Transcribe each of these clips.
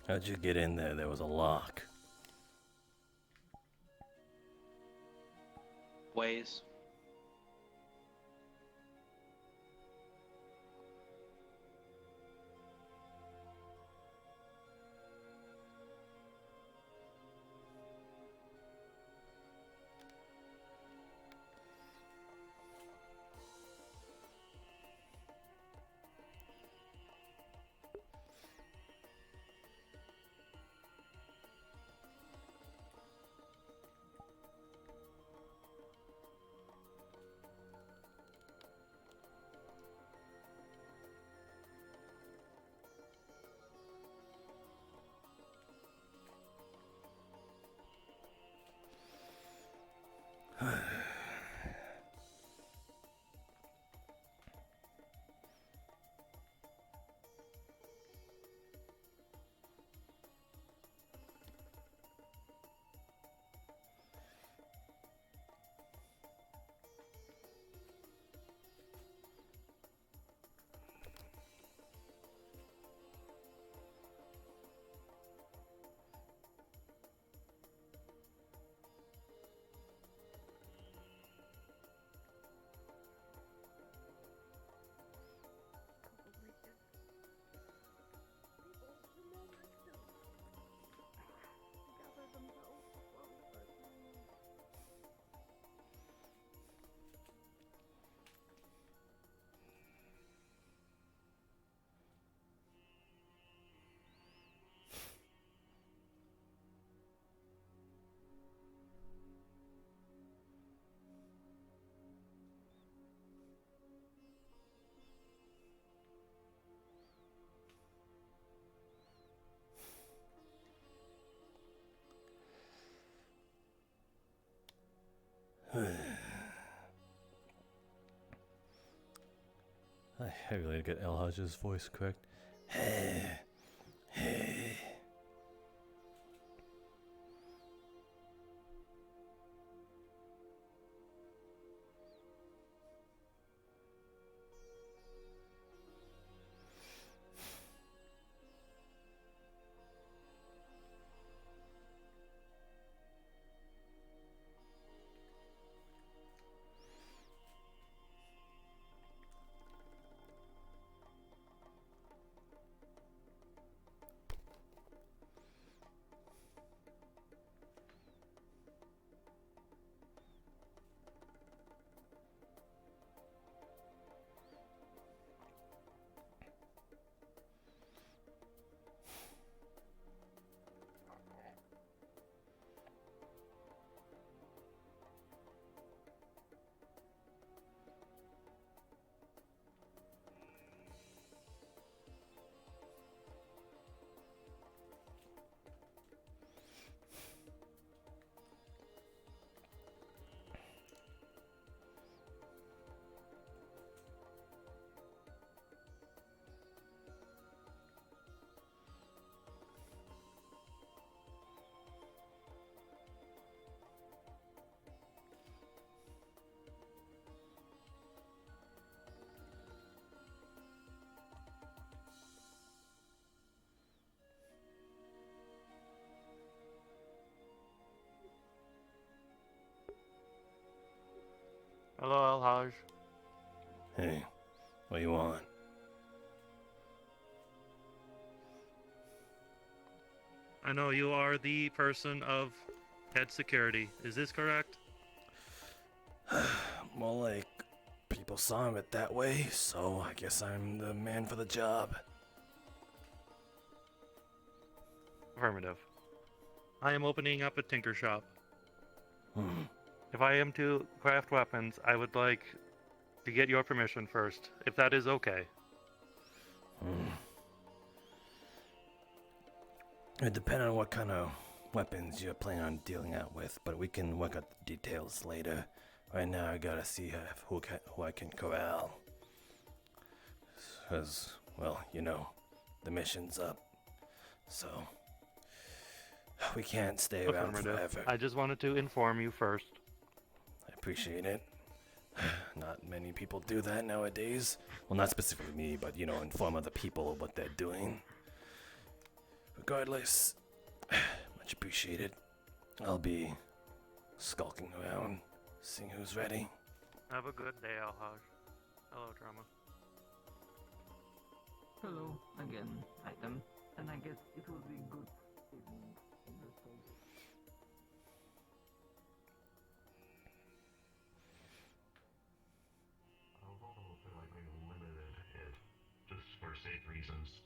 How'd you get in there? There was a lock. Ways. I really get El Hajj's voice correct. Hey, hey. Hello, El Haj. Hey, what do you want? I know you are the person of head security. Is this correct? Well, like, people saw it that way, so I guess I'm the man for the job. Affirmative. I am opening up a tinker shop. Hmm. If I am to craft weapons, I would like to get your permission first, if that is okay. It depends on what kind of weapons you're planning on dealing out with, but we can work out the details later. Right now, I gotta see who I can corral. Because, well, you know, the mission's up. So, we can't stay around Affirmative. forever. I just wanted to inform you first. I appreciate it. Not many people do that nowadays. Well, not specifically me, but, you know, inform other people what they're doing. regardless, much appreciated. I'll be skulking around, seeing who's ready. Have a good day, Alhaj. Hello, Drama. Hello again, item. And I guess it will be good in this case. I also feel like we limited it just for safe reasons.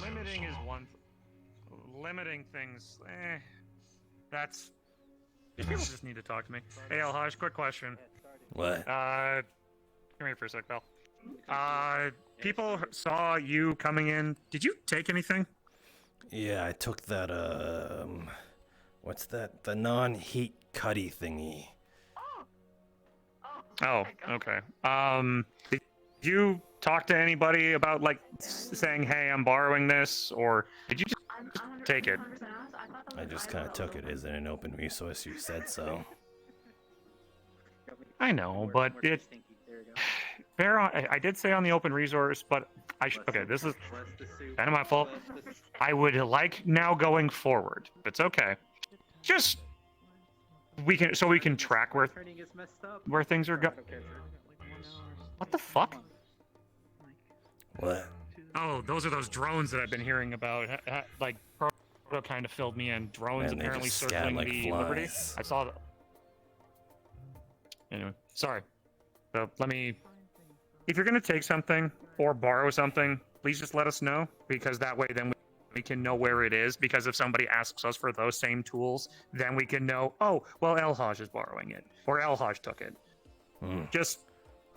Limiting is one. Limiting things. That's. People just need to talk to me. Hey, Alhaj, quick question. What? Come here for a sec, pal. People saw you coming in. Did you take anything? Yeah, I took that, what's that? The non-heat cuddy thingy. Oh, okay. Did you talk to anybody about, like, saying, hey, I'm borrowing this? Or did you just take it? I just kind of took it. Is it an open resource? You said so. I know, but it. I did say on the open resource, but okay, this is kind of my fault. I would like now going forward. It's okay. Just we can track where things are going. What the fuck? What? Oh, those are those drones that I've been hearing about. Like, Proto kind of filled me in. Drones Man, they apparently just scan circling like the flies. Liberty. I saw that. Anyway, sorry. So let me. If you're gonna take something or borrow something, please just let us know, because that way then we can know where it is. Because if somebody asks us for those same tools, then we can know. Oh, well, Elhaj is borrowing it, or Elhaj took it. Just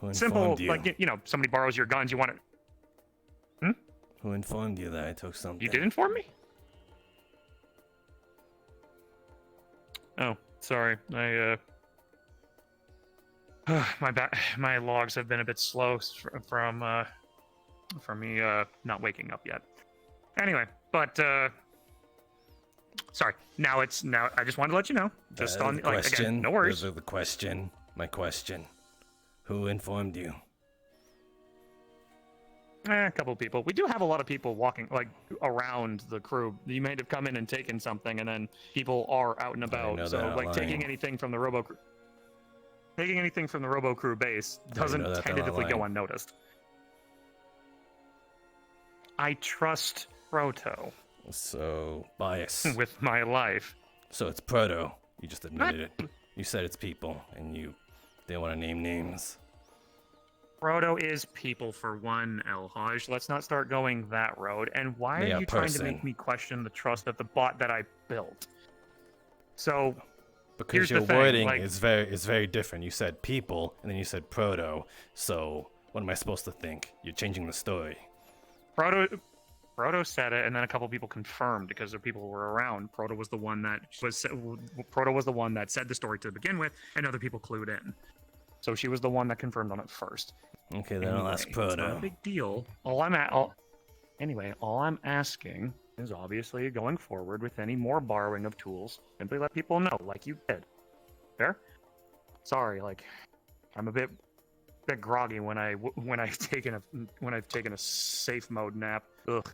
Who simple, informed you? like, you know, somebody borrows your guns, you want it. Who informed you that I took something? You did inform me? Oh, sorry. My logs have been a bit slow from me not waking up yet. Anyway, but sorry. Now I just wanted to let you know. Just on the question. Like, again, no worries. Those are the question. My question. Who informed you? A couple people. We do have a lot of people walking like around the crew. You may have come in and taken something, and then people are out and about. know So they're not like taking lying. anything from the Robo Crew base doesn't know that they're not tentatively go lying. unnoticed. I trust Proto So, bias. with my life. So it's Proto. You just admitted it. You said it's people, and you didn't want to name names. Proto is people for one, Elhaj. Let's not start going that road. And why Yeah, are you trying to person. make me question the trust of the bot that I built? So Because here's your the thing, wording like- is very different. You said people, and then you said Proto. So what am I supposed to think? You're changing the story. Proto said it, and then a couple people confirmed because the people were around. Proto was the one that said the story to begin with, and other people clued in. So she was the one that confirmed on it first. Okay, then I'll ask Anyway, it's not a Proto. big deal. All I'm asking is obviously going forward with any more borrowing of tools, simply let people know, like you did. Fair? Sorry, like I'm a bit groggy when I've taken a safe mode nap. Ugh.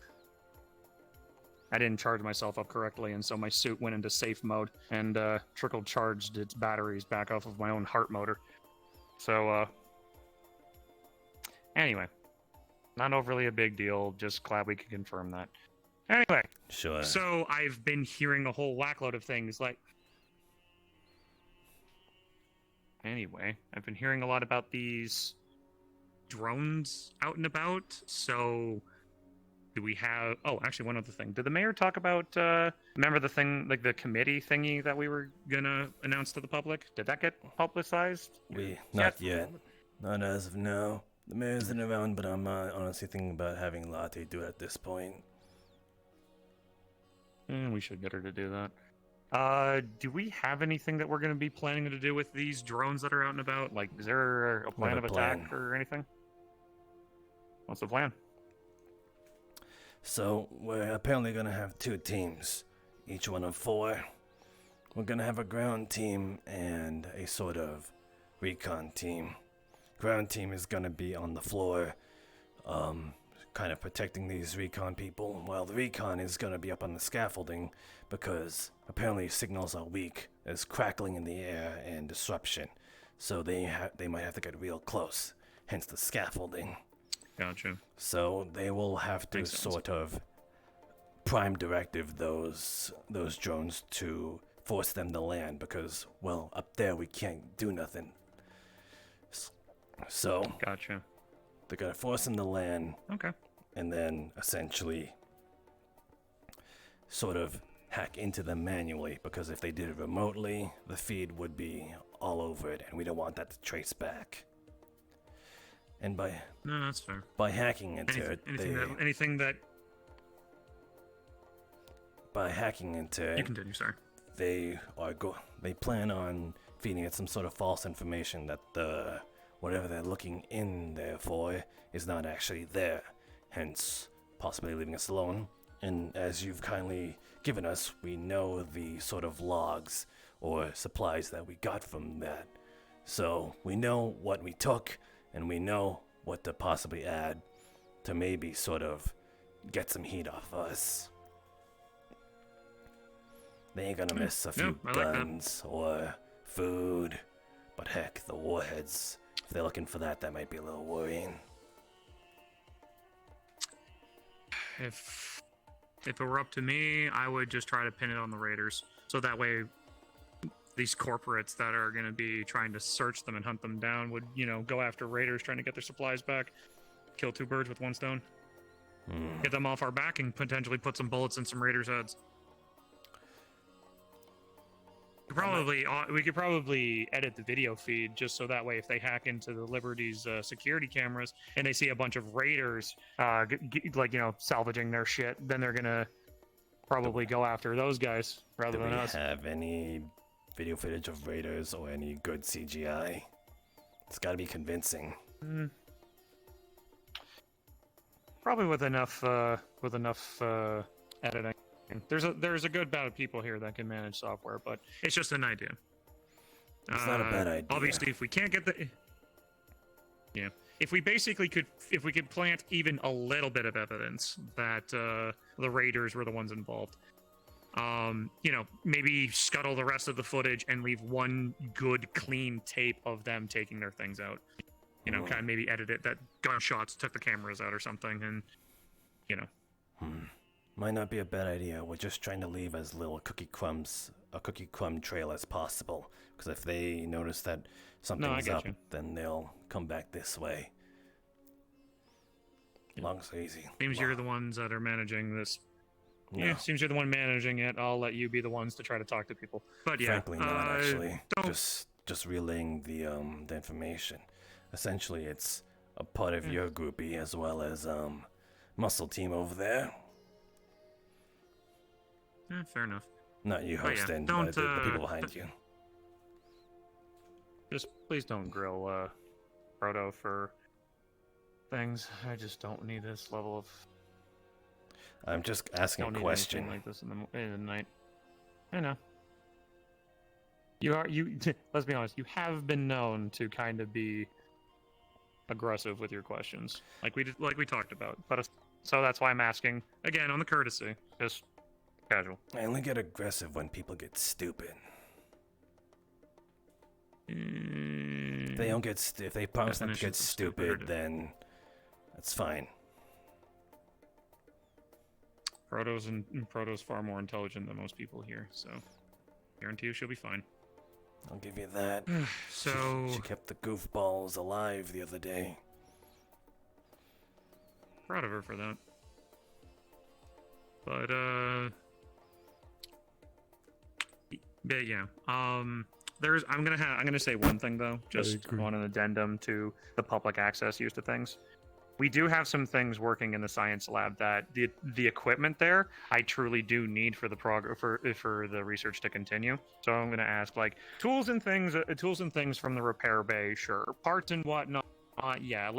I didn't charge myself up correctly, and so my suit went into safe mode and trickle charged its batteries back off of my own heart motor. So anyway, not overly a big deal. Just glad we could confirm that. Anyway, Sure. so I've been hearing a whole whackload of things like. Anyway, I've been hearing a lot about these drones out and about. So, do we have? Oh, actually, one other thing. Did the mayor talk about? Remember the thing, like the committee thingy that we were gonna announce to the public? Did that get publicized? Not yet. Not as of now. The mayor isn't around, but I'm honestly thinking about having Latte do it at this point. We should get her to do that. Do we have anything that we're going to be planning to do with these drones that are out and about? Like, is there a plan have of a attack plan. or anything? What's the plan? So, we're apparently gonna have 2 teams, each one of 4. We're gonna have a ground team and a sort of recon team. Ground team is gonna be on the floor, kind of protecting these Recon people. Well, the Recon is going to be up on the scaffolding because apparently signals are weak. There's crackling in the air and disruption. So they might have to get real close, hence the scaffolding. Gotcha. So they will have to Makes sense. sort of prime directive those drones to force them to land because, well, up there we can't do nothing. So Gotcha. they're gonna force them to land Okay. and then essentially sort of hack into them manually because if they did it remotely, the feed would be all over it and we don't want that to trace back. And No, that's fair. by hacking into it, by hacking into You it, continue, sorry. they plan on feeding it some sort of false information that the whatever they're looking in there for is not actually there, hence possibly leaving us alone. And as you've kindly given us, we know the sort of logs or supplies that we got from that. So we know what we took, and we know what to possibly add to maybe sort of get some heat off us. They ain't gonna miss a few I like that. guns or food, but heck, the warheads, if they're looking for that, that might be a little worrying. If it were up to me, I would just try to pin it on the Raiders. So that way these corporates that are going to be trying to search them and hunt them down would, go after Raiders trying to get their supplies back. Kill two birds with one stone. Get them off our back and potentially put some bullets in some Raiders' heads. We could probably edit the video feed just so that way if they hack into the Liberty's security cameras and they see a bunch of Raiders salvaging their shit, then they're gonna probably go after those guys rather Do than we us. have any video footage of Raiders or any good CGI? It's gotta be convincing. Probably with enough editing. There's a good amount of people here that can manage software, but it's just an idea. It's not a bad idea. Obviously, if we can't get if we could plant even a little bit of evidence that the Raiders were the ones involved, maybe scuttle the rest of the footage and leave one good clean tape of them taking their things out. Kind of maybe edit it that gunshots took the cameras out or something, and Might not be a bad idea. We're just trying to leave as little a cookie crumb trail as possible. Because if they notice that something's up, then they'll come back this way. Long so easy. Seems you're the ones that are managing this. No, Yeah, seems you're the one managing it. I'll let you be the ones to try to talk to people. But yeah, frankly not actually. don't- Just relaying the information. Essentially, it's a part of your groupie as well as muscle team over there. Fair enough. Not you Oh, yeah. hosting, Don't, but the people behind you. Just please don't grill Proto for things. I just don't need this level of. I'm just asking Don't a need question. anything like this in the night. I know. Let's be honest. You have been known to kind of be aggressive with your questions, like we talked about. But so that's why I'm asking again on the courtesy, just casual. I only get aggressive when people get stupid. If they don't get if they promise not to get Definitions of stupid, stupid. then that's fine. Proto's far more intelligent than most people here, so guarantee you she'll be fine. I'll give you that. So She kept the goofballs alive the other day. proud of her for that. But yeah, I'm gonna say one thing though, just on an addendum to the public access use to things. We do have some things working in the science lab that the equipment there I truly do need for the for the research to continue. So I'm gonna ask like tools and things from the repair bay, sure. Parts and whatnot. Yeah,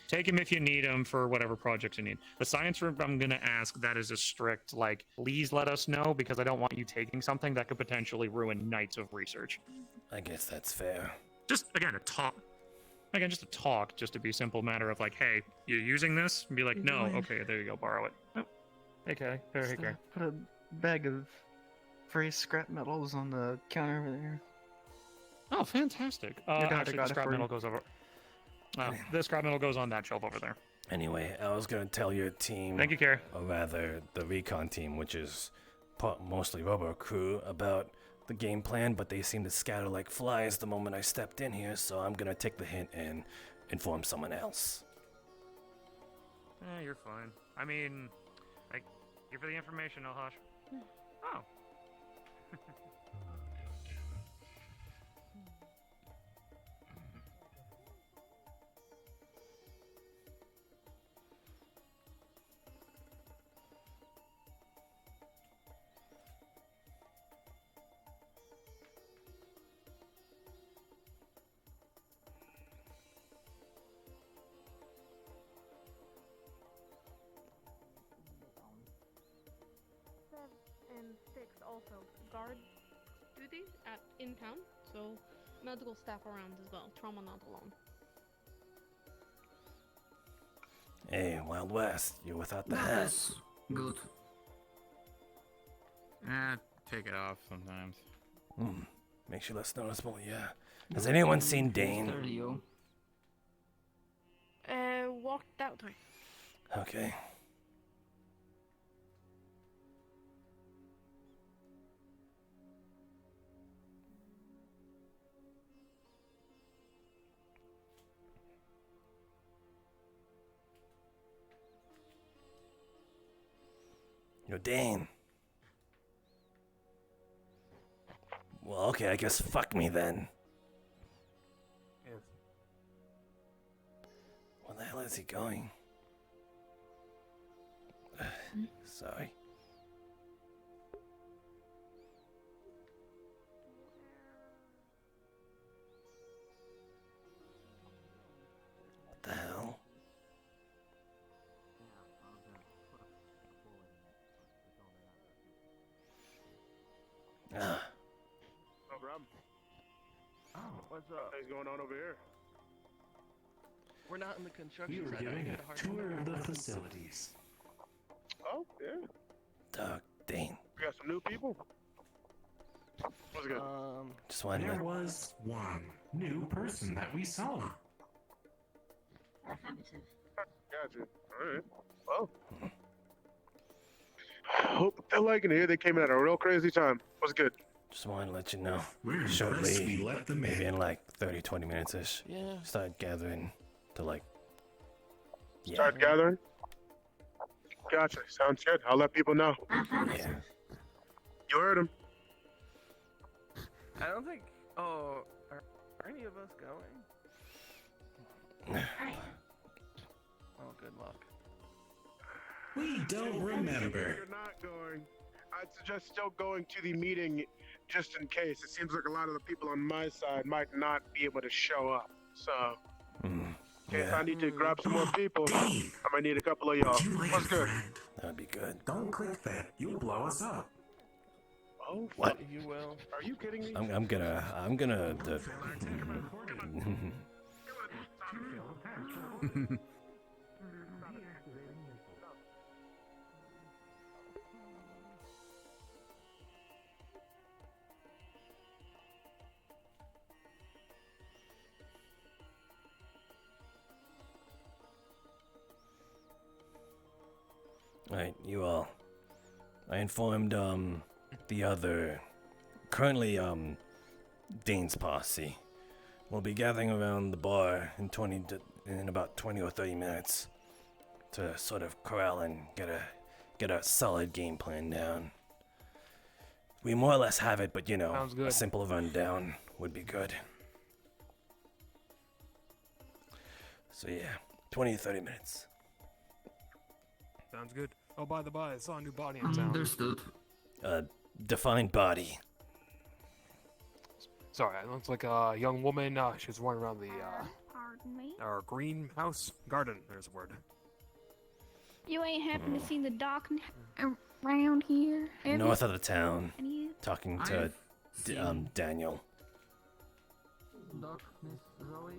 take them if you need them for whatever projects you need. The science room, I'm gonna ask that is a strict please let us know because I don't want you taking something that could potentially ruin nights of research. I guess that's fair. Just again a talk. Again, just to talk, just to be a simple matter of like, hey, you using this? And be like, no, okay, there you go, borrow it. Oh. Okay, here, Just, here. put a bag of various scrap metals on the counter over there. Oh, fantastic. Your daughter Actually, the got it scrap for metal you. goes over. The scrap metal goes on that shelf over there. Anyway, I was gonna tell your team, Thank you, Carrie. or rather the Recon team, which is mostly Robo Crew, about the game plan, but they seem to scatter like flies the moment I stepped in here, so I'm gonna take the hint and inform someone else. You're fine. I mean, thank you for the information, El Hush. Oh. And 6 also guard duty in town, so medical staff around as well. Trauma not alone. Hey, Wild West, you're without the That hat. is good. Take it off sometimes. Makes you less noticeable, yeah. Has anyone seen Dane? Stereo. Walk that way. Okay. Yo, Dane. Well, okay, I guess fuck me then. Where the hell is he going? Sorry. What the hell? Ah. No problem. What's up? What's going on over here? We're not in the construction We were site. giving a tour of the facilities. Oh, yeah. Doug, Dane. We got some new people. What's good? Just wanted There to... was one new person that we saw. Gotcha. Alright. Well. Hope they're liking it here. They came in at a real crazy time. What's good? Just wanted to let you know. We're impressed Shortly, we let them maybe in. in like 30, 20 minutes-ish. Yeah. Start gathering to like... Yeah. Start gathering? Gotcha. Sounds good. I'll let people know. Yeah. You heard him. I don't think. Oh, are any of us going? Oh, good luck. We don't remember. You're not going. I'd suggest still going to the meeting just in case. It seems like a lot of the people on my side might not be able to show up. So, in case Yeah, I need to grab some more people, I might need a couple of y'all. What's good? that'd be good. Don't click that. You'll blow us up. Oh, What? You will. are you kidding me? I'm gonna... Alright, you all. I informed, the other... Currently, Dane's posse. We'll be gathering around the bar in about 20 or 30 minutes to sort of corral and get a solid game plan down. We more or less have it, but you know, Sounds good. a simple rundown would be good. So yeah, 20 to 30 minutes. Sounds good. Oh, by the by, I saw a new body in town. Understood. Defined body. Sorry, it looks like a young woman. She was running around the Pardon me? our greenhouse garden. There's a word. You ain't happen to see the doc around here? North of the town. Any- Talking to I've seen Daniel. Doc, Miss Zoe.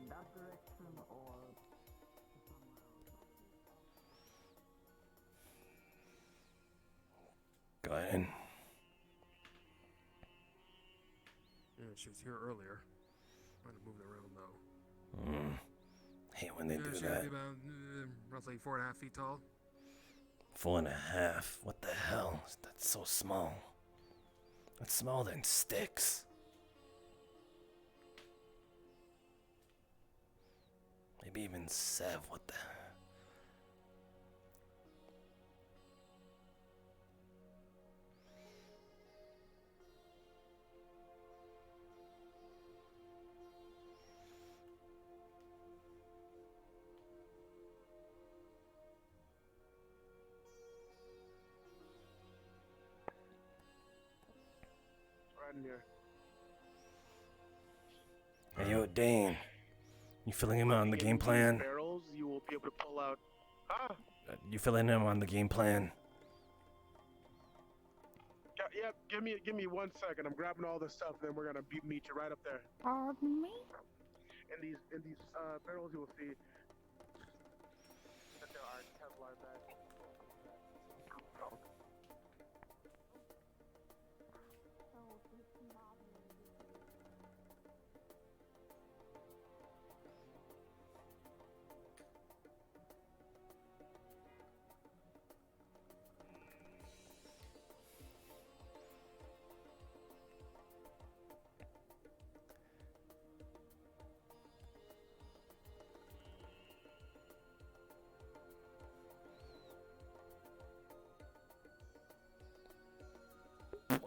that direction or somewhere else? Go ahead. Yeah, she was here earlier. Might have moved around though. Hate when they Yeah, do she that. would be about roughly 4.5 feet tall. 4.5. What the hell? That's so small. That's smaller than sticks. Maybe even Sev. What the? Right in here. Hey, yo, Dane. You filling him on the game plan? Barrels, you will be able to pull out. Ah, You filling him on the game plan? yeah. Give me 1 second. I'm grabbing all this stuff, and then we're gonna meet you right up there. Pardon me? In these barrels, you will see that there are Kevlar bags.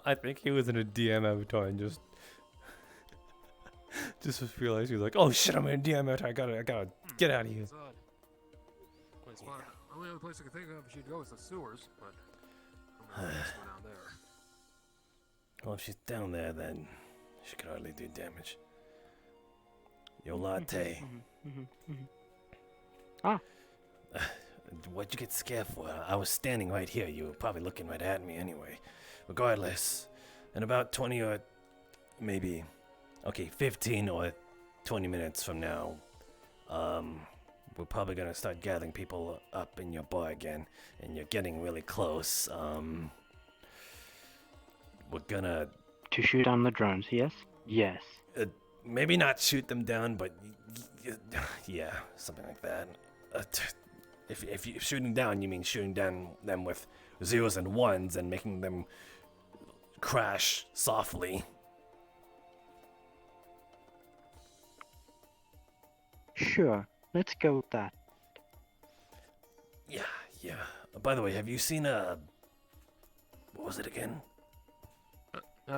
I think he was in a DM avatar and just realized he was like, oh shit, I'm in a DM avatar. I gotta get out of here. It's odd. Only other place I could think of she'd go is the sewers, but I'm gonna just go down there. Well, if she's down there, then she could hardly do damage. Yo, latte. Ah. What'd you get scared for? I was standing right here. You were probably looking right at me anyway. Regardless, in about 20 or maybe, 15 or 20 minutes from now, we're probably gonna start gathering people up in your bar again, and you're getting really close. We're gonna To shoot down the drones, yes? Yes. maybe not shoot them down, but yeah, something like that. If you're shooting down, you mean shooting down them with zeros and ones and making them crash softly. Sure, let's go with that. Yeah. By the way, have you seen what was it again?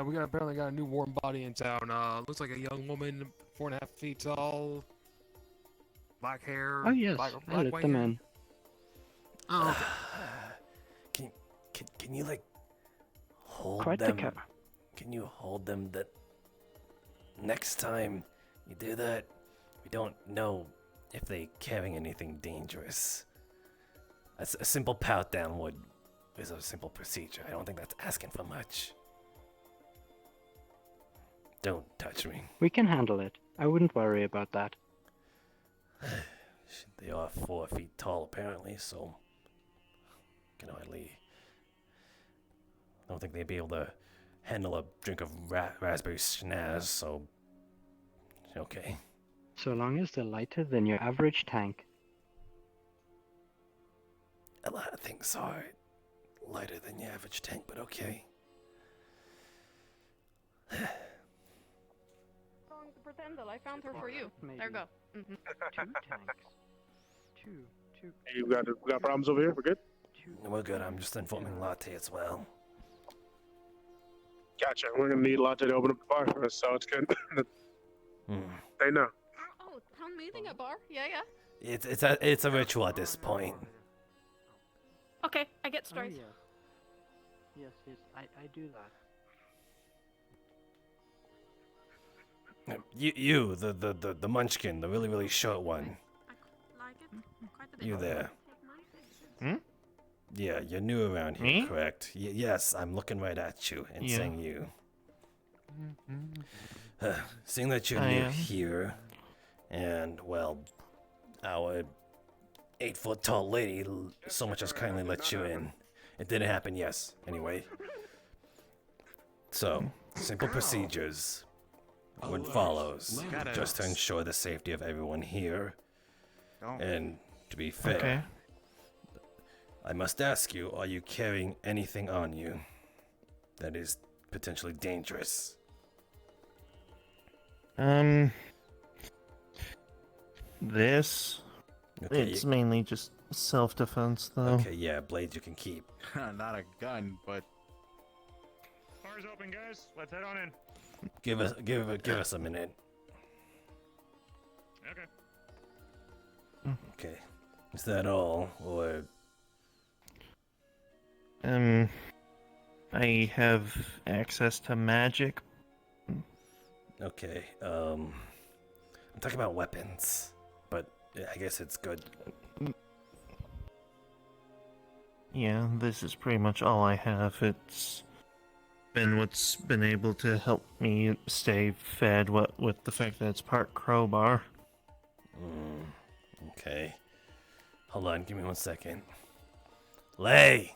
We apparently got a new warm body in town. Looks like a young woman, 4.5 feet tall, black hair. Oh yes, black I let white them hair. in. Oh, Can you like hold Quite the them? cover. Can you hold them? That next time you do that, we don't know if they carrying anything dangerous. A simple pout down is a simple procedure. I don't think that's asking for much. Don't touch me. We can handle it. I wouldn't worry about that. They are 4 feet tall apparently, so can hardly. I don't think they'd be able to handle a drink of raspberry schnaz, so okay. So long as they're lighter than your average tank. A lot of things are lighter than your average tank, but okay. Going to pretend that I found her for you. There you go. Mm-hmm. 2 tanks. Two. Hey, we got problems over here. We're good. We're good. I'm just informing Latte as well. Gotcha. We're gonna need Latte to open up the bar for us, so it's good. They know. Oh, town meeting at bar? Yeah. It's a ritual at this point. Okay, I get stories. Oh, yes, I do that. You, the munchkin, the really short one. I like it quite a bit. You there? Hmm? Yeah, you're new around here, Me? correct? Yes, I'm looking right at you and Yeah. saying you. Seeing that you're I new am. here, And, well, our 8-foot tall lady so much as kindly let you in. It didn't happen, yes, anyway. So, simple procedures. What follows, just to ensure the safety of everyone here. And to be fair, Okay. I must ask you, are you carrying anything on you that is potentially dangerous? This. Okay, It's mainly just self-defense, though. Okay, yeah, blades you can keep. Not a gun, but Doors open, guys. Let's head on in. Give us a minute. Okay. Okay. Is that all, or I have access to magic. okay? I'm talking about weapons, but I guess it's good. Yeah, this is pretty much all I have. It's been what's been able to help me stay fed, what with the fact that it's part crowbar. Okay. Hold on, give me 1 second. Lay,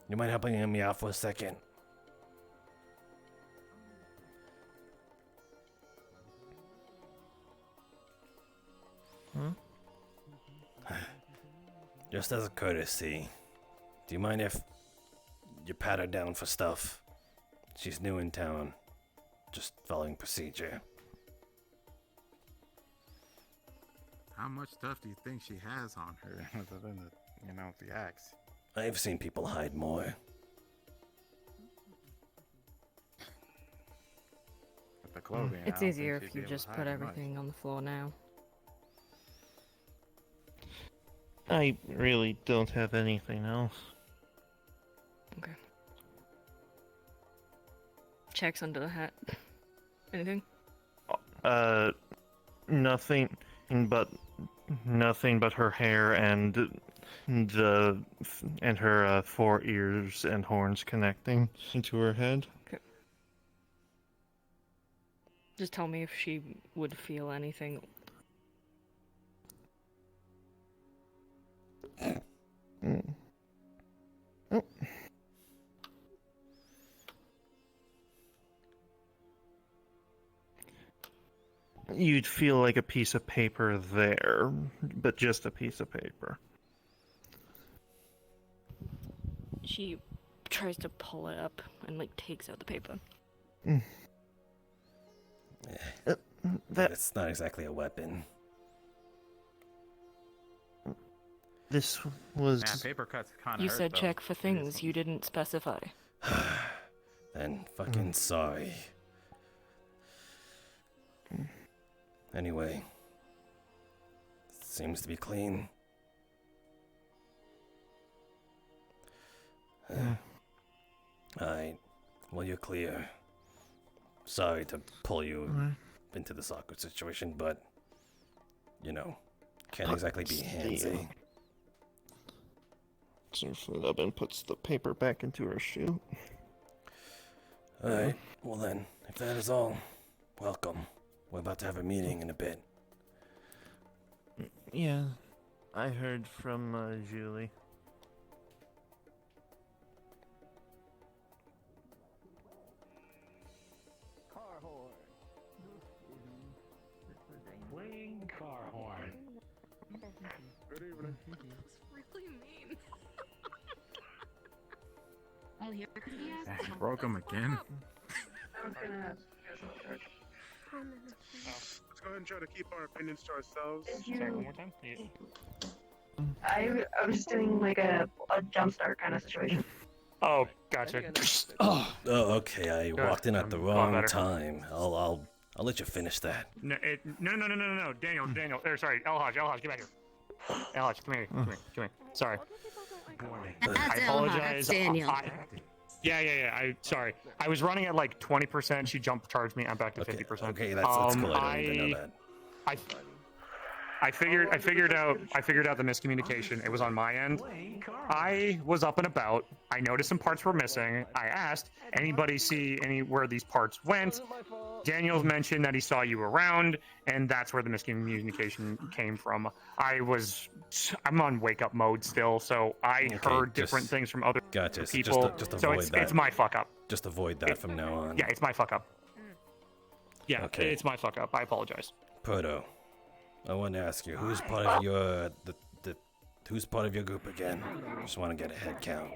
you mind helping me out for a second? Just as a courtesy, do you mind if you pat her down for stuff? She's new in town, just following procedure. how much stuff do you think she has on her other than the axe? I've seen people hide more. With the clothing, I It's don't easier think if she'd you be able just to put hide much. everything on the floor now. I really don't have anything else. Okay. Checks under the hat. Anything? Nothing but her hair and her 4 ears and horns connecting into her head. Okay. Just tell me if she would feel anything. Oh. You'd feel like a piece of paper there, but just a piece of paper. She tries to pull it up and like takes out the paper. That's not exactly a weapon. This was. Man, paper cuts kind of You hurt, said though. check for things. You didn't specify. Then fucking sorry. Anyway, seems to be clean. Alright, well, you're clear. Sorry to pull you into this awkward situation, but, can't exactly be handsy. Puts her foot up and puts the paper back into her shoe. Alright, well then, if that is all, welcome. We're about to have a meeting in a bit. Yeah, I heard from Julie. Playing car horn. Good evening. It's really mean. Oh, here he is. Broke him again. Let's go ahead and try to keep our opinions to ourselves. Sorry, one more time? I was just doing like a jumpstart kind of situation. Oh, gotcha. Oh, okay. I Good. walked in at the I'm a lot wrong better. time. I'll let you finish that. No, no. Daniel. Sorry, El Haj, get back here. El Haj, come here. Sorry. I apologize. Daniel. Yeah. Sorry. I was running at like 20%. She jump charged me. I'm back to 50%. Okay, that's cool. I don't need to know that. I figured out the miscommunication. It was on my end. I was up and about. I noticed some parts were missing. I asked, anybody see anywhere these parts went? Daniels mentioned that he saw you around, and that's where the miscommunication came from. I'm on wake-up mode still, so I heard different things from other people. Just so avoid that. it's my fuck up. Just avoid that from now on. Yeah, it's my fuck up. Yeah, Okay. it's my fuck up. I apologize. Proto, I want to ask you, who's part of your who's part of your group again? Just want to get a head count.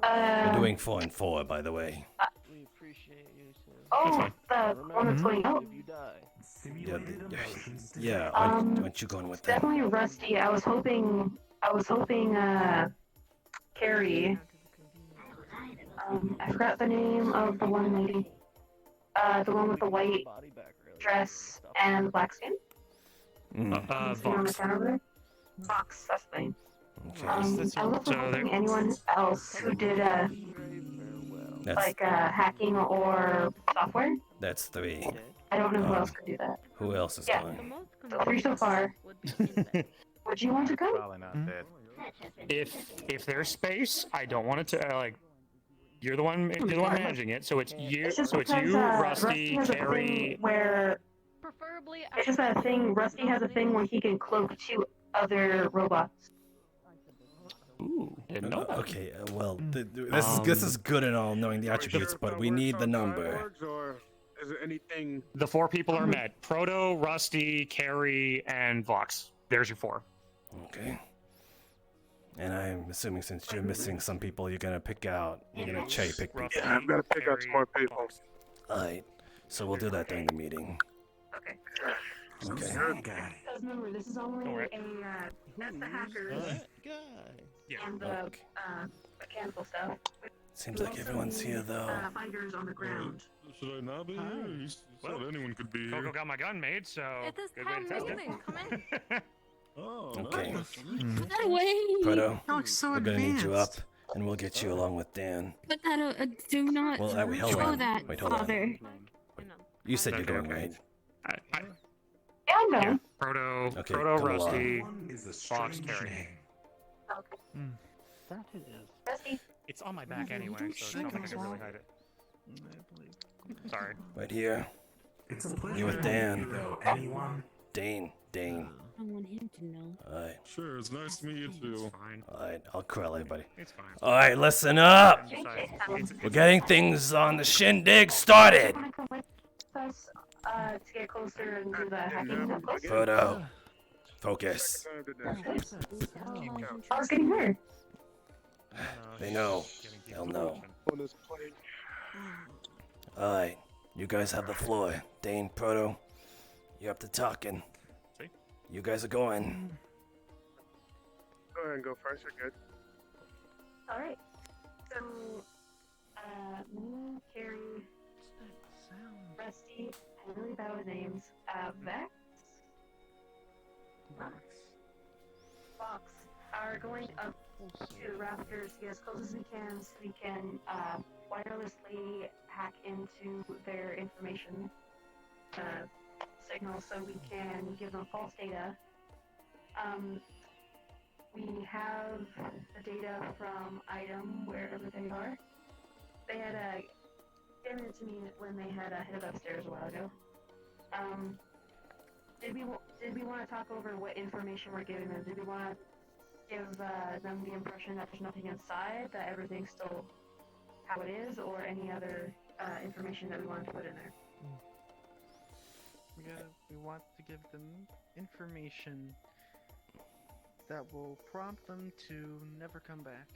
We're doing 4 and 4, by the way. We appreciate you, sir. Oh, the one that's going out. If you die. Yeah, aren't you going with them? Definitely Rusty. I was hoping, Carrie. I forgot the name of the one lady. The one with the white dress and black skin. Vox. Fox, that's the name. Okay. I was hoping anyone else who did hacking or software. That's 3. I don't know who else could do that. Who else is Yeah. going? So 3 so far. Would you want to come? Probably not dead. If there's space, I don't want it to You're the one managing it, so it's you. It's just So it's because, you, Rusty Rusty, has a Carrie. thing where Preferably. it's just that thing. Rusty has a thing where he can cloak 2 other robots. Ooh, didn't know that. Okay, well, this is good and all knowing the attributes, but we need the number. Or is it anything? The 4 people are met: Proto, Rusty, Carrie, and Vox. There's your 4. Okay. And I'm assuming since you're missing some people, you're gonna cherry pick people. Yeah, I'm gonna pick out some more people. Alright, so we'll do that during the meeting. Okay. Okay. Because remember, this is only that's the hackers and the mechanical stuff. Seems like everyone's here though. Fighters on the ground. Should I not be here? You said anyone could be here. Coco got my gun made, so It is good way to time test meeting. Come in. Oh, Okay. That away. Proto, That looks so we're gonna need you up, advanced. and we'll get you along with Dan. But that do not Well, wait, hold show on. that, Wait, hold on. Father. You said you're going, right? Yeah, I'm Yeah, going. Proto, Okay, Proto, come Rusty, along. Fox, Carrie. That it is. Rusty. It's on my back anyway, so it's not like I can really hide it. Sorry. Right here. It's a pleasure You with to Dan. meet you, though. Anyone? Dane. I want him to know. Alright. Sure, it's nice to meet you too. Fine. Alright, I'll corral everybody. It's fine. Alright, listen up! It's We're getting things on the shindig started! Want to come with us to get closer and do the hacking up close? Proto. Focus. I was getting her. They know. They'll know. On this plane. Alright, you guys have the floor. Dane, Proto, you're up to talking. See? You guys are going. Go ahead and go first. You're good. Alright. So, me, Carrie, Rusty, I don't know about names. Vex? Fox are going up to the rafters to get as close as we can so we can wirelessly hack into their information signal so we can give them false data. We have the data from item wherever they are. They had given it to me when they had headed upstairs a while ago. Did we want to talk over what information we're giving them? Did we want to give them the impression that there's nothing inside, that everything's still how it is, or any other information that we wanted to put in there? We want to give them information that will prompt them to never come back.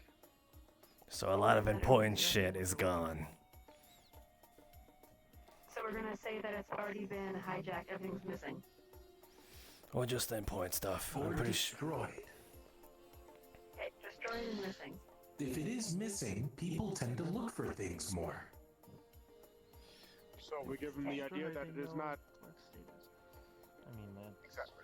So a lot of important shit is gone. So we're gonna say that it's already been hijacked, everything's missing. Or just the important stuff. I'm pretty sure. Destroyed. Okay, destroyed and missing. If it is missing, people tend to look for things more. So we give them the idea that it is not. I mean, that's Exactly.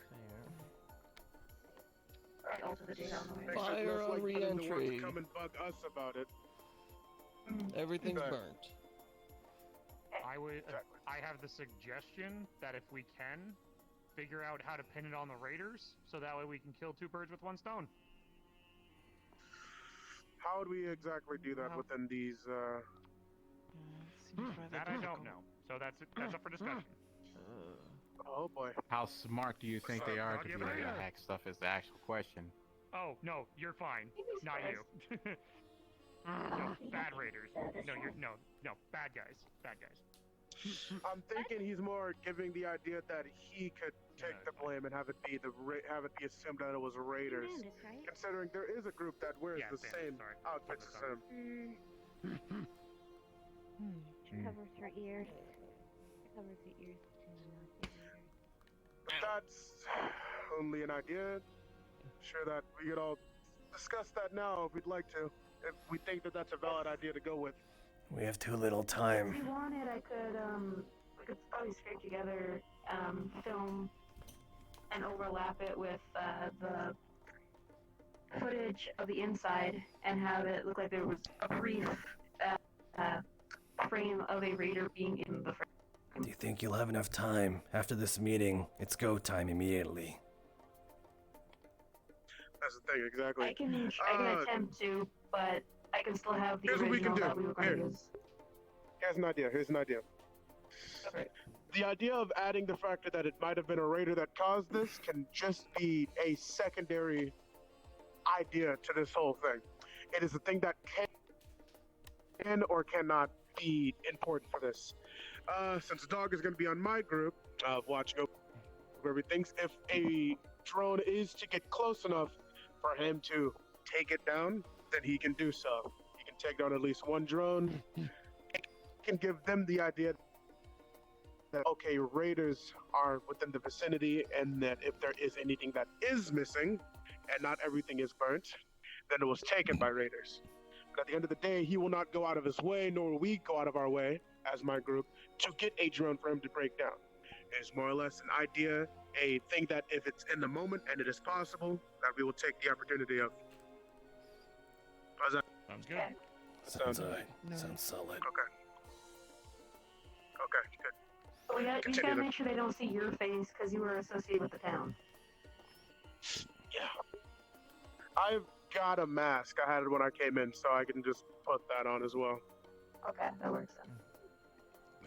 Alright, alter the data on the way. Makes it Fire less on likely than the ones re-entry. to come and bug us about it. Everything's Exactly. burnt. I have the suggestion that if we can, figure out how to pin it on the raiders, so that way we can kill 2 birds with 1 stone. How would we exactly do that within these? That I don't know. So that's up for discussion. Oh boy. How smart do you think they are to be able to Yeah. hack stuff is the actual question. Oh no, you're fine. Not you. No, bad raiders. No, no, bad guys. Bad guys. I'm thinking he's more giving the idea that he could take the blame and have it be assumed that it was Raiders. Bandits, right? Considering there is a group that wears the same outfits as him. She covers her ears. She covers her ears too. But that's only an idea. Sure that we could all discuss that now if we'd like to. If we think that that's a valid idea to go with. We have too little If time. we wanted, we could probably scrape together, film, and overlap it with the footage of the inside, and have it look like there was a brief frame of a raider being in the frame. Do you think you'll have enough time? After this meeting, it's go time immediately. That's the thing, exactly. I can attempt to, but I can still have the Here's what we original can do. that we were going to use. Here's an idea. Okay. The idea of adding the factor that it might have been a raider that caused this can just be a secondary idea to this whole thing. It is a thing that can or cannot be important for this. Since Dog is going to be on my group of watching over everything, if a drone is to get close enough for him to take it down, then he can do so. He can take down at least one drone. It can give them the idea that, okay, raiders are within the vicinity, and that if there is anything that is missing, and not everything is burnt, then it was taken by raiders. But at the end of the day, he will not go out of his way, nor will we go out of our way, as my group, to get a drone for him to break down. It's more or less an idea, a thing that if it's in the moment and it is possible, that we will take the opportunity of. How's that? Sounds good. Sounds alright. Sounds solid. Okay. Okay, good. But we just Continue gotta then. make sure they don't see your face because you were associated with the town. Yeah. I've got a mask. I had it when I came in, so I can just put that on as well. Okay, that works then.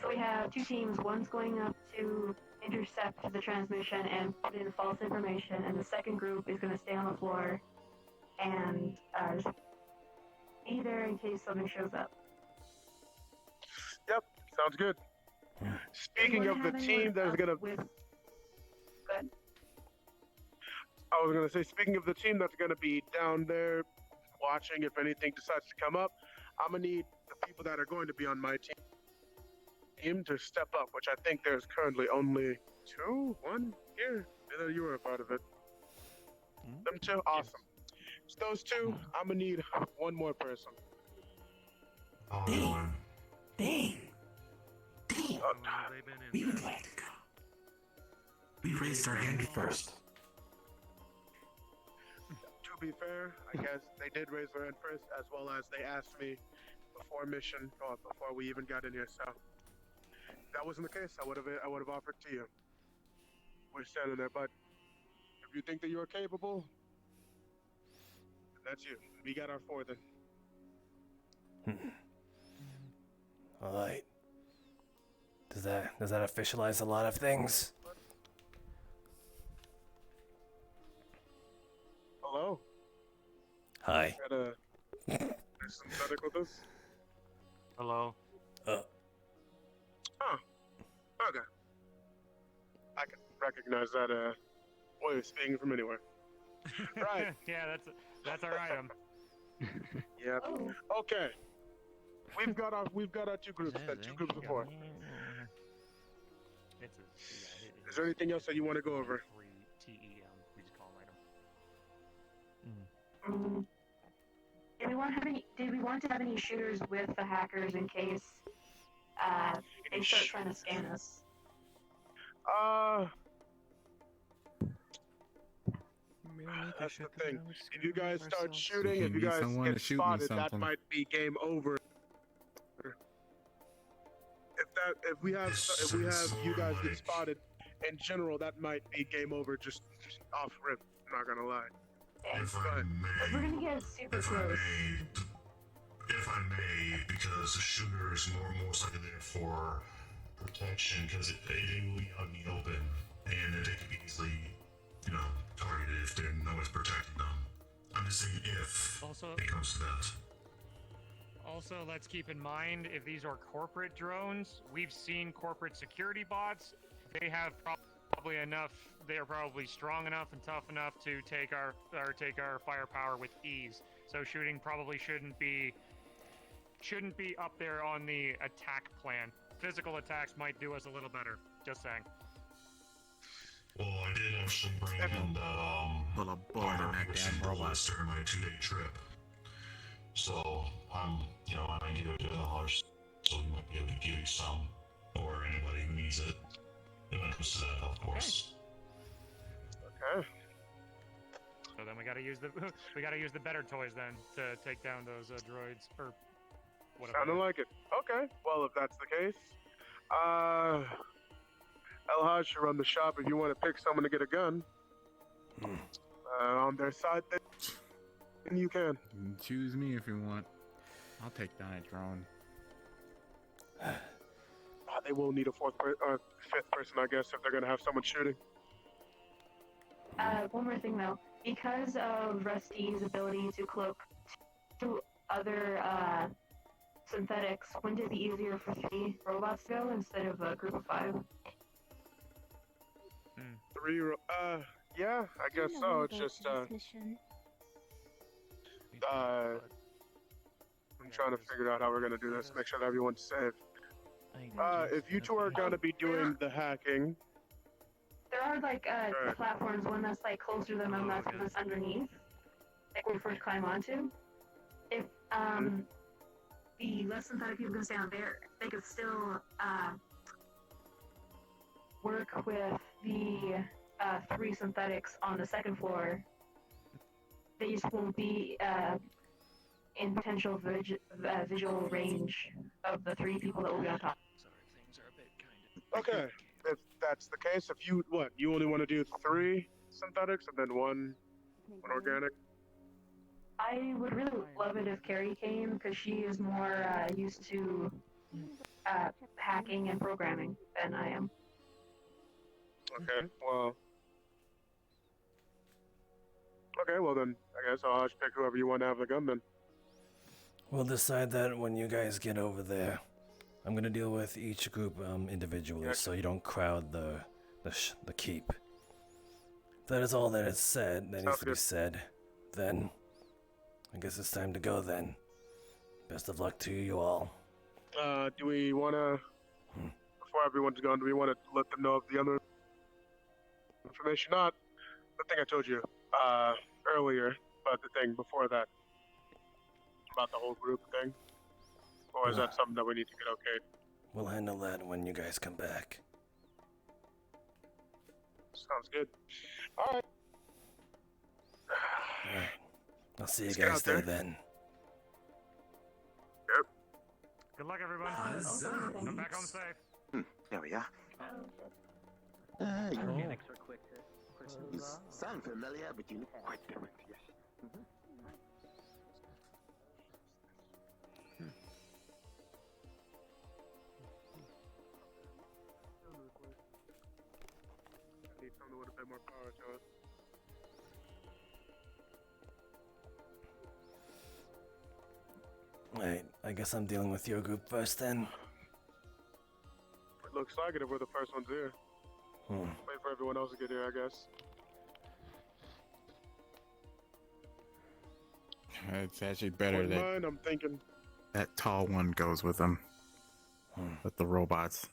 So we have two teams. One's going up to intercept the transmission and put in false information, and the second group is going to stay on the floor and just be there in case something shows up. Yep, sounds good. Speaking of the team that's gonna, I was gonna say, speaking of the team that's gonna be down there watching if anything decides to come up, I'm gonna need the people that are going to be on my team to step up, which I think there's currently only one here. Either you were a part of it. Them two, awesome. So those two, I'm gonna need one more person. Dang. Oh, We would like to go. We raised our hand first. To be fair, I guess they did raise their hand first, as well as they asked me before mission, or before we even got in here. So if that wasn't the case, I would have offered to you. We're standing there, but if you think that you're capable, that's you. We got our four then. Alright. Does that officialize a lot of things? Hello. Hi. Got a sympathetic with us? Hello. Oh. Okay. I can recognize that way of speaking from anywhere. Right. Yeah, that's our item. Yep. Okay. We've got our two groups. Then 2 groups of 4. Is there anything else that you want to go over? We just call them item. Did we want to have any shooters with the hackers in case they start trying to scan us? That's the thing. If you guys start shooting, if you guys someone to get shoot me spotted, that something. might be game over. If we have you guys get spotted, in general, that might be game over. Just off rip. I'm not gonna lie. If Go I ahead. may, We're gonna get super if I close. may, if I may, because the shooter is most likely there for protection because it will be out in the open and they could be easily, targeted if no one's protecting them. I'm just saying if it comes to that. Also, let's keep in mind, if these are corporate drones, we've seen corporate security bots. They have probably enough. They are probably strong enough and tough enough to take our firepower with ease. So shooting probably shouldn't be up there on the attack plan. Physical attacks might do us a little better. Just saying. Well, I did actually bring in that Put a bullet in that damn robot during my 2-day trip. So I might give it to Lars, so we might be able to give you some, or anybody who needs it. When it comes to that, of course. Okay. So then we gotta use the better toys then to take down those droids or whatever. Sounded like it. Okay. Well, if that's the case, El Haj should run the shop if you want to pick someone to get a gun. On their side, then you can. Choose me if you want. I'll take down a drone. They will need a fifth person, I guess, if they're gonna have someone shooting. One more thing though, because of Rusty's ability to cloak to other synthetics, wouldn't it be easier for 3 robots to go instead of a group of 5? 3, yeah, I guess so. It's just, I'm trying to figure out how we're gonna do this, make sure that everyone's safe. If you two are gonna be doing the hacking, there are two platforms, one that's closer to them and one that's underneath, we first climb onto. If the less synthetic people can stay on there, they could still work with the 3 synthetics on the second floor. They just won't be in potential visual range of the 3 people that will be on top. okay. If that's the case, if you only want to do 3 synthetics and then one organic? I would really love it if Carrie came, because she is more used to hacking and programming than I am. Okay, well then, I guess I'll just pick whoever you want to have the gun then. We'll decide that when you guys get over there. I'm gonna deal with each group individually, so you don't crowd the keep. If that is all that is said, that needs to be said, then I guess it's time to go then. Best of luck to you all. Do we want to, before everyone's gone, do we want to let them know of the other information? Not the thing I told you earlier, but the thing before that, about the whole group thing? Or is that something that we need to get okayed? We'll handle that when you guys come back. Sounds good. Alright. I'll see you guys there then. Yep. Good luck, everyone. Come back home safe. There we are. Organics are quick to You sound familiar, but you look quite different, yes. I need something with a bit more power to it. Alright, I guess I'm dealing with your group first then. It looks like it if we're the first ones here. Wait for everyone else to get here, I guess. It's actually better Wouldn't that mind, I'm thinking. that tall one goes with them. With the robots.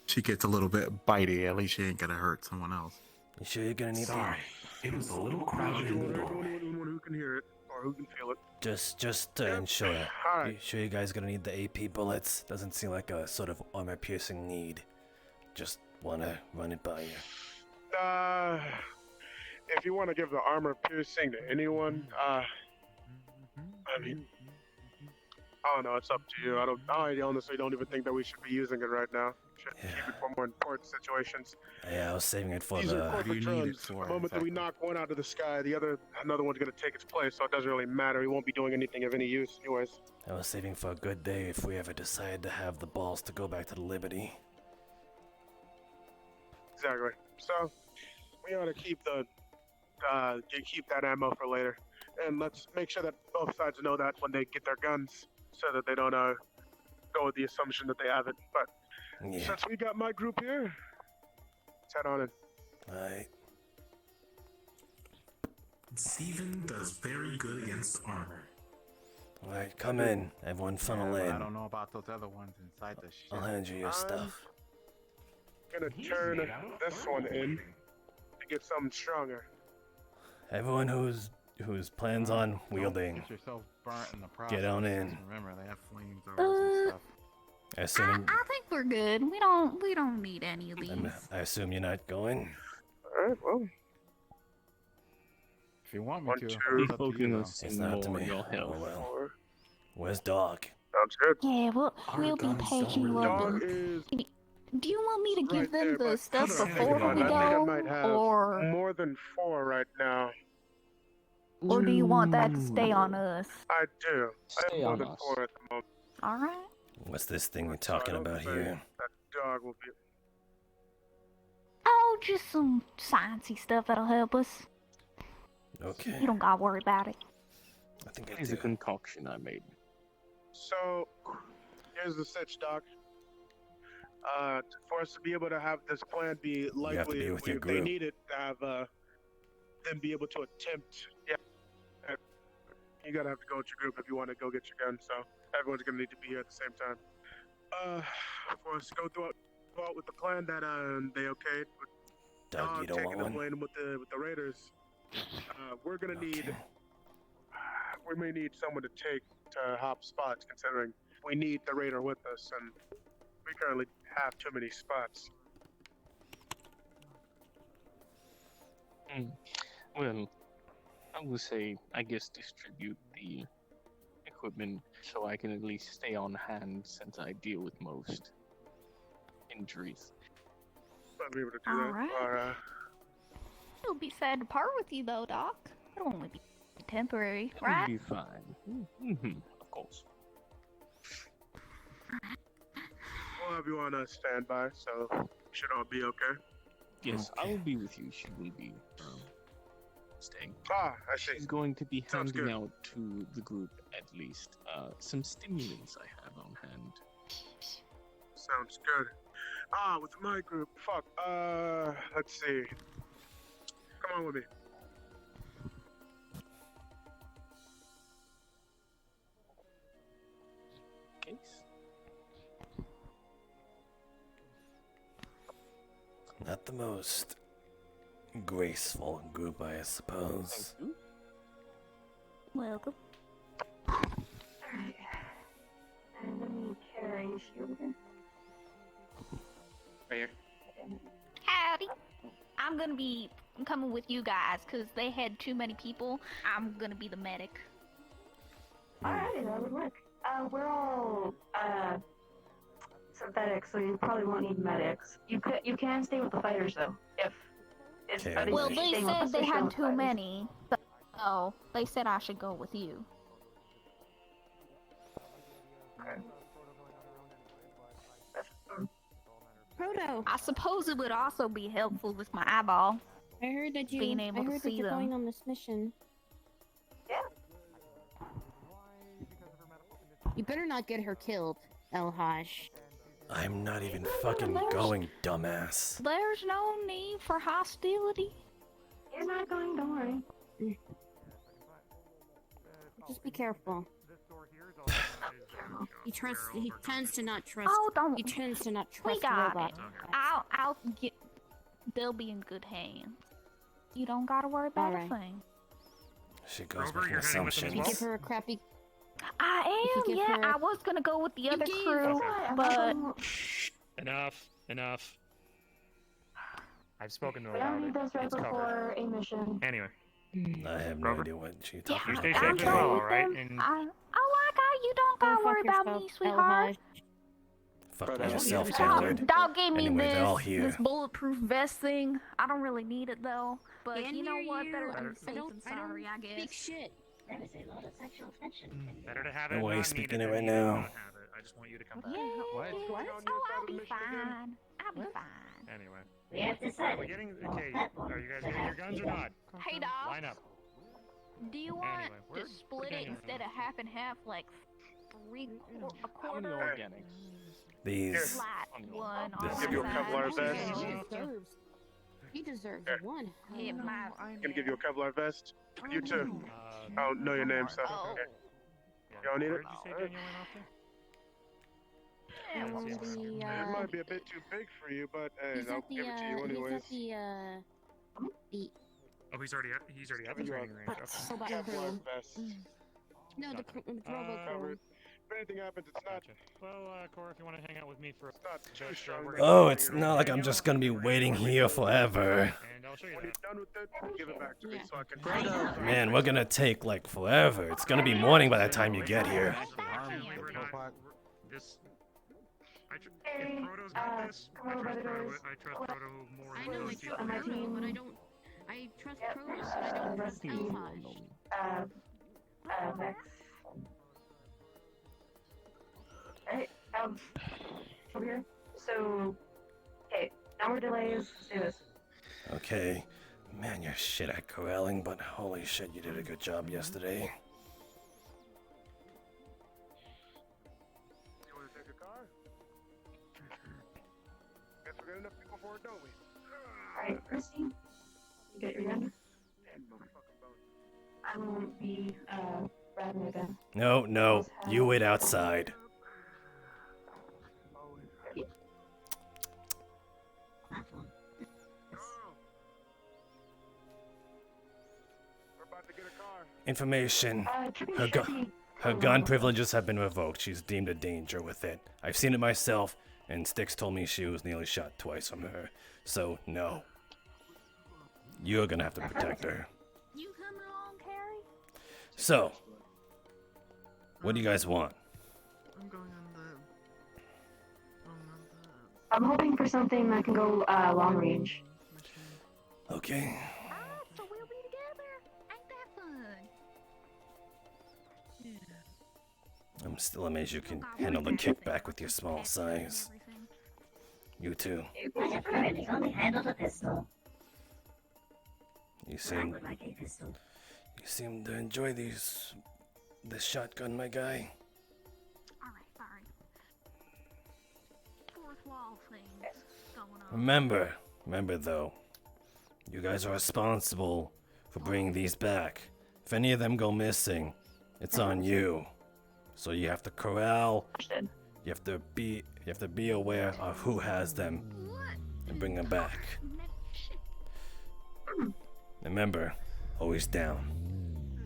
She gets a little bit bitey, at least she ain't gonna hurt someone else. You sure you're gonna need Sorry, it was a little crowded in the door. Anyone who can hear it, or who can feel it. Just to ensure. Alright. You sure you guys gonna need the AP bullets? Doesn't seem like a sort of armor-piercing need. Just wanna run it by you. If you want to give the armor piercing to anyone, I mean, I don't know, it's up to you. I honestly don't even think that we should be using it right now. Should keep it for more important situations. Yeah, I was saving it for These are the... corporate drones. The moment that we knock one out of the sky, another one's gonna take its place, so it doesn't really matter. We won't be doing anything of any use anyways. I was saving for a good day if we ever decide to have the balls to go back to the Liberty. Exactly. So we ought to keep keep that ammo for later, and let's make sure that both sides know that when they get their guns, so that they don't go with the assumption that they have it. But since we got my group here, let's head on in. Alright. Steven does very good against armor. Alright, come in. Everyone funnel in. I don't know about those other ones inside the ship. I'll hand you your stuff. Gonna turn this one in to get something stronger. Everyone who's plans on wielding, Get yourself burnt in the process. get on in. Remember, they have flamethrowers and stuff. I assume, I think we're good. We don't need any of these. I assume you're not going. Alright, well. If you want me One, to, two, it's up to you, though. It's not up to me. Oh well. Where's Dog? Sounds good. Yeah, we'll be patient. Dog is Do you want me to give right them there, the but stuff hold on, before hang on, we I think I go, might have or more than 4 right now. do you want that to stay on us? I do. I Stay have more on than us. 4 at the moment. All right. What's this thing we're talking about Say here? That dog will be. Oh, just some sciencey stuff that'll help us. Okay. You don't gotta worry about it. I think I It's a concoction I made. So, here's the sitch, Doc. For us to be able to have this plan be likely, have to be with your if they group. need it, to have them be able to attempt. Yeah, you gotta have to go with your group if you want to go get your gun. So everyone's gonna need to be here at the same time. For us to go through out with the plan that they okayed, with Doug, you don't taking want the one? blame with the Raiders. We're gonna need. We may need someone to take to hop spots, considering we need the Raider with us, and we currently have too many spots. Well, I would say, I guess, distribute the equipment so I can at least stay on hand since I deal with most injuries. I'll be able to do All that. right. Or, It'll be sad to part with you, though, Doc. It'll only be temporary, It'll right? be fine. Of course. we'll have you on a standby, so should all be okay. Yes, I will be with you. She will be staying. Ah, I see. She's going to be Sounds handing good. out to the group, at least, some stimulants I have on hand. Sounds good. With my group, fuck. Let's see. Come on with me. Case. Not the most graceful group, I suppose. Thank you. Welcome. Alright. And let me carry you over here. Right here. Howdy. I'm gonna be coming with you guys, because they had too many people. I'm gonna be the medic. Alrighty, that would work. We're all synthetic, so you probably won't need medics. You can stay with the fighters though, if are Well, they staying with said us or they staying had with too fighters? many. So they said I should go with you. Proto. I suppose it would also be helpful with my eyeball. I heard that being able to see you're them. going on this mission. Yeah. You better not get her killed, Elhash. I'm not even fucking going, dumbass. There's no need for hostility. You're not going, don't worry. Just be careful. He tends to not trust. Oh, don't. He tends to not We trust got robots. it. I'll get. They'll be in good hands. You don't gotta worry about Alright. a thing. She goes Grover, making you're heading with them If you as give her a crappy. I If you am. give Yeah, her- I was gonna go with the other gave crew, her- but Enough. I've spoken to her We about don't need it. this right It's covered. before a mission. Anyway. I have no idea what she's yeah, talking You stay about. safe I'm as going well, with alright? them. And I like how you don't gotta fuck worry about yourself, me, sweetheart. Elhash. Fuck Right, yourself, Dog- Taylor. Dog gave me Anyway, they're all this here. bulletproof vest thing. I don't really need it though, but Can't you know hear what? you. Better I be don't- safe I than sorry, I Speak guess. shit. better to have No it way, not speaking needed it than right needed now. not have it. I just want you to come back. Yeah. What? Oh, I'll be fine. I'll be fine. And Anyway. We have Are decided. we getting... Okay, are you guys getting your guns or not? Hey, dog. Line up. Do you want Anyway, we're to split it getting instead of half and half, like a How many quarter? organics? These. Flat one This- on Give you a one Kevlar side. vest. He deserves one. It might. Gonna give you a Kevlar vest. You too. I don't know your name, so. Oh. You don't need Where it? did you say Daniel went off to? It might be a bit too big for you, but hey, He's I'll at the, give it to you anyways. he's at the, Oh, he's already at the Give you a training range. Okay. Sobot Kevlar crew. vest. No, the Provo crew. Covered. If anything happens, it's not. Well, Cora, if you want to hang out with me for It's not too strong. Oh, it's not like I'm just gonna be waiting here forever. And I'll show you When you're done with it, give it back to me so I can. Man, we're gonna take like forever. It's gonna be morning by the time you get here. We're not. This. If Proto's got this, I trust Proto more I than know, I most trust people. Proto, but I don't. I trust Proto, but I don't trust Elhaj. Vex. Alright, over here. So, okay, no more delays. Let's do this. Okay. Man, you're shit at corralling, but holy shit, you did a good job yesterday. You want to take a car? Guess we got enough people for it, don't we? Alright, Christy, you get your gun. I won't be, grabbing a gun. No, you wait outside. Information. Her gun privileges have been revoked. She's deemed a danger with it. I've seen it myself, and Styx told me she was nearly shot twice from her. So, no. You're gonna have to protect her. You coming along, Carrie? So, what do you guys want? I'm going on I'm hoping for something that can go, long range. Okay. So we'll be together. Ain't that fun? I'm still amazed you can handle the kickback with your small size. You too. It's only handled a pistol. You seem to enjoy this shotgun, my guy. Alright. Fourth wall things going on. Remember though, you guys are responsible for bringing these back. If any of them go missing, it's on you. So you have to corral. You have to be aware of who has them and bring them back. Remember, always down.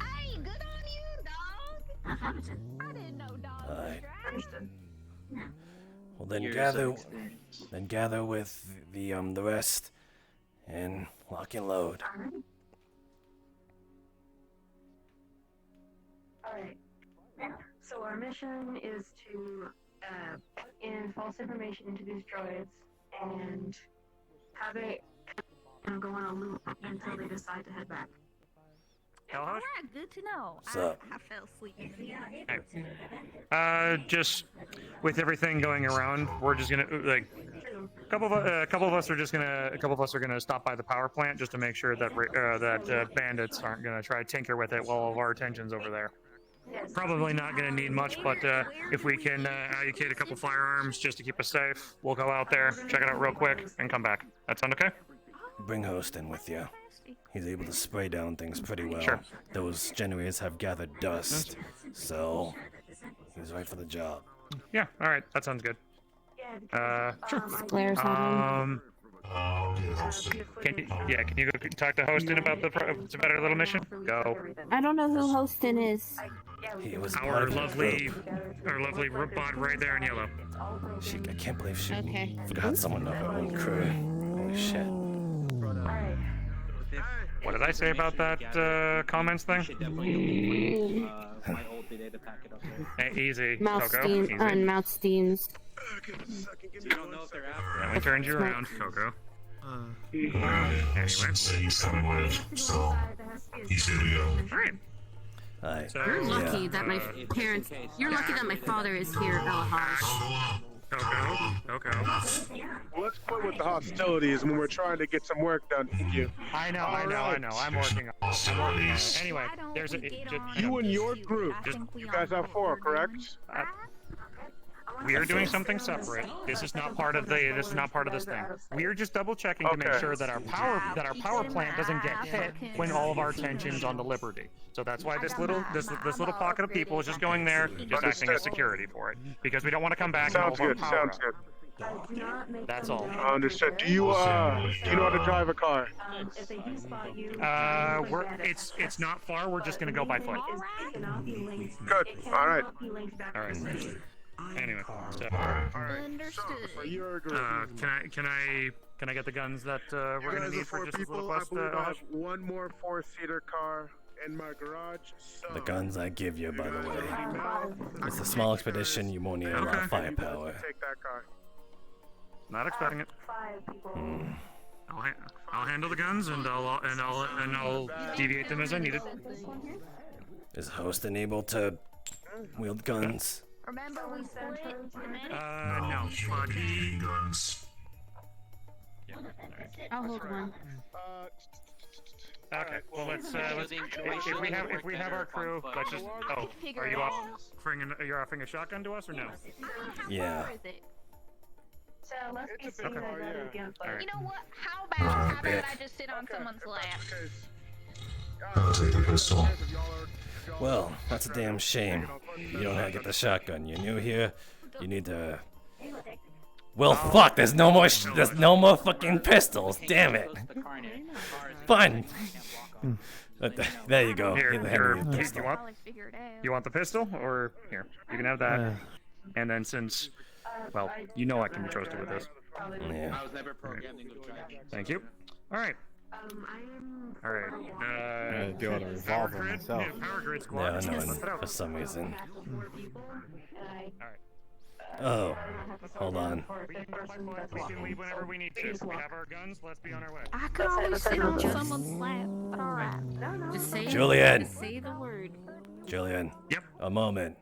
Hey, good on you, dog. I didn't know dogs Alright. were Well then Years gather of experience. gather with the rest and lock and load. Alright. So our mission is to put in false information into these droids and have it go on a loop until they decide to head back. Alright, good to know. What's up? I fell asleep in the Just with everything going around, we're just gonna like a couple of us are gonna stop by the power plant just to make sure that bandits aren't gonna try to tinker with it while all of our attention's over there. Probably not gonna need much, but if we can allocate a couple firearms just to keep us safe, we'll go out there, check it out real quick, and come back. That sound okay? Bring Host in with you. He's able to spray down things pretty well. Sure. Those generators have gathered dust, so he's right for the job. Yeah. All right. That sounds good. Sure. Claire's not in. Can you go talk to Hostin about about our little mission? Go. I don't know who Hostin is. He was Our part of the lovely group. robot right there in yellow. I can't believe she Okay. forgot someone of her own crew. Holy shit. What did I say about that comments thing? Hey, easy, Coco. Easy. Mouthsteins. Yeah, we turned you around, Coco. Anyway. He's coming with, so he's good to go. Alright. Hi. So, You're lucky that my parents. You're lucky that my father is here, Elhaj. Okay. Let's quit with the hostilities when we're trying to get some work done. Thank you. I know. I'm working on it. Anyway, there's a. You and your group. You guys have 4, correct? We are doing something separate. This is not part of this thing. We are just double checking to make sure that our power plant doesn't get hit when all of our attention's on the Liberty. So that's why this little pocket of people is just going there, just acting as security for it, because we don't want to come back. Sounds and good. all of our power Sounds out. good. That's all. Understood. Do you know how to drive a car? It's not far. We're just gonna go by foot. Good. All right. Anyway, so, Understood. Can I get the guns that we're gonna need for just this little quest? I believe I have one more 4-seater car in my garage. So The guns I give you, by the way. It's a small expedition. You won't need a lot of firepower. Take that car. Not expecting it. I'll handle the guns and I'll deviate them as I need it. Is Hostin able to wield guns? Remember we split? No. Guns. I'll hold one. Okay. Well, let's if we have our crew, let's just. Oh, are you offering a shotgun to us or no? Yeah. So let's be seeing those other against. You know what? How about I just sit on someone's lap? I'll take the pistol. Well, that's a damn shame. You don't have to get the shotgun. You're new here. You need to. Well, fuck. There's no more fucking pistols. Damn it. Fine. There you go. Here, Pistol. you want the pistol or here? You can have that. And then since, well, you know I can be trusted with this. Yeah. I was never programmed in good driving. Thank you. All right. All right. Do you want a revolver myself? Power grid squad. Yeah, I know. For some reason. Oh, hold on. We can leave whenever we need to. We have our guns. Let's be on our way. I could always sit on someone's lap, but alright. Just say Julian. Just say the word. Julian. Yep. A moment.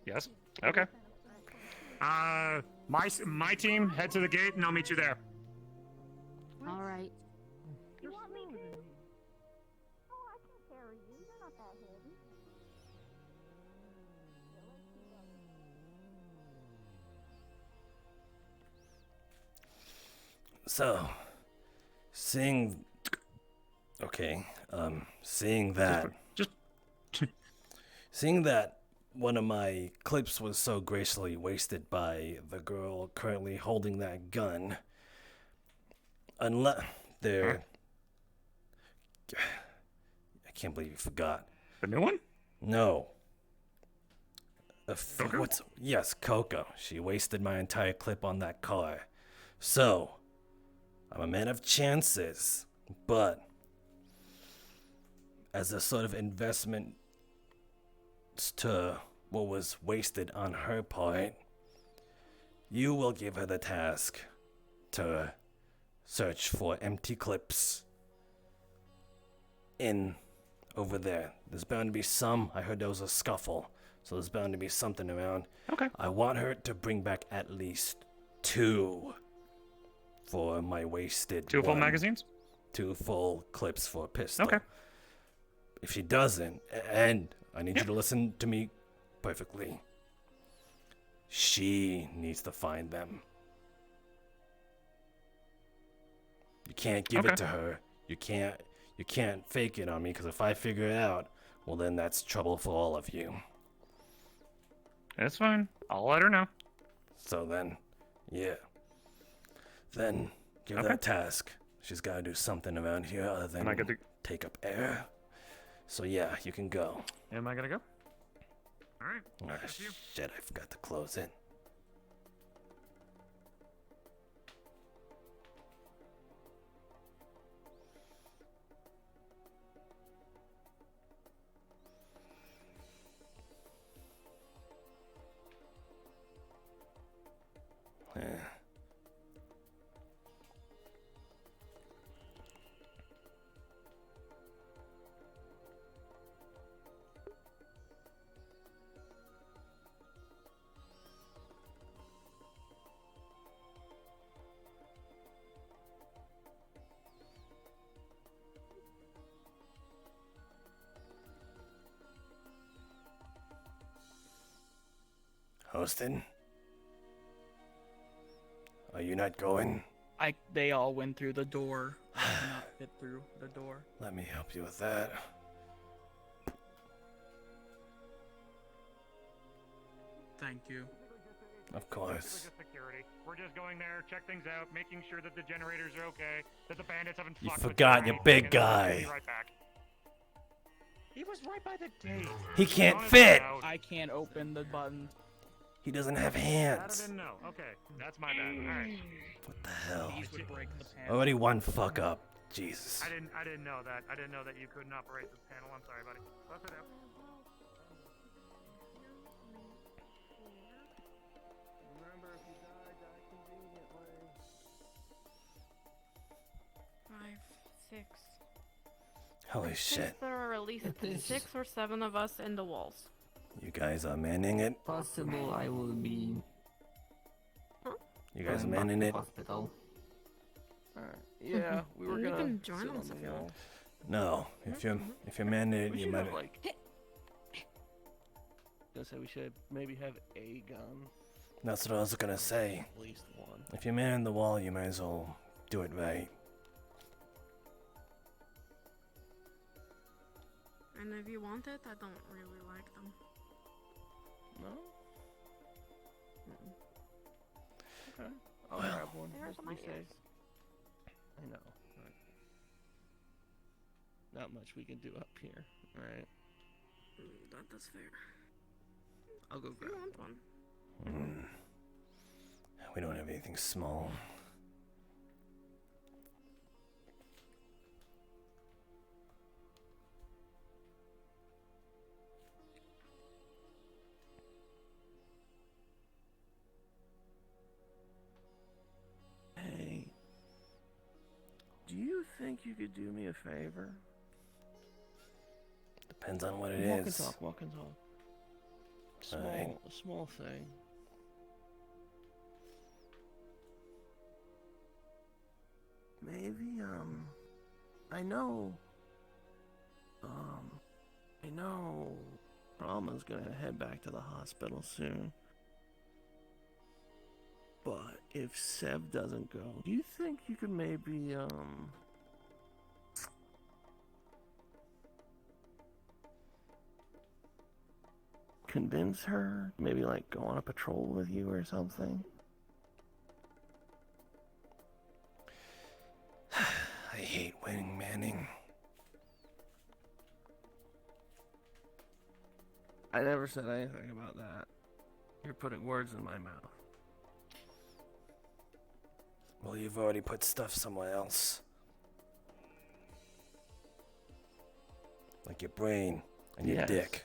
Yes. Okay. My team, head to the gate, and I'll meet you there. All right. So, seeing that one of my clips was so gracefully wasted by the girl currently holding that gun, unless they're... I can't believe you forgot. The new one? No. Coco? Yes, Coco. She wasted my entire clip on that car. So, I'm a man of chances, but as a sort of investment to what was wasted on her part, you will give her the task to search for empty clips over there. There's bound to be some. I heard there was a scuffle, so there's bound to be something around. Okay. I want her to bring back at least 2 for my wasted 2 full magazines? 2 full clips for a pistol. Okay. If she doesn't, and I need you to listen to me perfectly, she needs to find them. You can't give it to her. You can't fake it on me, because if I figure it out, well then that's trouble for all of you. That's fine. I'll let her know. So then, yeah. Then give her that task. She's got to do something around here other than take up air. So yeah, you can go. Am I gonna go? All right. Oh, shit, I forgot to close it. Austin? Are you not going? They all went through the door. I cannot fit through the door. Let me help you with that. Thank you. Of course. Security. We're just going there, check things out, making sure that the generators are okay, that the bandits haven't You fucked with forgot them your or big anything, and then we'll guy. be right back. He was right by the gate. He can't fit. I can't open the button. He doesn't have That I hands. didn't know. Okay, that's my bad. All right. What the hell? These would break the panel. Already one fuck up. Jesus. I didn't know that. I didn't know that you couldn't operate this panel. I'm sorry, buddy. Bust it out. Remember, if you die, die conveniently. 5, 6. Holy I shit. think there are at least 6 or 7 of us in the walls. You guys are manning it? Possible I will be. You guys going back manning to it? Hospital. Alright. Yeah, we were You gonna can join sit us on if the you wall. No. If you're manning it, We you should might. have, like... I say we should maybe have a gun. That's what I was gonna say. At least one. If you're manning the wall, you might as well do it right. And if you want it, I don't really like them. No? Mm-mm. Okay. I'll Well. grab one. There's Just to my be safe. ears. I know. Right. Not much we can do up here, right? That's fair. I'll go If grab you want one. We don't have anything small. Hey, do you think you could do me a favor? Depends on what it Walk is. and talk, walk and talk. Alright. A small thing. Maybe, I know, Rama's gonna head back to the hospital soon. But if Sev doesn't go, do you think you could maybe, convince her? Maybe, like, go on a patrol with you or something? I hate winning manning. I never said anything about that. You're putting words in my mouth. Well, you've already put stuff somewhere else. Like your brain and your Yes. dick.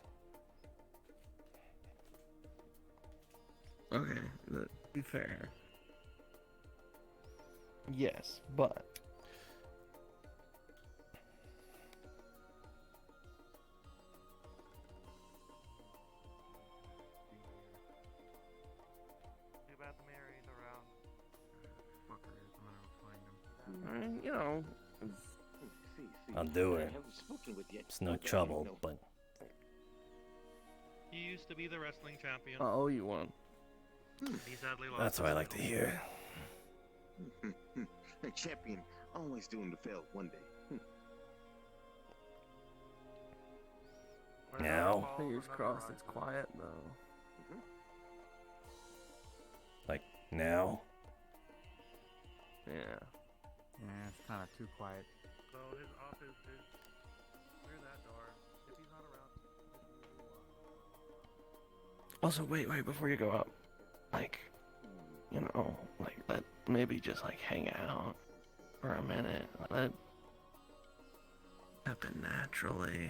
Okay, to be fair. Yes, but... Too bad the mayor ain't around. Fucker is, I'm gonna find him. I mean, you know, I'll do I it. haven't spoken with yet. It's no Okay, trouble, no. but He used to be the wrestling champion. I owe you one. He sadly lost. that's what I like to hear. A champion always doomed to fail one day. Now? Fingers crossed it's quiet, though. Like, now? Yeah. Yeah, it's kind of too quiet. So his office is clear that door. If he's not around. Also, wait, before you go up. Like, you know, like, maybe just, like, hang out for a minute. Let it happen naturally.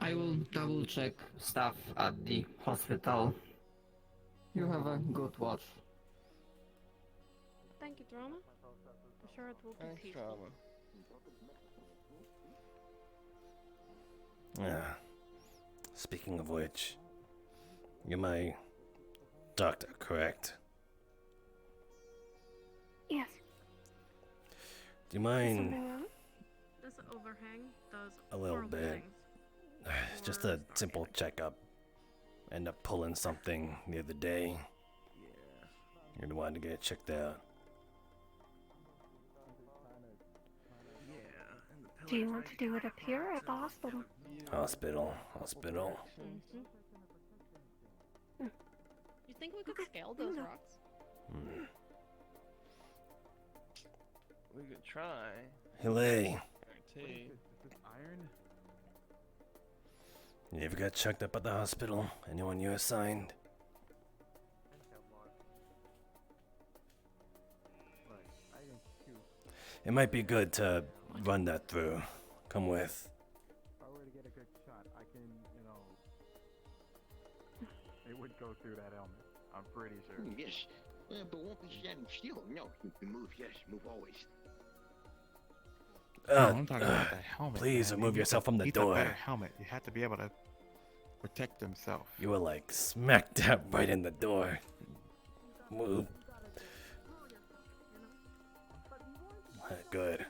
I will double check stuff at the hospital. You have a good watch. Thank you, Drama. I'm sure it will be Thanks, peaceful. Drama. Speaking of which, you're my doctor, correct? Yes. Do you mind Something wrong? This overhang does a little horrible bit? things. Just a simple checkup. End up pulling something the other day. You're the one to get it checked out. Do you want to do it up here or at the hospital? Hospital. Mm-hmm. You think we could scale those rocks? We could try. Hey, Guarantee. Iron? you ever got checked up at the hospital? Anyone you assigned? It might be good to run that through. Come with. If I were to get a good shot, I can, it would go through that helmet. I'm pretty sure. Yes, but won't be standing still. No, you can move. Yes, move always. I'm talking about that helmet. Please man. remove He yourself needs a- from the needs a door. better helmet. You have to be able to protect himself. You were like smack dab right in the door. Move. Good.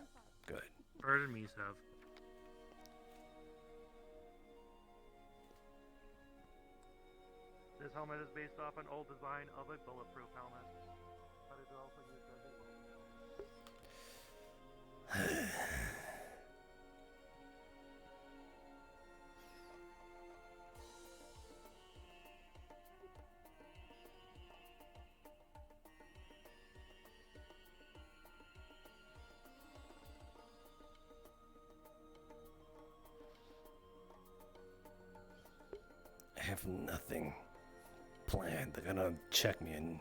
Pardon me, Sev. This helmet is based off an old design of a bulletproof helmet, but it also used as a I have nothing planned. They're gonna check me and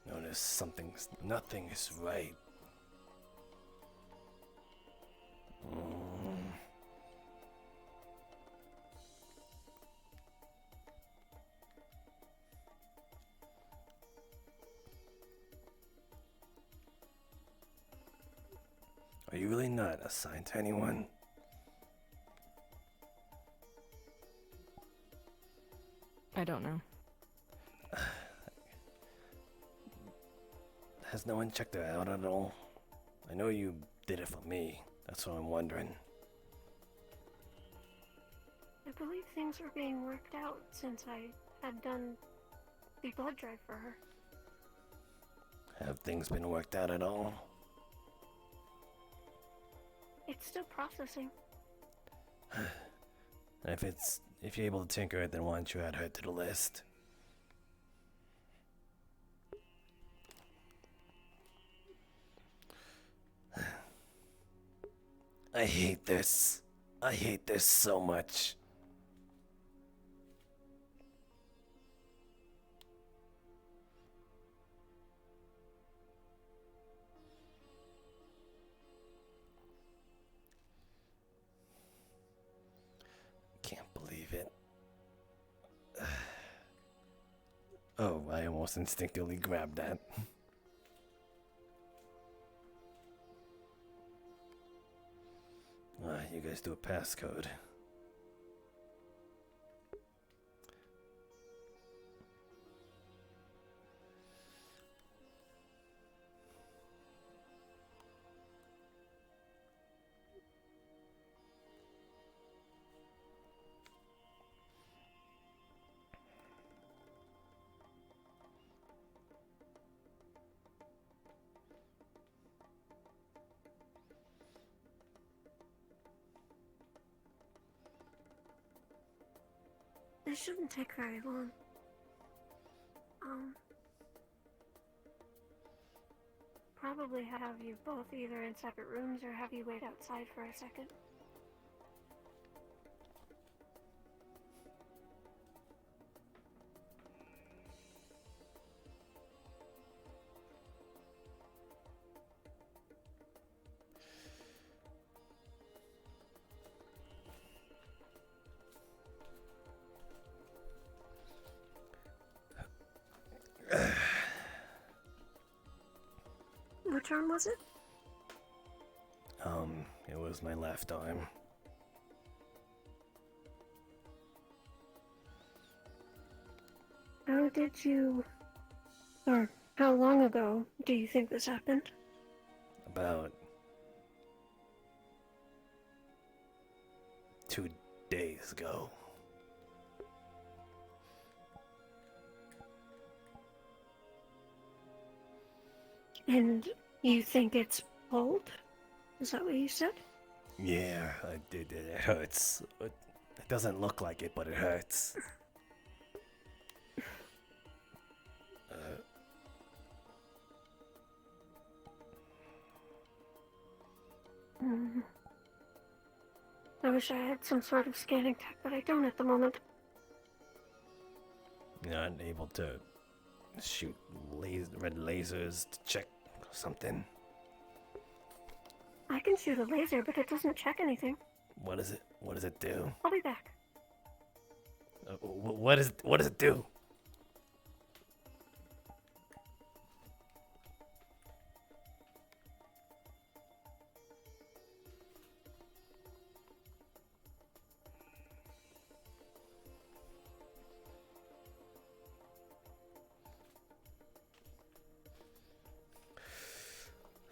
notice nothing is right. Are you really not assigned to anyone? I don't know. Has no one checked her out at all? I know you did it for me. That's what I'm wondering. I believe things were being worked out since I had done the blood drive for her. Have things been worked out at all? It's still processing. If you're able to tinker it, then why don't you add her to the list? I hate this. I hate this so much. Can't believe it. Oh, I almost instinctively grabbed that. You guys do a passcode. This shouldn't take very long. Probably have you both either in separate rooms or have you wait outside for a second. Which arm was it? It was my left arm. How did you... Or how long ago do you think this happened? About 2 days ago. And you think it's pulled? Is that what you said? Yeah, I did. It hurts. It doesn't look like it, but it hurts. I wish I had some sort of scanning tech, but I don't at the moment. You're not able to shoot red lasers to check something. I can shoot a laser, but it doesn't check anything. What is it? What does it do? I'll be back. What does it do?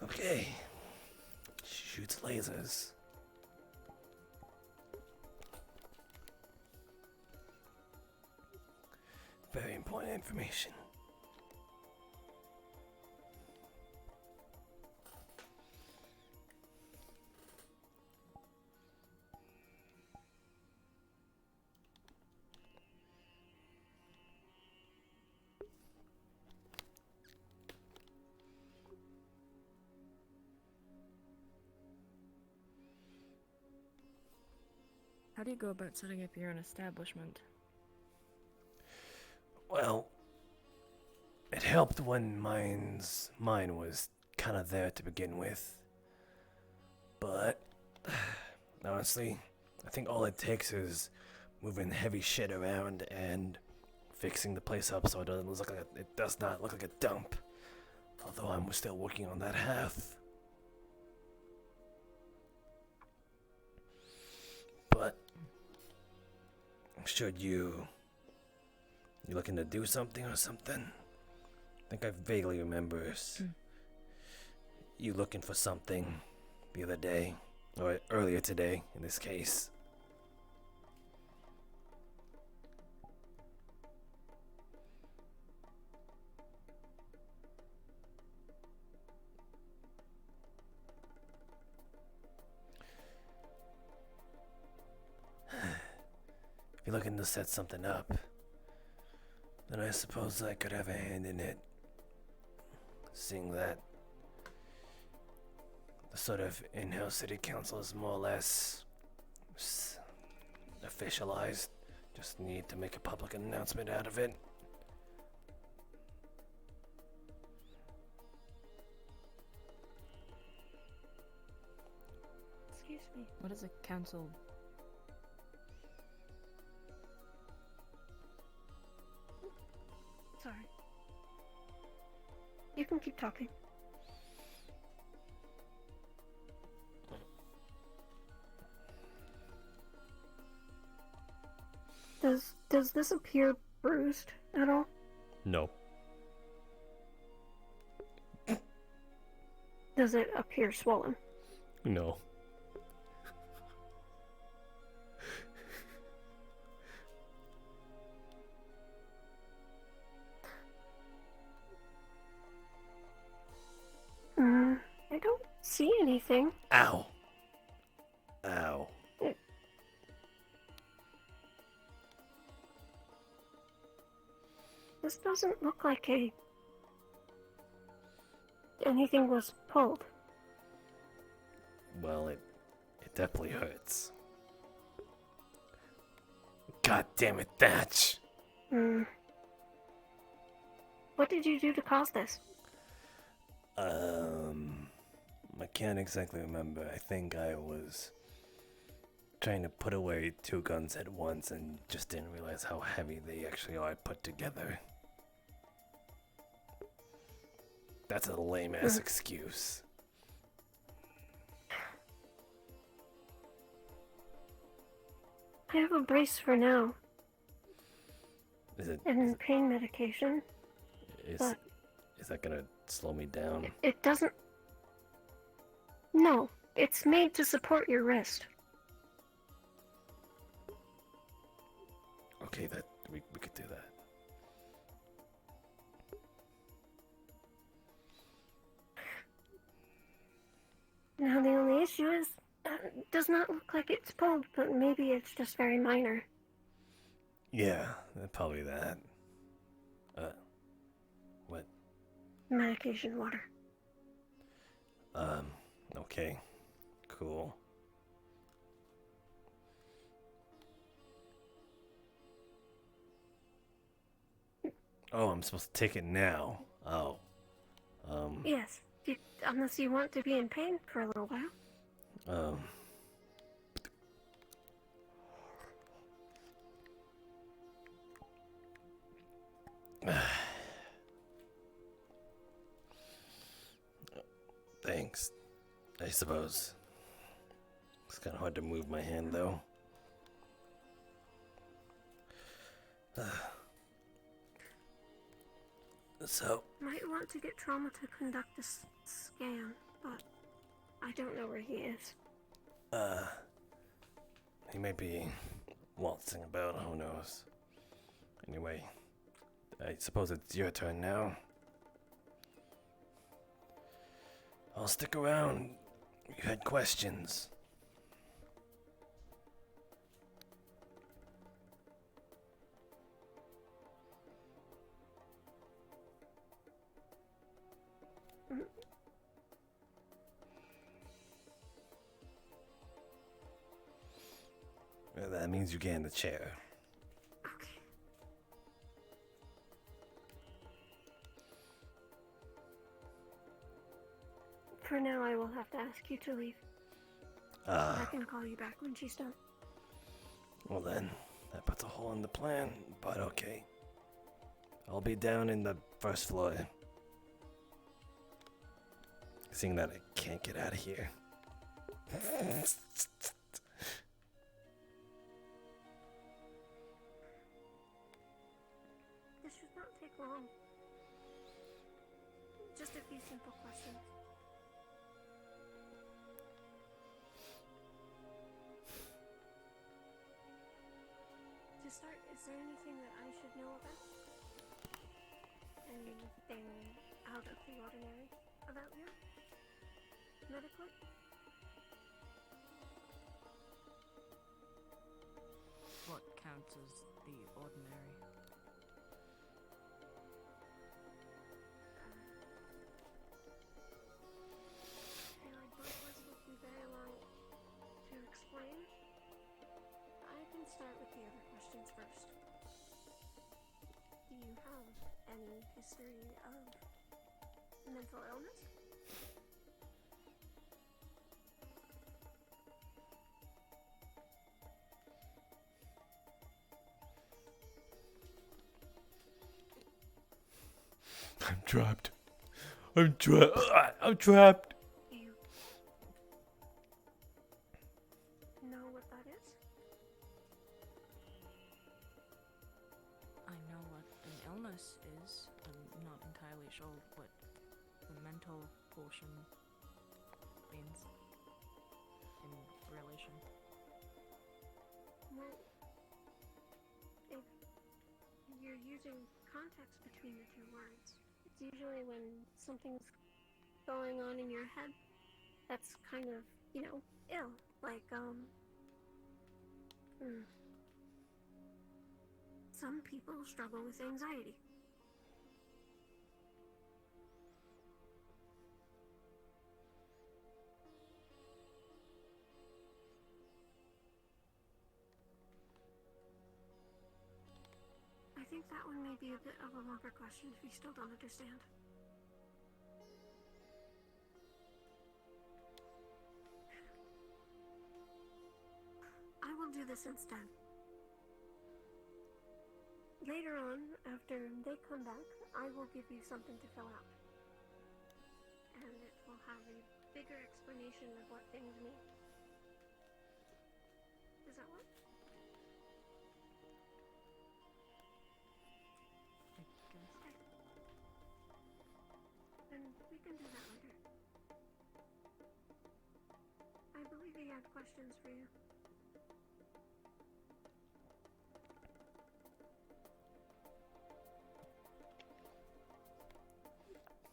Okay. Shoots lasers. Very important information. How do you go about setting up your own establishment? Well, it helped when mine was kind of there to begin with. But honestly, I think all it takes is moving heavy shit around and fixing the place up so it does not look like a dump. Although I'm still working on that half. But should you looking to do something or something? I think I vaguely remember you looking for something the other day, or earlier today in this case. If you're looking to set something up, then I suppose I could have a hand in it. Seeing that the sort of in-house city council is more or less officialized. Just need to make a public announcement out of it. Excuse me. What is a council? Sorry. You can keep talking. Does this appear bruised at all? No. Does it appear swollen? No. I don't see anything. Ow. Ow. This doesn't look like anything was pulled. Well, it definitely hurts. God damn it, Thatch. What did you do to cause this? I can't exactly remember. I think I was trying to put away 2 guns at once and just didn't realize how heavy they actually are put together. That's a lame ass excuse. I have a brace for now. Is it? And pain medication. But Is that gonna slow me down? it doesn't. No, it's made to support your wrist. Okay, that we could do that. Now the only issue is, it does not look like it's pulled, but maybe it's just very minor. Yeah, probably that. What? Medication water. Okay. Cool. Oh, I'm supposed to take it now. Oh. Yes, unless you want to be in pain for a little while. Thanks, I suppose. It's kind of hard to move my hand, though. So... Might want to get Trauma to conduct a scan, but I don't know where he is. He may be waltzing about, who knows. Anyway, I suppose it's your turn now. I'll stick around. You had questions. Well, that means you get in the chair. Okay. For now, I will have to ask you to leave. I can call you back when she's done. Well then, that puts a hole in the plan, but okay. I'll be down in the first floor. Seeing that I can't get out of here. This should not take long. Just a few simple questions. To start, is there anything that I should know about? Anything out of the ordinary about you? Medically? What counts as the ordinary? I feel like both of us would be very long to explain. I can start with the other questions first. Do you have any history of mental illness? I'm trapped. I'm trapped. I'm trapped. Do you know what that is? I know what an illness is. I'm not entirely sure what the mental portion means in relation. Well, if you're using context between the two words, it's usually when something's going on in your head that's kind of, ill. Like, some people struggle with anxiety. I think that one may be a bit of a longer question if you still don't understand. I will do this instead. Later on, after they come back, I will give you something to fill out. have a bigger explanation of what things mean. Does that work? Okay. Then we can do that later. I believe he had questions for you.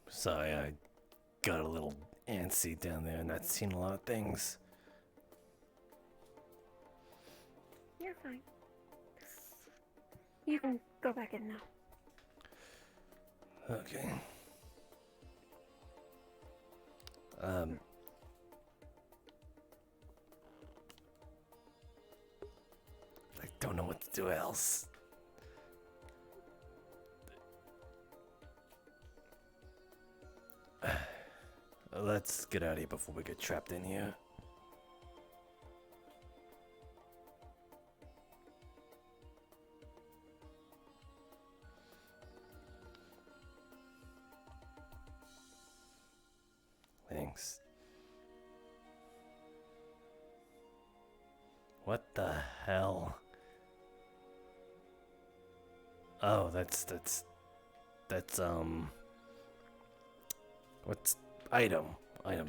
Sorry, I got a little antsy down there and not seen a lot of things. You're fine. You can go back in now. Okay. I don't know what to do else. Let's get out of here before we get trapped in here. Thanks. What the hell? Oh, that's what's item? I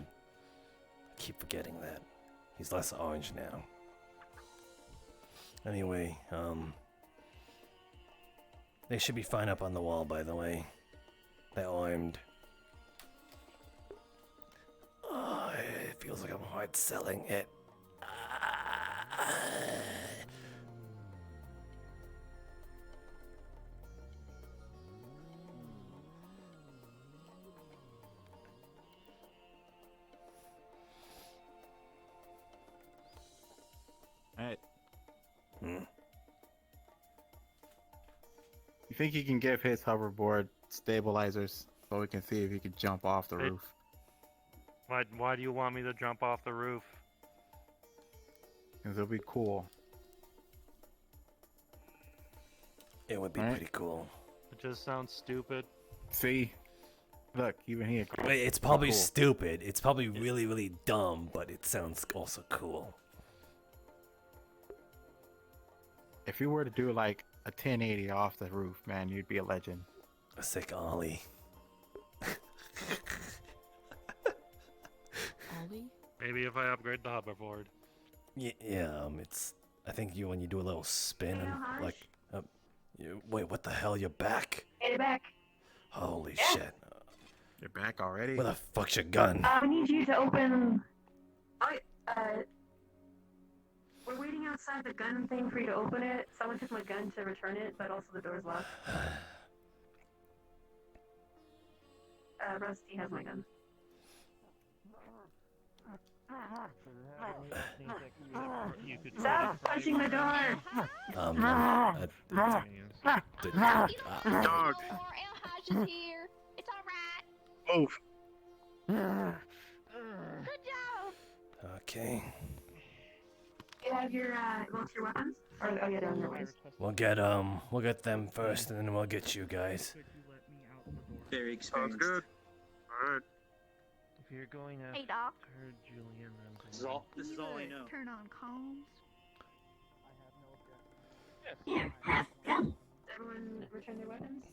keep forgetting that. He's less orange now. Anyway, they should be fine up on the wall, by the way. They're armed. Oh, it feels like I'm hard selling it. Alright. Hmm? You think you can give his hoverboard stabilizers so we can see if he can jump off the roof? Why do you want me to jump off the roof? Because it'll be cool. It would be pretty cool. It just sounds stupid. See? Look, even he agrees. Wait, it's probably cool. stupid. It's probably really, really dumb, but it sounds also cool. If you were to do like a 1080 off the roof, man, you'd be a legend. A sick ollie. Ollie? Maybe if I upgrade the hoverboard. Yeah, it's. I think when you do a little spin and like, wait, what the hell? You're back? Get it back. Holy Yeah. shit! You're back already? Where the fuck's your gun? I need you to open. We're waiting outside the gun thing for you to open it. Someone took my gun to return it, but also the door's locked. Rusty has my gun. Stop punching the door! Dog. Just here. It's alright. Move. Good job. Okay. You have your most your weapons? Or oh yeah, they're on their ways. We'll get them first, and then we'll get you guys. Very experienced. Sounds good. Alright. If you're going after Hey, Doc. Julian, I'm This is all I know. Turn on comms. Everyone return their weapons?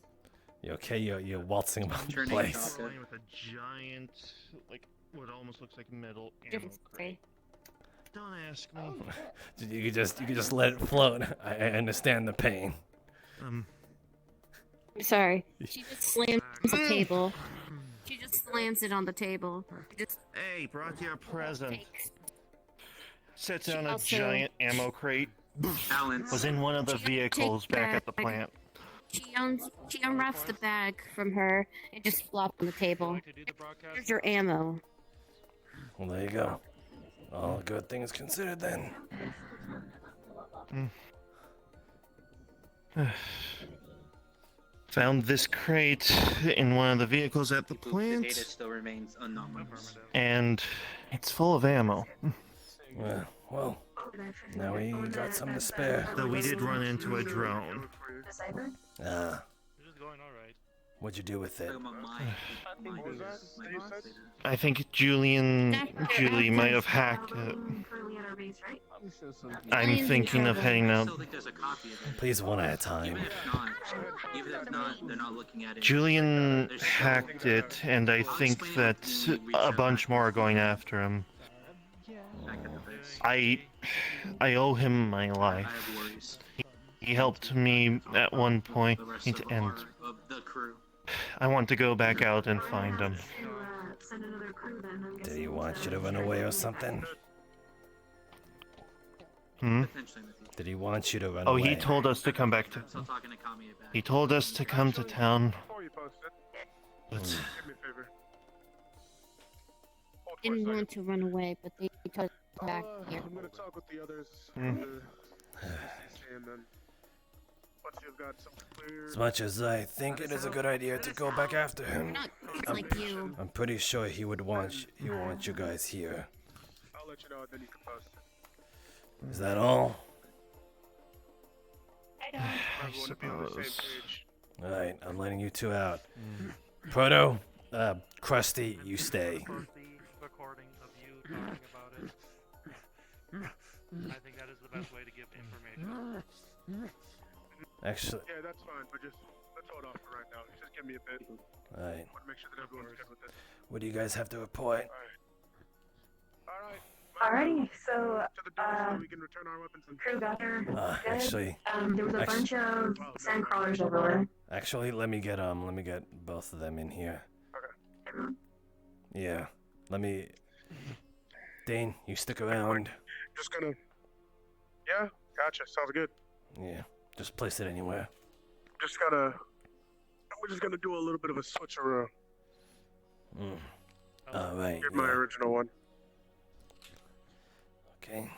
You okay? You're waltzing about the Turning place. shotgun. With a giant, like what almost looks like metal ammo Different crate. Don't ask me. You could just let it float. I understand the pain. Sorry. She just slams the table. She just slams it on the table. Hey, brought you a present. Sets She down a also- giant ammo crate. Balance. Was in one of the She vehicles takes back at the bag. plant. She unwraps the bag from her and just flops on the table. Here's your ammo. Well, there you go. All good things considered, then. Found this crate in one of the vehicles at the The data plant, still remains unknown. and it's full of ammo. Well, now we got some to spare. Though we did run into a drone. Decipher? Ah, This is going alright. What'd you do with it? I think Julie might have hacked it. I'm thinking of heading out. Please, one at a time. Even if not, they're not looking at it. Julian hacked it, and I think that a bunch more are going after him. I owe him my life. He helped me at one point, and I want to go back out and find him. Did he want you to run away or something? Hmm? Did he want you to run Oh, away? he told us to come back to... He told us to come to town. But... Didn't want to run away, but they told us back here. I'm gonna talk with the others. Mm. And then once you've got some clear... As much as I think it is a good idea to go back after him, I'm pretty sure he would want you guys here. I'll let you know, and then you can post it. Is that all? I suppose. Alright, I'm letting you two out. Proto, Krusty, you stay. Recording of you talking about it. I think that is the best way to give information. Actually, Yeah, that's fine, but just let's hold off for right now. Just give me a bit. alright. Want to make sure that everyone's good with this. What do you guys have to report? Alrighty, so we can return our weapons and crew got there. Good. Actually, There was a bunch of sand crawlers everywhere. Actually, let me get both of them in here. Okay. Yeah, let me. Dane, you stick around. Just gonna. Yeah, gotcha. Sounds good. Yeah, just place it anywhere. Just gotta. We're just gonna do a little bit of a switcheroo. All right. Get my original one. Okay.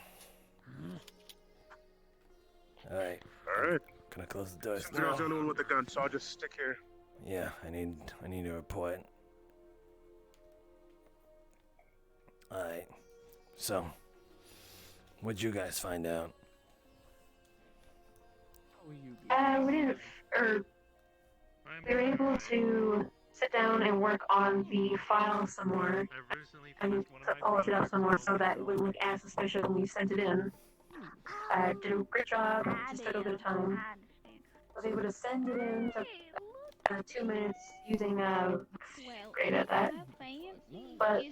All right. All right. Can I close the doors? Since I was the only one with the gun, so I'll just stick here. Yeah, I need a report. Alright. So, what'd you guys find out? We didn't, or we were able to sit down and work on the file some more and polish it up some more so that it wouldn't look as suspicious when we sent it in. Did a great job, just took a bit of time. Was able to send it in, took 2 minutes using great at that. But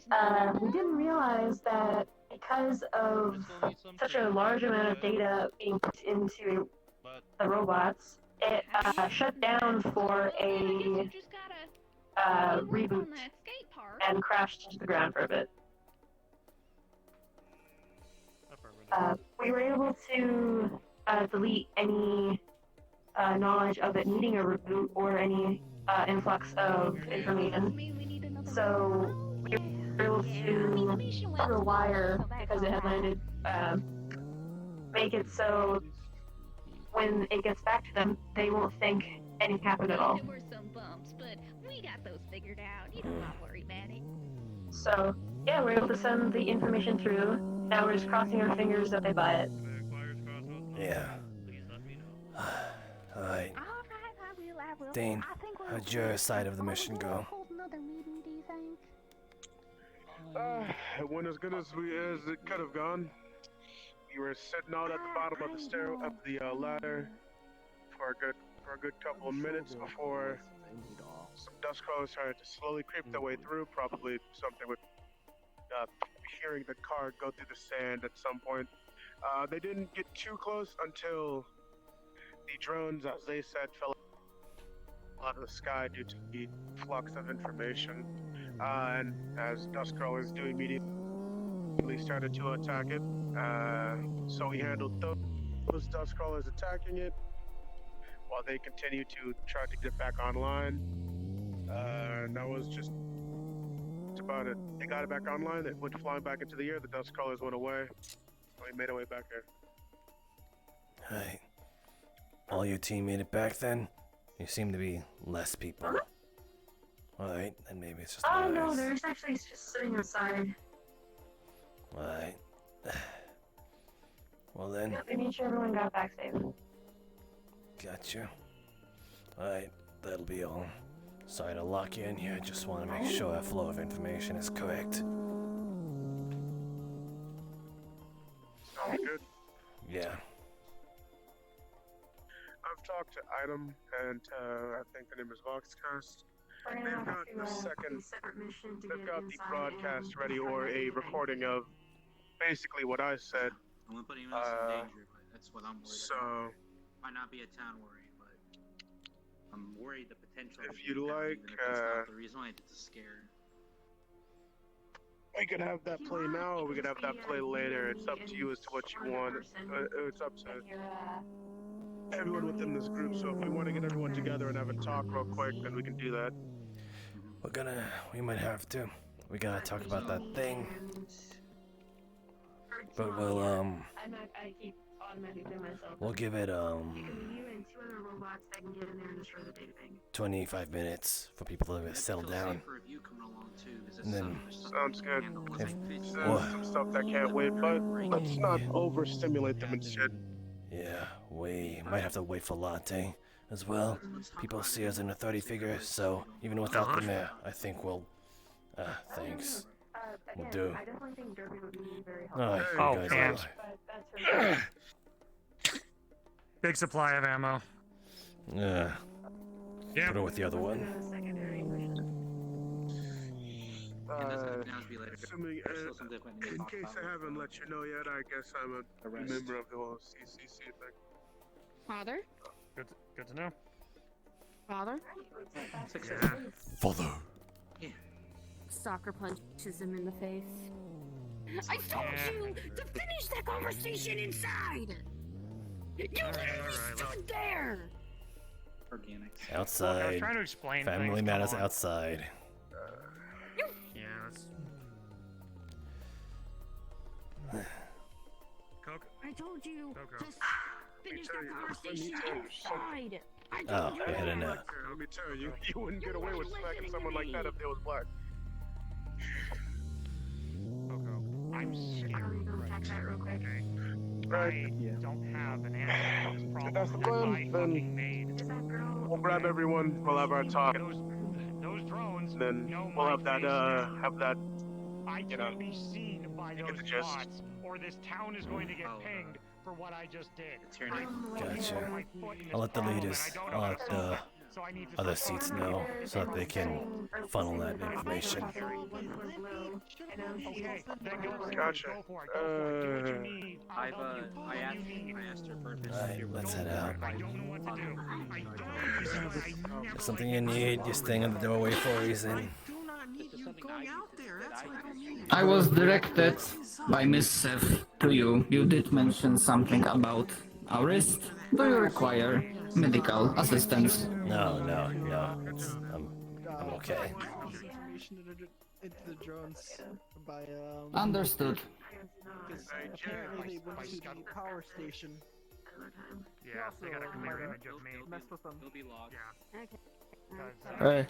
we didn't realize that because of such a large amount of data being put into the robots, it shut down for a reboot and crashed into the ground for a bit. We were able to delete any knowledge of it needing a reboot or any influx of information. So we were able to through a wire, because it had landed, make it so when it gets back to them, they won't think anything happened at all. There were some bumps, but we got those figured out. You don't not worry about it. So yeah, we're able to send the information through. Now we're just crossing our fingers that they buy it. Yeah. Alright. Dane, how'd your side of the mission go? It went as good as it could have gone. We were sitting out at the bottom of the stair of the ladder for a good couple of minutes before some dust crawlers started to slowly creep their way through. Probably something with hearing the car go through the sand at some point. They didn't get too close until the drones, as they said, fell out of the sky due to the flux of information. And as dust crawlers do immediately started to attack it. So we handled those dust crawlers attacking it while they continued to try to get back online. And that was just about it. They got it back online, it went flying back into the air, the dust crawlers went away, and we made our way back there. Alright. All your team made it back then? You seem to be less people. Alright, then maybe it's just Oh no, there's actually just sitting outside. Alright. Well then. We made sure everyone got back safe. Gotcha. Alright, that'll be all. Sorry to lock you in here. I just want to make sure our flow of information is correct. Sounds good. Yeah. I've talked to Item, and I think the name is Voxcast. They've got the second. They've got the broadcast ready, or a recording of basically what I said. I'm gonna put him in some danger, but that's what I'm worried about. Might not be a town worry, but I'm worried the potential. If you'd like, even if it's not the reason why it's scared. we could have that play now, or we could have that play later. It's up to you as to what you want. It's up to everyone within this group. So if we want to get everyone together and have a talk real quick, then we can do that. We might have to. We gotta talk about that thing. But we'll give it 25 minutes for people to settle down. And then sounds good. Some stuff that can't wait, but let's not overstimulate them and shit. Yeah, we might have to wait for Latte as well. People see us in a 30 figure, so even without them there, I think we'll thanks. We'll do. I definitely think Derby would be very Oh, and big supply of ammo. Yeah. Yeah. Put it with the other one. Assuming, in case I haven't let you know yet, I guess I'm a member of the whole CCC thing. Father? Good to know. Father? Yeah. Father. Soccer punches him in the face. I told you to finish that conversation inside! You literally stood there! Organics. Outside. Look, I was trying to explain Family things, matters come on. outside. Yeah, that's... Coke? I told you Coco. just finish that conversation inside! I Oh, told you! we had a no. Let me tell you, you wouldn't get away with smacking someone like that if they was black. Coco, I'm scared right now. I don't have an answer to this problem. If that's the that plan, I fucking made. then we'll grab everyone, we'll have our talk. Those drones. Then we'll have that, I can't be seen by those bots, or this town is going to get pinged for what I just did. Gotcha. I'll let the leaders, I'll let the other seats know so that they can funnel that information. Gotcha. I asked her first. Alright, let's head out. If something you need, you're staying in the doorway for a reason. I was directed by Miss Seth to you. You did mention something about a wrist. Do you require medical assistance? No. I'm okay. Into the drones by Understood. Because apparently they went to the power station. Yeah, they got a clear image of me. Mess with them. He'll be logged. Yeah. Hey.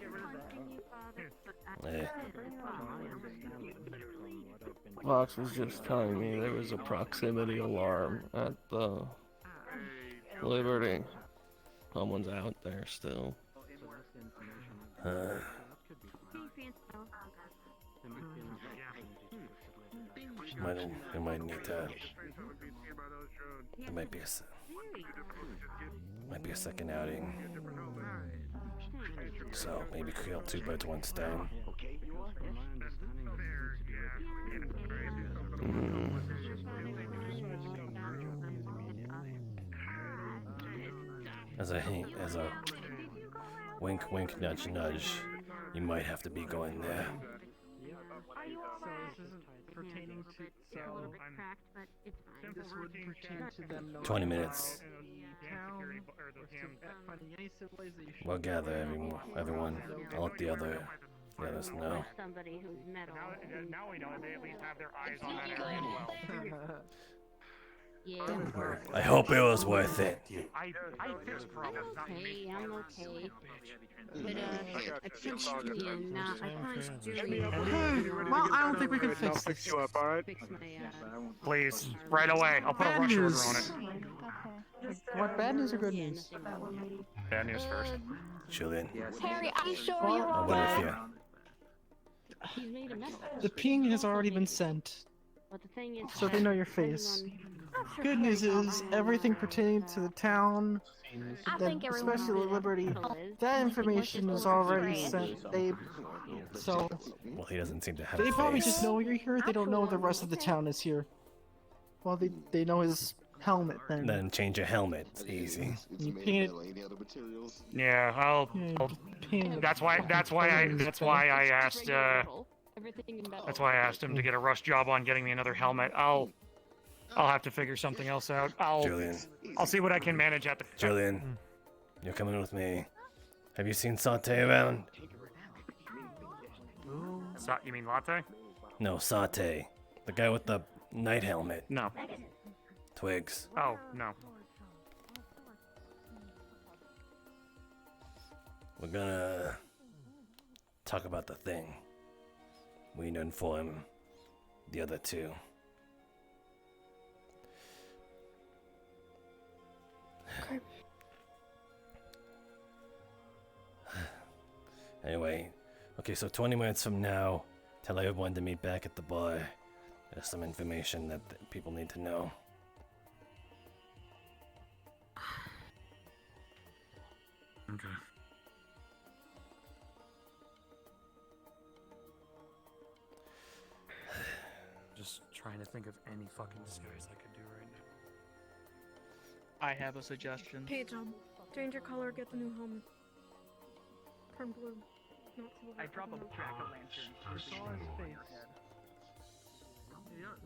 Hey. Vox was just telling me there was a proximity alarm at the Liberty. Someone's out there still. We might need to. There might be a second outing. So maybe kill two birds, one stone. As a hint, as a wink, wink, nudge, nudge, you might have to be going there. So this isn't pertaining to. So this would pertain to them. 20 minutes. We'll gather everyone. I'll let the others know. Somebody who's metal. Now we know they at least have their eyes on that area as well. Yeah. I hope it was worth it. I fix problems, not make Okay, I'm okay. But I punched you in. I punched you. Well, I don't think we can fix this. You up, alright? Please, right away. I'll put a rush order on it. What bad news or good news? Bad news first. Julian. Harry, are you sure you're I all wonder if right? you. He's made a mess. The ping has already been sent, But the thing is, so they know your face. everyone- Good news is, everything pertaining to the town, I think everyone especially knew Liberty, Liz. that information is already sent. So Well, he doesn't seem to have they a probably face. just know you're here. They don't know the rest of the town is here. Well, they know his helmet then. Then change your helmet. It's easy. You paint Yeah, I'll. That's why I asked. That's why I asked him to get a rush job on getting me another helmet. I'll have to figure something else out. Julian. I'll see what I can manage at the. Julian, you're coming with me. Have you seen Saute around? You mean Latte? No, Saute. The guy with the night helmet. No. Twigs. Oh, no. We're gonna talk about the thing. We need to inform the other two. Okay. Anyway, okay, so 20 minutes from now, tell everyone to meet back at the bar. There's some information that people need to know. Okay. Just trying to think of any fucking disguise I could do right now. I have a suggestion. Paint job. Change your color, get the new helmet. Turn blue. Not silver. I drop a jack-o'-lantern. You saw his face.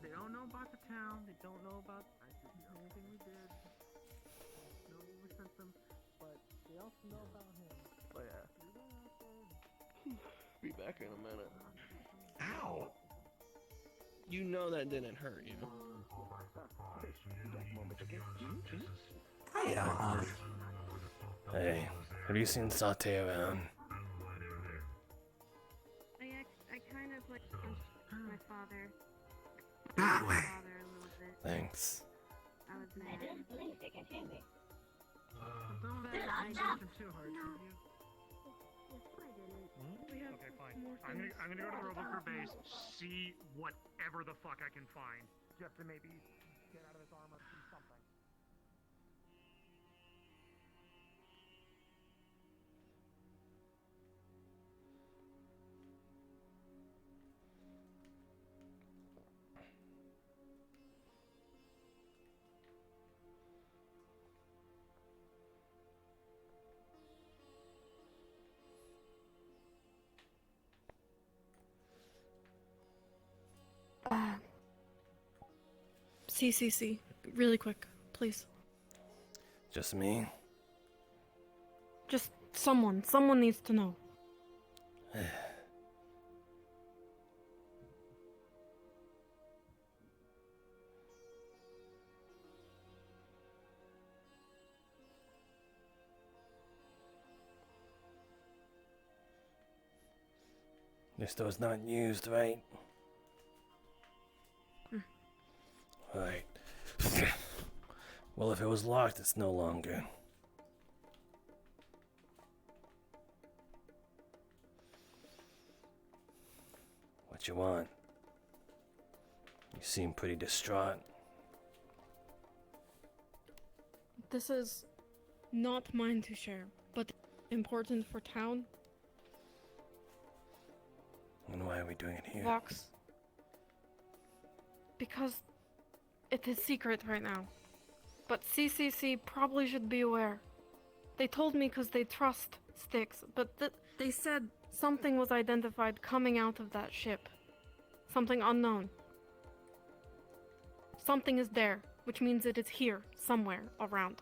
They don't know about the town. They don't know about anything we did. No, we sent them, but they also know about him. But yeah. Be back in a minute. Ow! You know that didn't hurt you. Hey, have you seen Saute around? I kind of like my father. That way. Father a little bit. Thanks. I was mad. Don't let it attention too hard. Okay, fine. I'm gonna go to the Robocrew base, see whatever the fuck I can find, just to maybe get out of this armor, see something. CCC. Really quick, please. Just me? Just someone. Someone needs to know. This door's not used, right? Right. Well, if it was locked, it's no longer. What you want? You seem pretty distraught. This is not mine to share, but important for town. And why are we doing it here? Vox. Because it is secret right now. But CCC probably should be aware. They told me because they trust Styx, but they said something was identified coming out of that ship. Something unknown. Something is there, which means it is here, somewhere, around.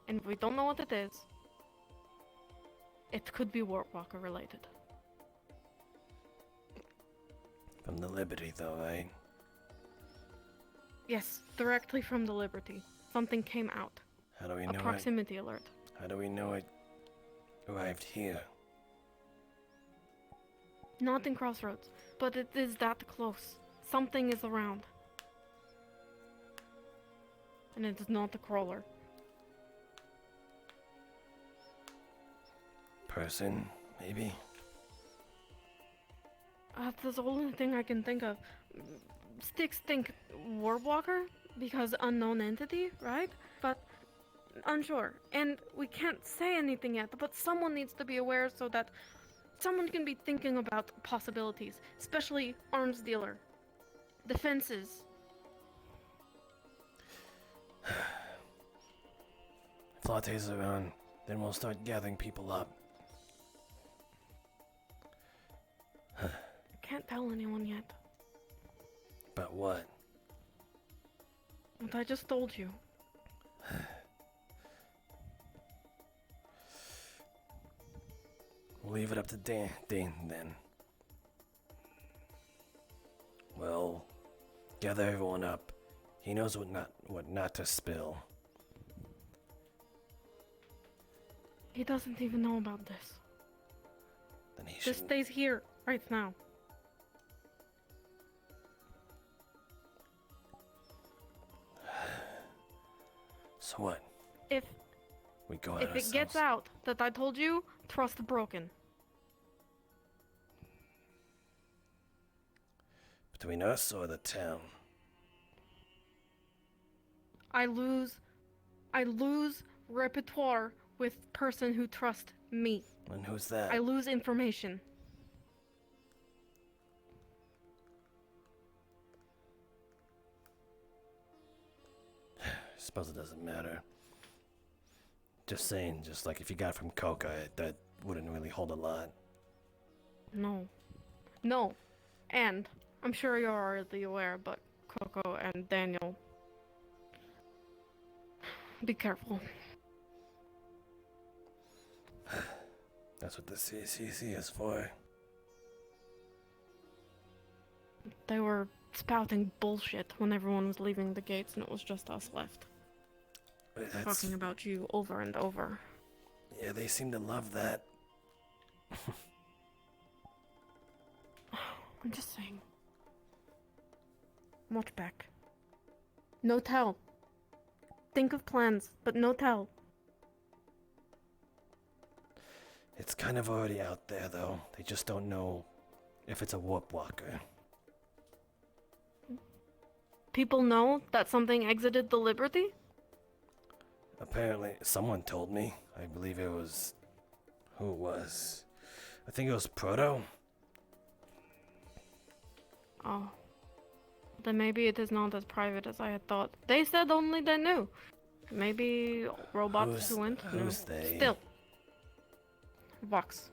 And if we don't know what it is, it could be Warpwalker related. From the Liberty, though, right? Yes, directly from the Liberty. Something came out. How do we A know proximity alert. How do we know it arrived here? Not in Crossroads, but it is that close. Something is around. And it is not a crawler. person, maybe. That's the only thing I can think of. Sticks think Warp Walker because unknown entity, right? But unsure. And we can't say anything yet, but someone needs to be aware so that someone can be thinking about possibilities, especially arms dealer, defenses. If Latte's around, then we'll start gathering people up. Can't tell anyone yet. But what? What I just told you. We'll leave it up to Dane then. Well, gather everyone up. He knows what not to spill. He doesn't even know about this. Then he Just stays here right now. So what? If we go out If ourselves. it gets out that I told you, trust broken. Between us or the town? I lose repertoire with person who trust me. And who's that? I lose information. I suppose it doesn't matter. Just saying, just like if you got it from Coca, that wouldn't really hold a lot. No. No. And I'm sure you're already aware, but Coco and Daniel, be careful. That's what the CCC is for. They were spouting bullshit when everyone was leaving the gates and it was just us left. Talking about you over and over. Yeah, they seem to love that. I'm just saying. Watch back. No tell. Think of plans, but no tell. It's kind of already out there, though. They just don't know if it's a warp walker. People know that something exited the Liberty? Apparently, someone told me. I believe it was... Who it was? I think it was Proto. Oh. Then maybe it is not as private as I had thought. They said only they knew. Maybe robots who went knew. Who's they? Still. Vox.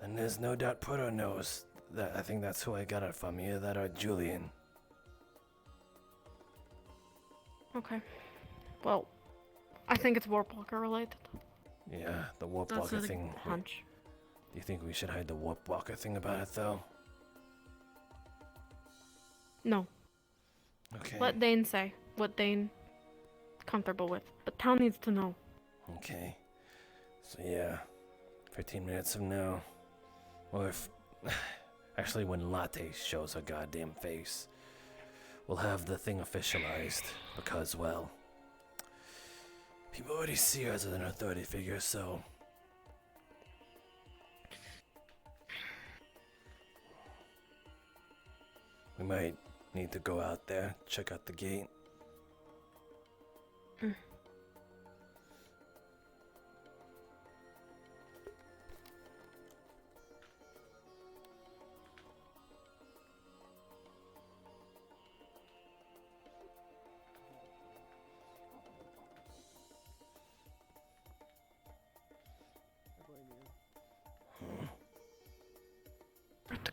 And there's no doubt Proto knows. That I think that's who I got it from. Either that or Julian. Okay. Well, I think it's Warp Walker related. Yeah, the warp That's walker a thing. hunch. Do you think we should hide the warp walker thing about it, though? No. Okay. Let Dane say what Dane comfortable with. But town needs to know. Okay. So yeah, 15 minutes from now. Or if... Actually, when Latte shows her goddamn face, we'll have the thing officialized. Because, well... people already see her as an authority figure, so... we might need to go out there, check out the gate.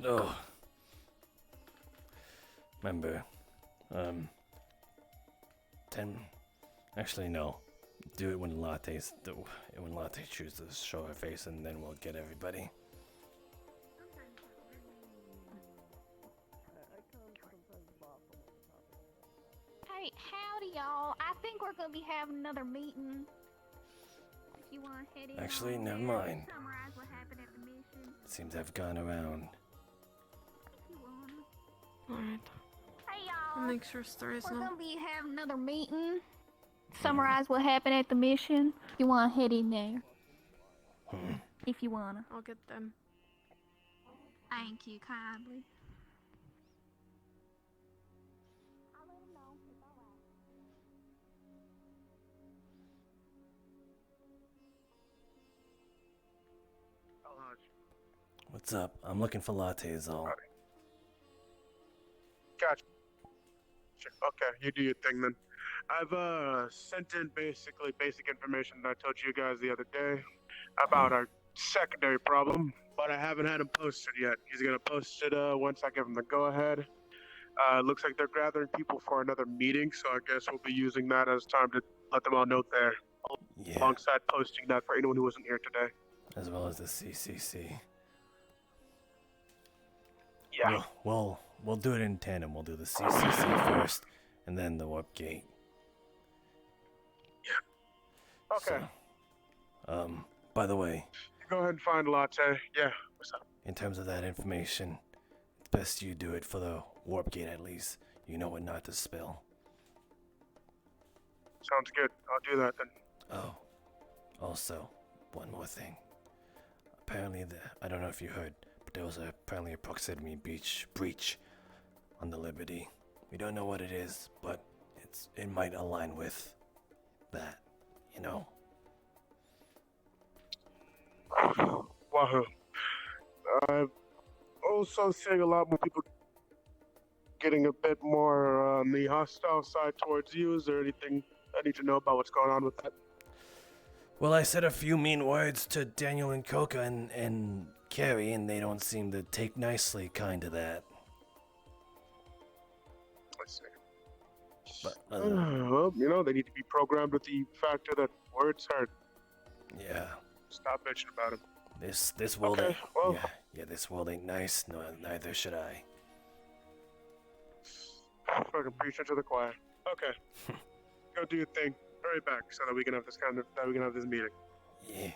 Oh. Remember, 10. Actually, no. Do it when Latte chooses to show her face, and then we'll get everybody. Hey, howdy, y'all. I think we're gonna be having another meeting. If you want to head in. Actually, on never there, mind. Summarize what happened at the mission. Seems to have gone around. If you want. Alright. Hey, y'all. Make sure stories We're know. gonna be having another meeting. Summarize what happened at the mission. If you want to head in there. If you wanna. I'll get them. Thank you kindly. What's up? I'm looking for lattes, all. Gotcha. Okay, you do your thing then. I've sent in basically basic information that I told you guys the other day about our secondary problem, but I haven't had him posted yet. He's gonna post it once I give him the go-ahead. Looks like they're gathering people for another meeting, so I guess we'll be using that as time to let them all know there. Yeah. Alongside posting that for anyone who wasn't here today. As well as the CCC. Yeah. We'll do it in tandem. We'll do the CCC first, and then the warp gate. Yeah. Okay. So, by the way, Go ahead and find Latte. Yeah, what's up? in terms of that information, it's best you do it for the warp gate at least. You know what not to spill. Sounds good. I'll do that then. Oh, also, one more thing. Apparently, I don't know if you heard, but there was apparently a proximity breach on the Liberty. We don't know what it is, but it might align with that, you know. Wahoo. I'm also seeing a lot more people getting a bit more on the hostile side towards you. Is there anything I need to know about what's going on with that? Well, I said a few mean words to Daniel and Coca and Carrie, and they don't seem to take nicely kind of that. I see. But, Well, you know, they need to be programmed with the factor that words hurt. yeah. Stop bitching about them. This world Okay, ain't, well. yeah, this world ain't nice. No, neither should I. Fucking preaching to the choir. Okay. Go do your thing. Hurry back so that we can have this meeting. Yeah.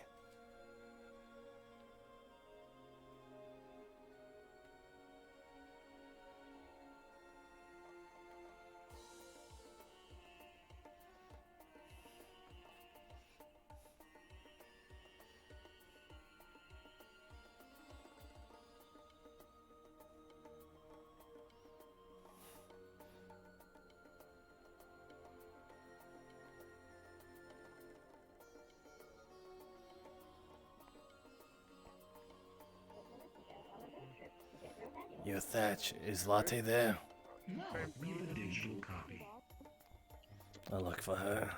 Yo, Thatch, is Latte there? No, need a digital copy. I'll look for her.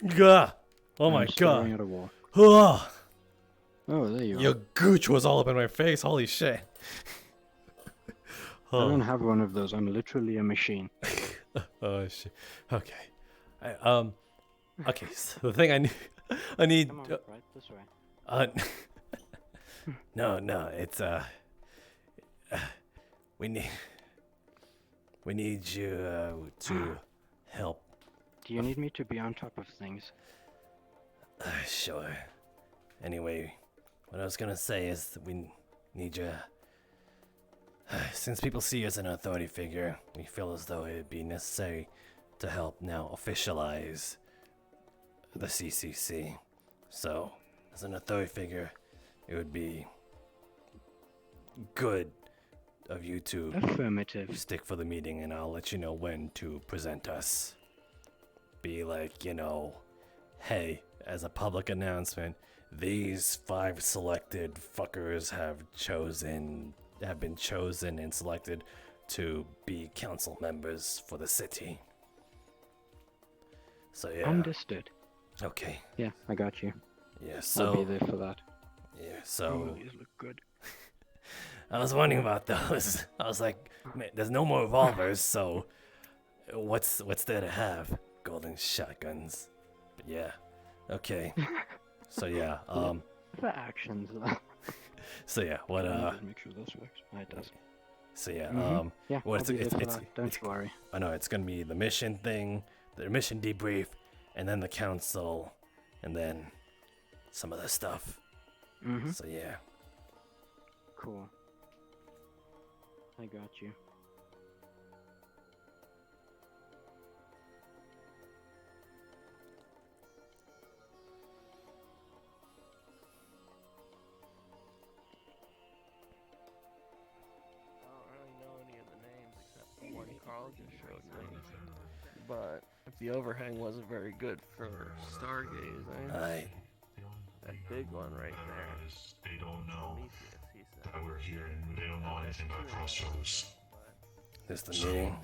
Gah! Oh my god. At a wall. Oh, there you your are. gooch was all up in my face. Holy shit. I don't have one of those. I'm literally a machine. Oh shit. Okay. Okay. So the thing I need. Come on, right this way. No. It's we need you to help. Do you need me to be on top of things? Sure. Anyway, what I was gonna say is that we need you Since people see you as an authority figure, we feel as though it would be necessary to help now officialize the CCC. So, as an authority figure, it would be good of you to Affirmative. stick for the meeting, and I'll let you know when to present us. Be like, you know, hey, as a public announcement, these 5 selected fuckers have been chosen and selected to be council members for the city. So yeah. Understood. Okay. Yeah, I got you. Yeah, so I'll be there for that. Yeah, so Oh, these look good. I was wondering about those. I was like, man, there's no more revolvers, so what's there to have? Golden shotguns. But yeah. Okay. So yeah, For actions. so yeah, what Just make sure this works. It does. So yeah, Yeah, what I'll be there for that. Don't you worry. I know it's gonna be the mission thing, the mission debrief, and then the council, and then some other stuff. So yeah. Cool. I got you. I don't really know any of the names except the one Carl just showed me. But if the overhang wasn't very good for stargazing, Aye. that big one right there. They don't know Prometheus, he said. that we're here, and they don't know anything about Crossroads. This the meeting.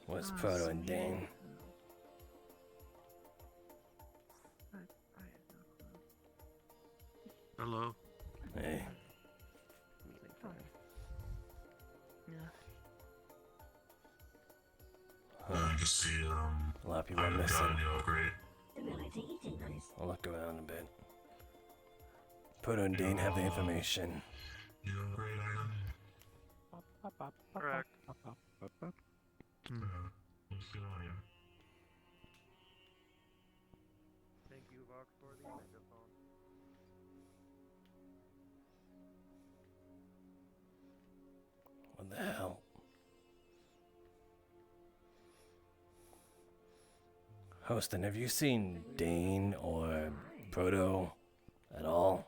What's Proto and Dane? Hello. Hey. I can see, A lot of people I are haven't missing. gotten the upgrade. I'll look around a bit. Proto and Dane have the information. You upgrade item? Correct. Yeah, looks good on you. Thank you, Vox, for the megaphone. What the hell? Hostin, have you seen Dane or Proto at all?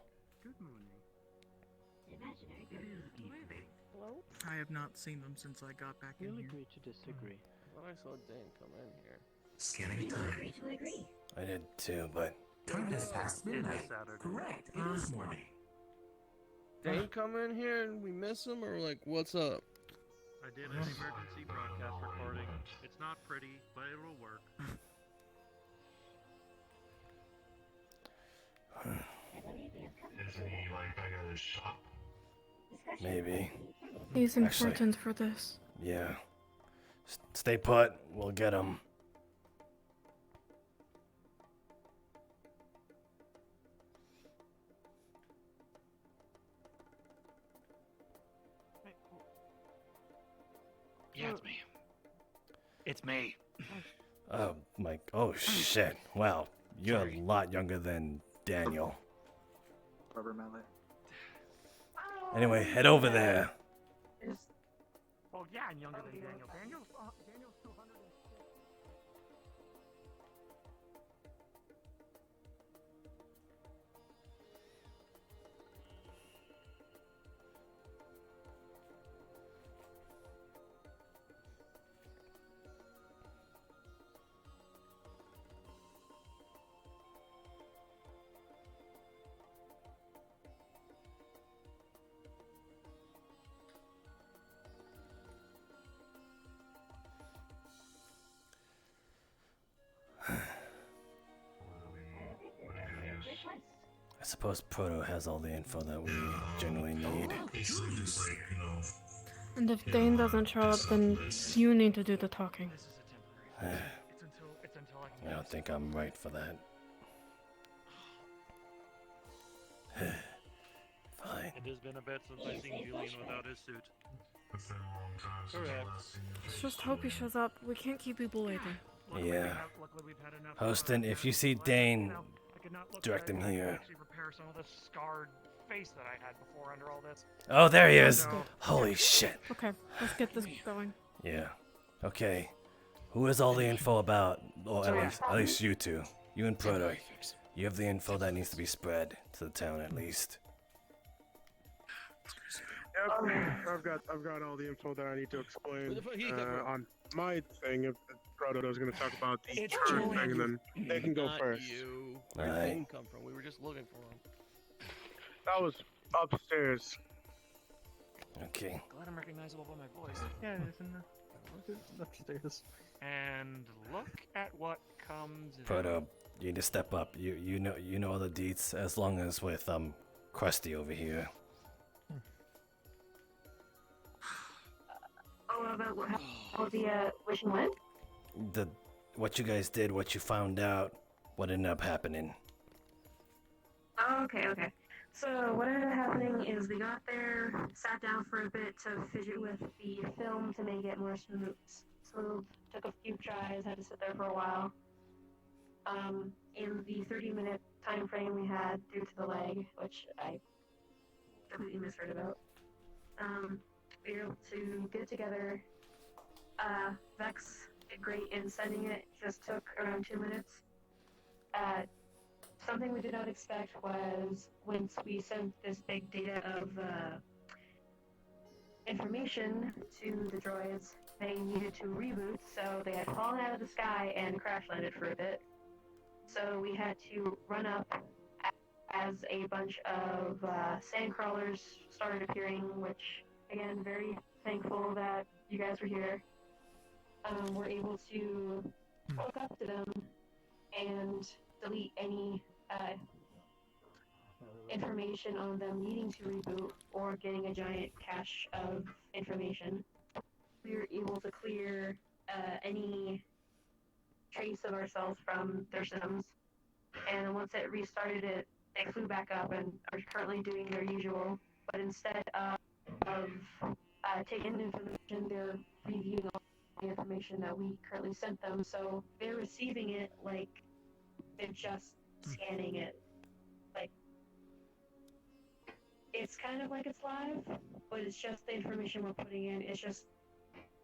I have not seen them since I got back in We'll here. agree to disagree. I thought I saw Dane come in here. Scanning time. I did too, but Time has passed midnight. Saturday. Correct. It is morning. Dane come in here and we miss him, or like, what's up? I did an emergency broadcast recording. It's not pretty, but it'll work. Isn't he like back at his shop? maybe. He's Actually, important for this. yeah. Stay put. We'll get him. Yeah, it's me. It's me. Oh my! Oh shit! Wow, you're a lot younger than Daniel. Rubber mallet. Anyway, head over there. Oh yeah, I'm younger than Daniel. Daniel's 206. I suppose Proto has all the info that we generally need. Basically just like, you know, And if Dane doesn't show up, then you need to do the talking. I don't think I'm right for that. Fine. It has been a bit since I've seen Julian without his suit. it's been a long time since Correct. I last seen you. Let's just hope he shows up. We can't keep people waiting. Yeah. Hostin, if you see Dane, direct him here. Actually repair some of the scarred face that I had before under all this. Oh, there he is. No. Holy shit. Okay, let's get this going. Yeah. Okay. Who has all the info about? Or at least you two. You and Proto. You have the info that needs to be spread to the town at least. Yep, I've got all the info that I need to explain on my thing. If Proto's going to talk about the current thing, then they can go first. Where did Dane come from? We were just looking for him. That was upstairs. Okay. Glad I'm recognizable by my voice. Yeah, it is in the upstairs. And look at what comes. Proto, you need to step up. You know the deets as long as with Krusty over here. Oh, about how the wishing went? What you guys did, what you found out, what ended up happening. Oh, okay. So what ended up happening is we got there, sat down for a bit to fidget with the film to make it more smooth. Took a few tries, had to sit there for a while. In the 30-minute time frame we had due to the lag, which I completely misheard about, we were able to get it together. Vex did great in sending it, just took around 2 minutes. Something we did not expect was once we sent this big data of information to the droids, they needed to reboot, so they had fallen out of the sky and crash landed for a bit. So we had to run up as a bunch of sand crawlers started appearing, which, again, very thankful that you guys were here. We're able to hook up to them and delete any information on them needing to reboot or getting a giant cache of information. We were able to clear any trace of ourselves from their systems, and once it restarted it, they flew back up and are currently doing their usual, but instead of taking information, they're reviewing all the information that we currently sent them, so they're receiving it like they're just scanning it. Like, it's kind of like it's live, but it's just the information we're putting in, it's just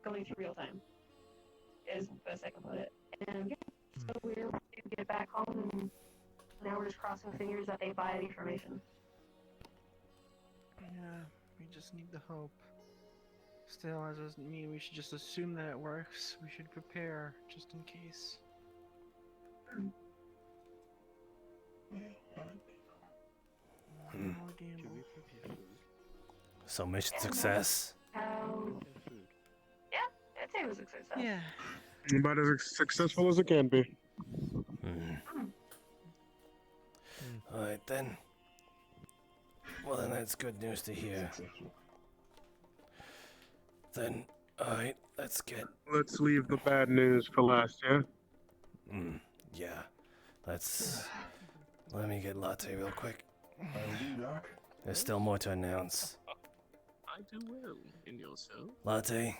going through real time, is the best I can put it. And yeah, so we're able to get back home, and now we're just crossing fingers that they buy the information. Yeah, we just need the hope. Still, as doesn't mean we should just assume that it works. We should prepare, just in case. So mission success. Yeah, I'd say it was a success. Yeah. About as successful as it can be. Alright then. Well then that's good news to hear. Then, alright, let's leave the bad news for last, yeah? Yeah. Let me get Latte real quick. There's still more to announce. I do well in yourself. Latte,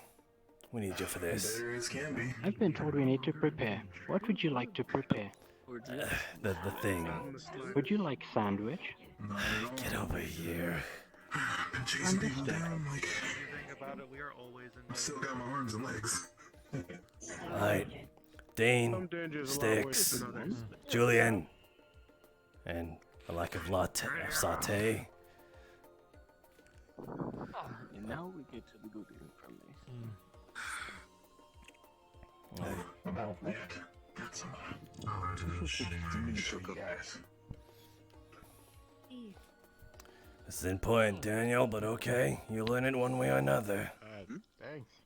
we need you for this. Better as can be. I've been told we need to prepare. What would you like to prepare? The thing. Would you like sandwich? Get over here. Chasing people down like. I've still got my arms and legs. Alright. Dane, Sticks, Julian, and a lack of latte, saute. And now we get to the good information. About that. Got some guys. This is important, Daniel, but okay. You learn it one way or another. Thanks.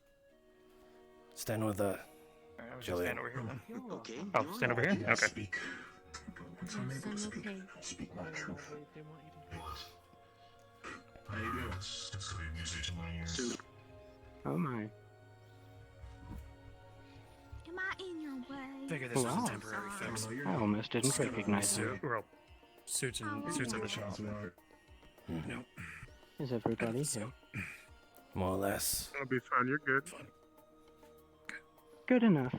Stand with Julian. Stand over here then. Okay. Oh, stand over here? Okay. I'm able to speak my truth. How you doing? Just leave music to my ears. Oh my. Am I in your way? Figure this was Wow. a temporary fix. I almost didn't recognize him. Suits in the shop. Nope. Is everybody here? More or less. I'll be fine, you're good. Good enough.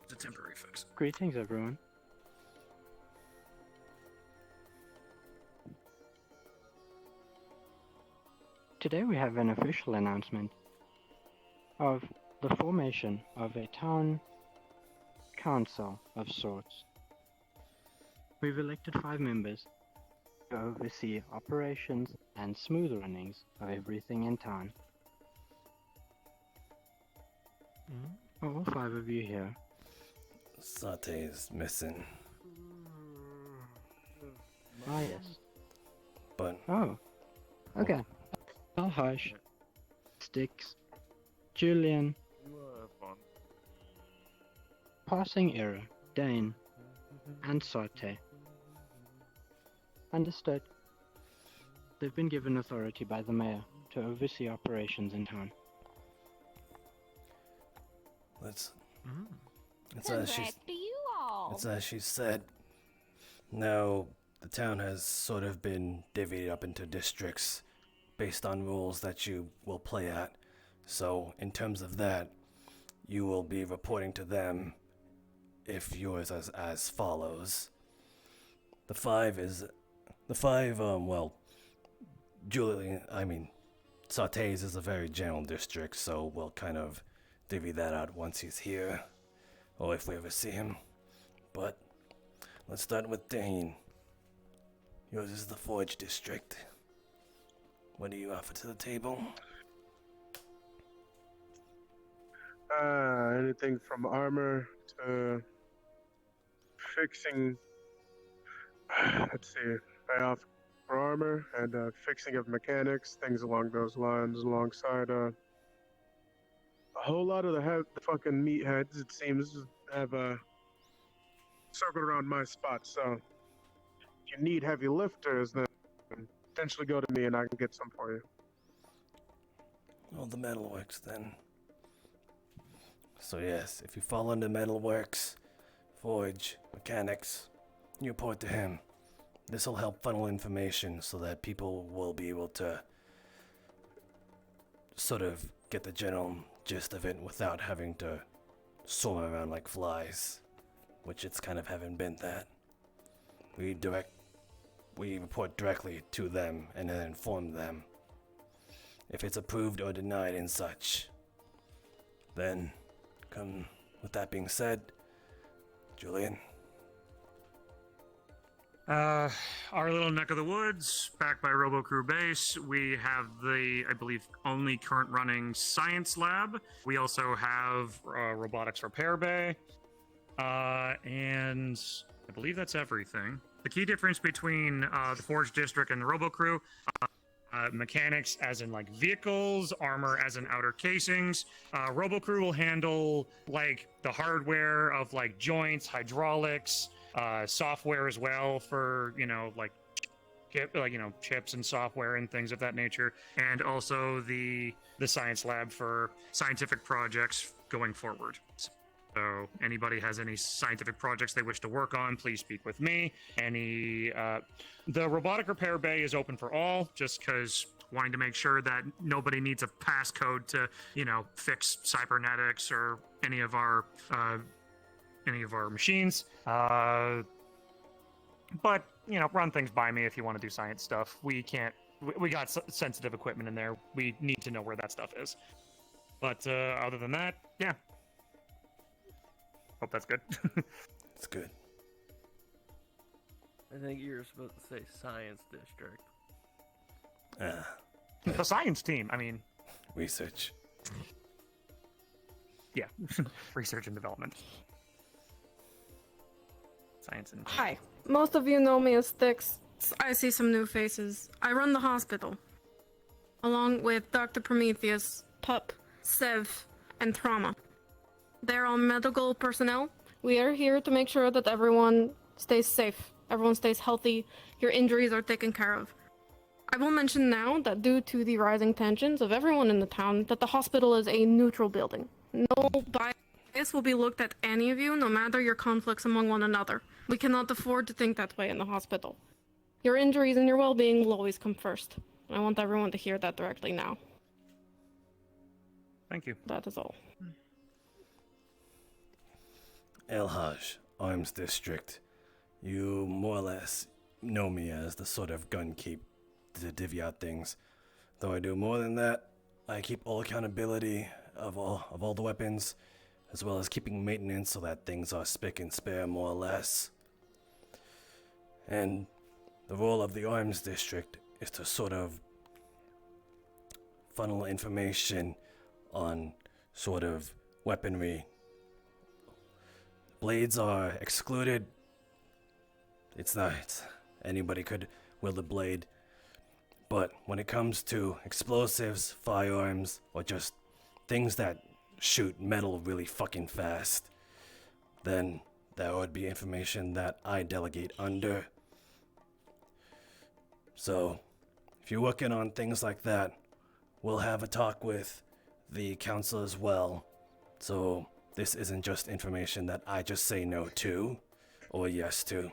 It's a temporary fix. Greetings, everyone. Today we have an official announcement of the formation of a town council of sorts. We've elected 5 members to oversee operations and smooth runnings of everything in town. Are all 5 of you here? Saute is missing. Ah, yes. But Oh, okay. I'll hush. Sticks. Julian. Passing error. Dane. And Saute. Understood. They've been given authority by the mayor to oversee operations in town. It's Congrats to you all. It's as she said. Now, the town has sort of been divvied up into districts based on rules that you will play at. So, in terms of that, you will be reporting to them if yours is as follows. The five, Saute's is a very general district, so we'll kind of divvy that out once he's here, or if we ever see him. But let's start with Dane. Yours is the Forge district. What do you offer to the table? Anything from armor to fixing. Let's see. I offer for armor and fixing of mechanics, things along those lines, alongside a whole lot of the fucking meatheads, it seems, have circled around my spot. So if you need heavy lifters, then potentially go to me and I can get some for you. Well, the metalworks then. So yes, if you fall under metalworks, forge, mechanics, you report to him. This will help funnel information so that people will be able to sort of get the general gist of it without having to swarm around like flies, which it's kind of haven't been that. We report directly to them and then inform them if it's approved or denied and such. Then, with that being said, Julian. Our little neck of the woods, backed by RoboCrew Base, we have the, I believe, only current running science lab. We also have robotics repair bay, and I believe that's everything. The key difference between the Forge District and the RoboCrew, mechanics as in like vehicles, armor as in outer casings. RoboCrew will handle like the hardware of like joints, hydraulics, software as well for, chips and software and things of that nature, and also the science lab for scientific projects going forward. So anybody has any scientific projects they wish to work on, please speak with me. The robotic repair bay is open for all, just because wanting to make sure that nobody needs a passcode to, fix cybernetics or any of our machines. But, run things by me if you want to do science stuff. We got sensitive equipment in there. We need to know where that stuff is. But other than that, yeah. Hope that's good. It's good. I think you were supposed to say science district. The science team, Research. Yeah. Research and development. Science and... Hi. Most of you know me as Styx. I see some new faces. I run the hospital. Along with Dr. Prometheus, Pup, Sev, and Trauma. They're all medical personnel. We are here to make sure that everyone stays safe. Everyone stays healthy. Your injuries are taken care of. I will mention now that due to the rising tensions of everyone in the town, that the hospital is a neutral building. No bias will be looked at any of you, no matter your conflicts among one another. We cannot afford to think that way in the hospital. Your injuries and your well-being will always come first. I want everyone to hear that directly now. Thank you. That is all. El Haj, Arms District. You more or less know me as the sort of gun keep to divvy out things. Though I do more than that, I keep all accountability of all the weapons, as well as keeping maintenance so that things are spick and spare more or less. And the role of the arms district is to sort of funnel information on sort of weaponry. Blades are excluded. It's not, anybody could wield a blade. But when it comes to explosives, firearms, or just things that shoot metal really fucking fast, then that would be information that I delegate under. So, if you're working on things like that, we'll have a talk with the council as well. So, this isn't just information that I just say no to, or yes to.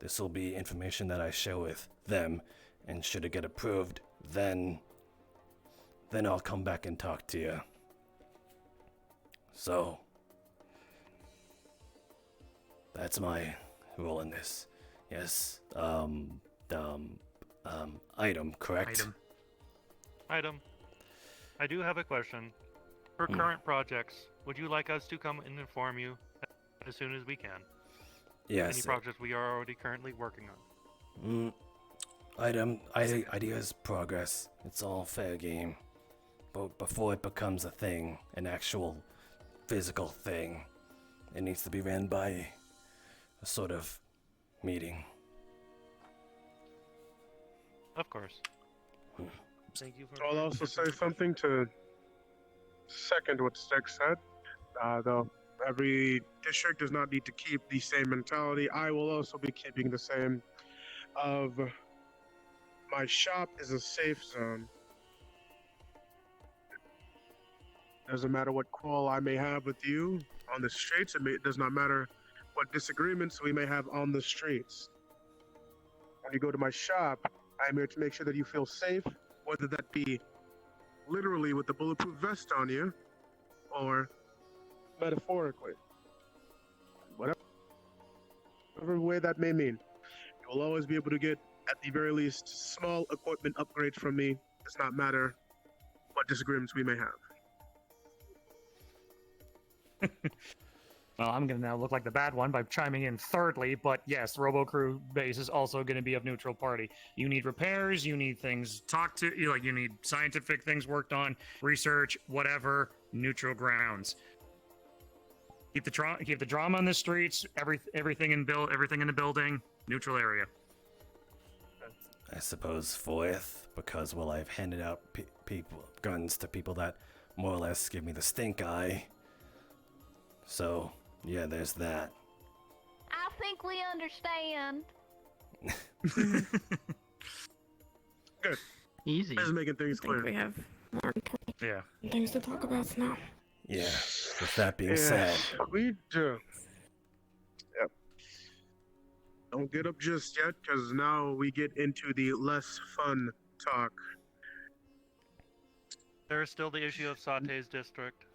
This will be information that I share with them, and should it get approved, then I'll come back and talk to you. So, that's my role in this. Yes, item, correct? Item. I do have a question. For current projects, would you like us to come and inform you as soon as we can? Yes. Any projects we are already currently working on. Ideas progress. It's all fair game. But before it becomes a thing, an actual physical thing, it needs to be ran by a sort of meeting. Of course. Thank you for. I'll also say something to second what Stick said. Though every district does not need to keep the same mentality, I will also be keeping the same of my shop is a safe zone. Doesn't matter what quarrel I may have with you on the streets, it does not matter what disagreements we may have on the streets. When you go to my shop, I'm here to make sure that you feel safe, whether that be literally with the bulletproof vest on you, or metaphorically. Whatever way that may mean. You will always be able to get, at the very least, small equipment upgrades from me. It does not matter what disagreements we may have. Well, I'm going to now look like the bad one by chiming in thirdly, but yes, RoboCrew base is also going to be of neutral party. You need repairs, you need things talked to, you need scientific things worked on, research, whatever, neutral grounds. Keep the drama on the streets, everything in the building, neutral area. I suppose fourth, because, well, I've handed out guns to people that more or less give me the stink eye. So, yeah, there's that. I think we understand. Good. Easy. Just making things clear. We have more important Yeah. things to talk about now. Yeah, with that being said. We do. Yep. Don't get up just yet, because now we get into the less fun talk. There is still the issue of Sate's district.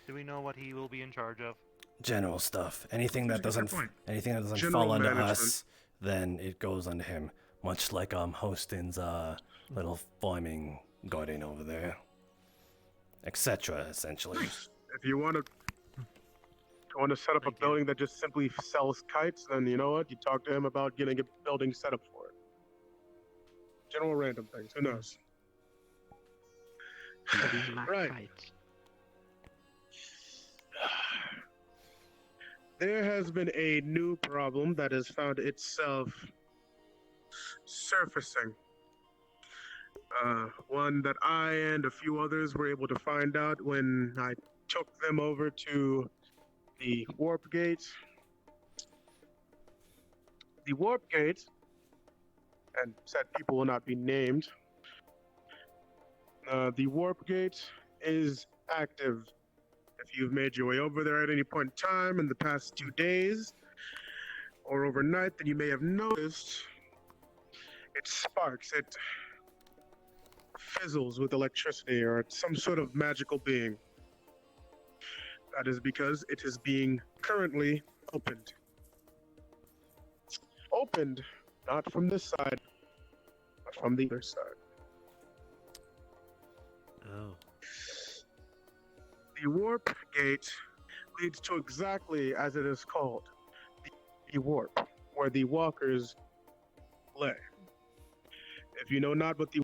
Do we know what he will be in charge of? General stuff. Anything that doesn't fall General under management. us, then it goes under him. Much like Hostin's little farming garden over there, etc. Essentially. If you want to set up a building that just simply sells kites, then you know what? You talk to him about getting a building set up for it. General random things. Who knows? Right. There has been a new problem that has found itself surfacing. One that I and a few others were able to find out when I took them over to the warp gate. The warp gate, and said people will not be named. The warp gate is active. If you've made your way over there at any point in time in the past 2 days or overnight, then you may have noticed it sparks, it fizzles with electricity or some sort of magical being. That is because it is being currently opened. Opened, not from this side, but from the other side. Oh. The warp gate leads to exactly as it is called, the warp, where the walkers lay. If you know not what the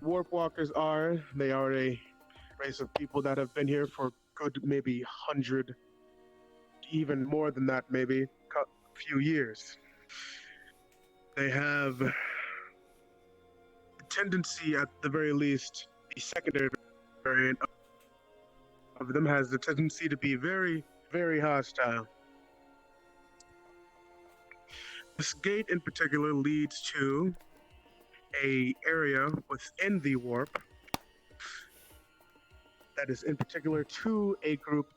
warp walkers are, they are a race of people that have been here for good maybe 100, even more than that, maybe few years. They have a tendency, at the very least, the secondary variant of them has the tendency to be very, very hostile. This gate in particular leads to a area within the warp that is in particular to a group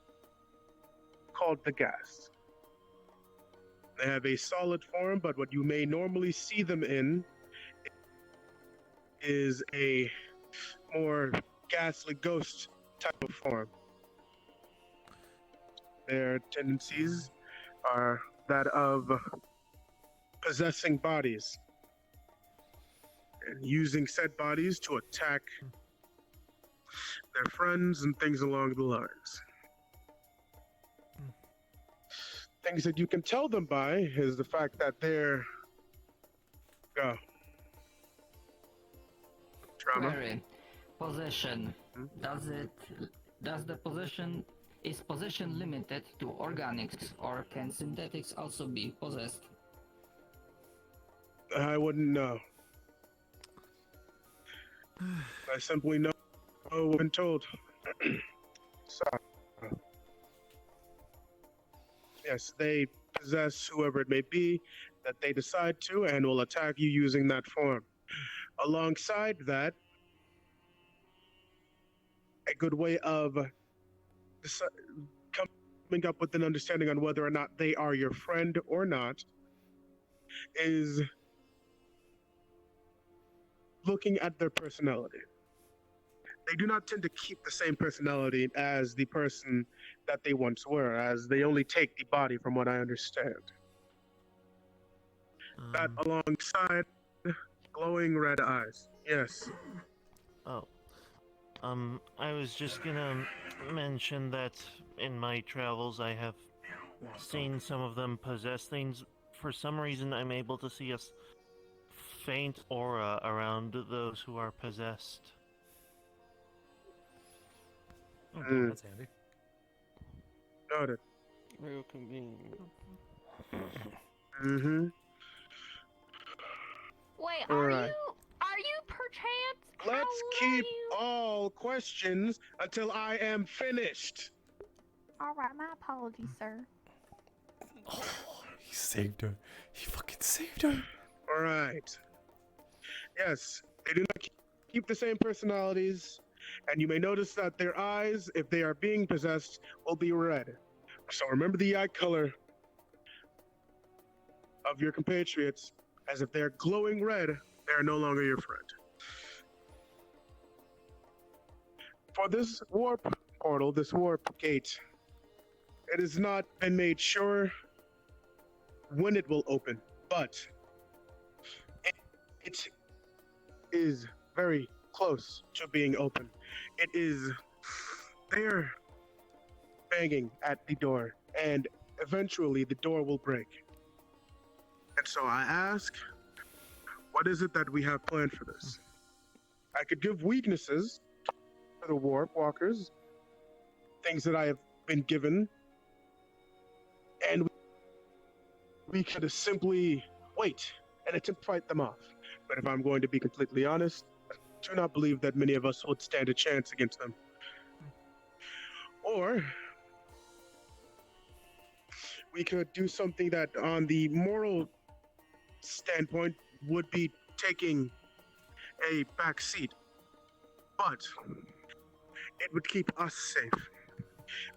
called the Gas. They have a solid form, but what you may normally see them in is a more ghastly ghost type of form. Their tendencies are that of possessing bodies and using said bodies to attack their friends and things along the lines. Things that you can tell them by is the fact that they're trauma. Query. Possession. Is possession limited to organics, or can synthetics also be possessed? I wouldn't know. I simply know when told. So, yes, they possess whoever it may be that they decide to, and will attack you using that form. Alongside that, a good way of coming up with an understanding on whether or not they are your friend or not is looking at their personality. They do not tend to keep the same personality as the person that they once were, as they only take the body, from what I understand. That alongside glowing red eyes. Yes. Oh. I was just gonna mention that in my travels I have seen some of them possess things. For some reason I'm able to see a faint aura around those who are possessed. Okay, that's handy. Noted. Real convenient. Mm-hmm. Wait, All are right. you perchance? Let's keep all questions until I am finished. All right, my apologies, sir. Oh, he saved her. He fucking saved her. All right. Yes, they do not keep the same personalities, and you may notice that their eyes, if they are being possessed, will be red. So remember the eye color of your compatriots, as if they're glowing red, they are no longer your friend. For this warp portal, this warp gate, it has not been made sure when it will open, but it is very close to being open. It is there banging at the door, and eventually the door will break. And so I ask, what is it that we have planned for this? I could give weaknesses for the warp walkers, things that I have been given, and we could simply wait and attempt to fight them off. But if I'm going to be completely honest, I do not believe that many of us would stand a chance against them. Or we could do something that on the moral standpoint would be taking a back seat, but it would keep us safe.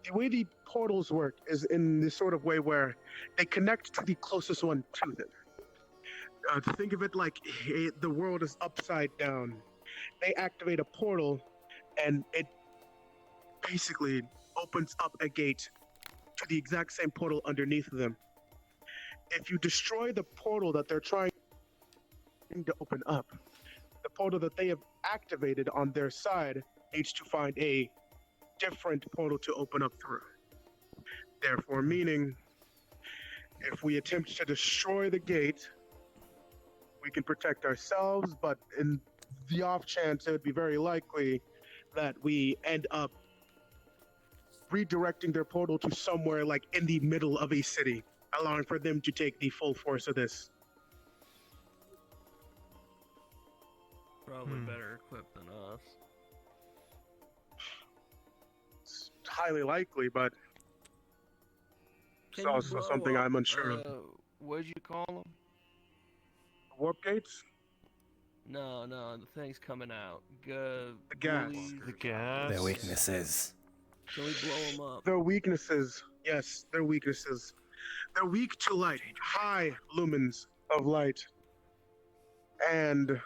The way the portals work is in this sort of way where they connect to the closest one to them. To think of it like the world is upside down. They activate a portal, and it basically opens up a gate to the exact same portal underneath them. If you destroy the portal that they're trying to open up, the portal that they have activated on their side needs to find a different portal to open up through. Therefore, meaning, if we attempt to destroy the gate, we can protect ourselves, but in the off chance, it would be very likely that we end up redirecting their portal to somewhere like in the middle of a city, allowing for them to take the full force of this. Probably better equipped than us. It's highly likely, but it's Can you also blow something up, I'm unsure of. What'd you call them? Warp gates? No, the thing's coming out. The gas. The gas. Their weaknesses. Can we blow them up? Their weaknesses, yes, their weaknesses. They're weak to light, high lumens of light. And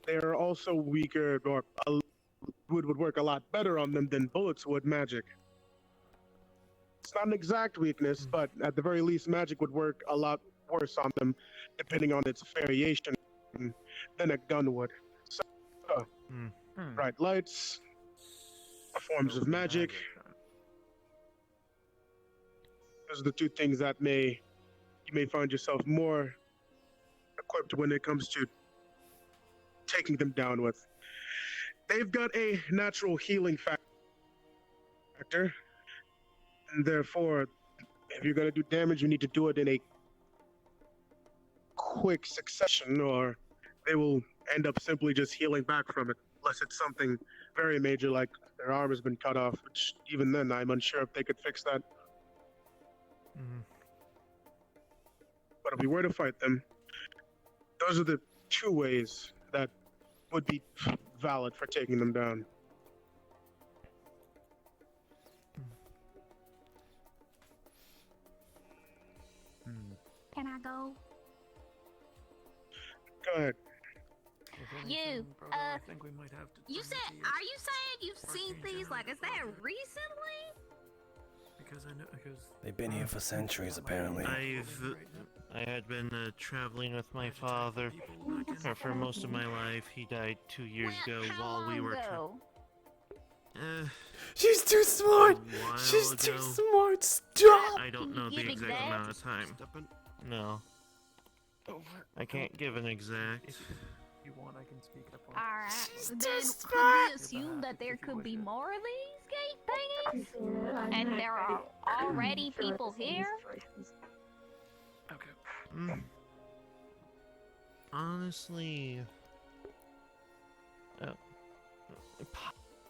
they're also weaker, or would work a lot better on them than bullets would magic. It's not an exact weakness, but at the very least, magic would work a lot worse on them, depending on its variation, than a gun would. So, bright lights, forms of magic. Those are the two things that you may find yourself more equipped when it comes to taking them down with. They've got a natural healing factor, and therefore, if you're going to do damage, you need to do it in a quick succession, or they will end up simply just healing back from it, unless it's something very major like their arm has been cut off, which even then I'm unsure if they could fix that. But if we were to fight them, those are the two ways that would be valid for taking them down. Can I go? Go ahead. You, I think we might have to. you said, are you saying you've seen these, like, is that recently? Because I know, because They've been here for centuries, apparently. I had been traveling with my father for most of my life. He died 2 years ago while we were She's too smart! She's too smart! Stop! I don't know the exact amount of time. No. I can't give an exact. If you want, I can speak up on Alright, then could we assume that there could be more of these gate thingies? And there are already people here? Honestly,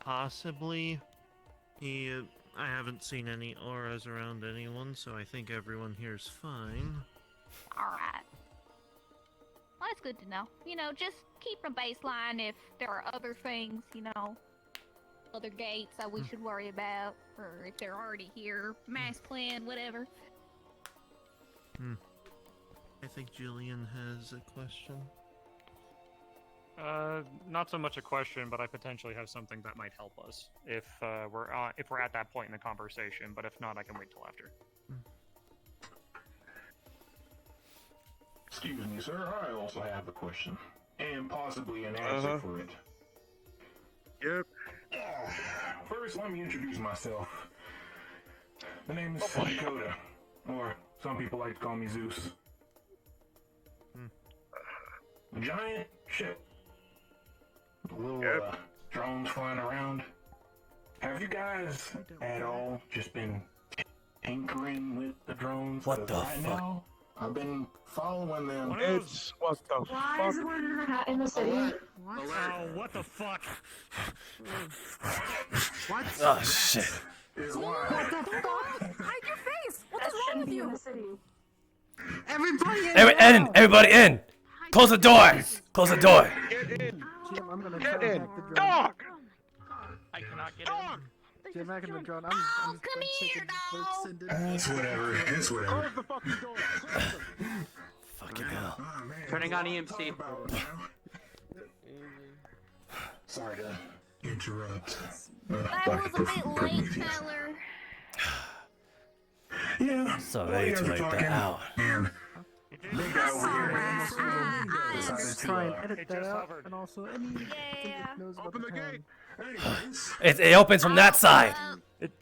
possibly. I haven't seen any auras around anyone, so I think everyone here's fine. Alright. Well, that's good to know. You know, just keep a baseline if there are other things, you know, other gates that we should worry about, or if they're already here, mass plan, whatever. I think Jillian has a question. Not so much a question, but I potentially have something that might help us if we're at that point in the conversation. But if not, I can wait till after. Excuse me, sir. I also have a question, and possibly an answer for it. Yep. First, let me introduce myself. The name is Dakota, or some people like to call me Zeus. A giant ship. Little drones flying around. Have you guys at all just been tinkering with the drones? What the fuck? Now, I've been following them. It's what the Why is the one in the hat in the city? Oh, what the fuck? What? Oh, shit. Is What the fuck? Hide your face! What is wrong with you? Everybody Everybody in! Close the door! Close the door! Get in! Jim, I'm gonna Get contact in! the drone. Dog! I cannot get Dog! Jim, back in the drone. I'm Come here, dog! It's whatever. It's whatever. Close the fucking door! Fucking hell. Oh, man. Turning on EMC. Sorry to interrupt. That was a bit late, feller. Yeah. So well, ready you guys to were make that talking, out. And big guy over here. I decided try and to. edit It that just out, hovered. and also anything that knows about the town. It opens from that side.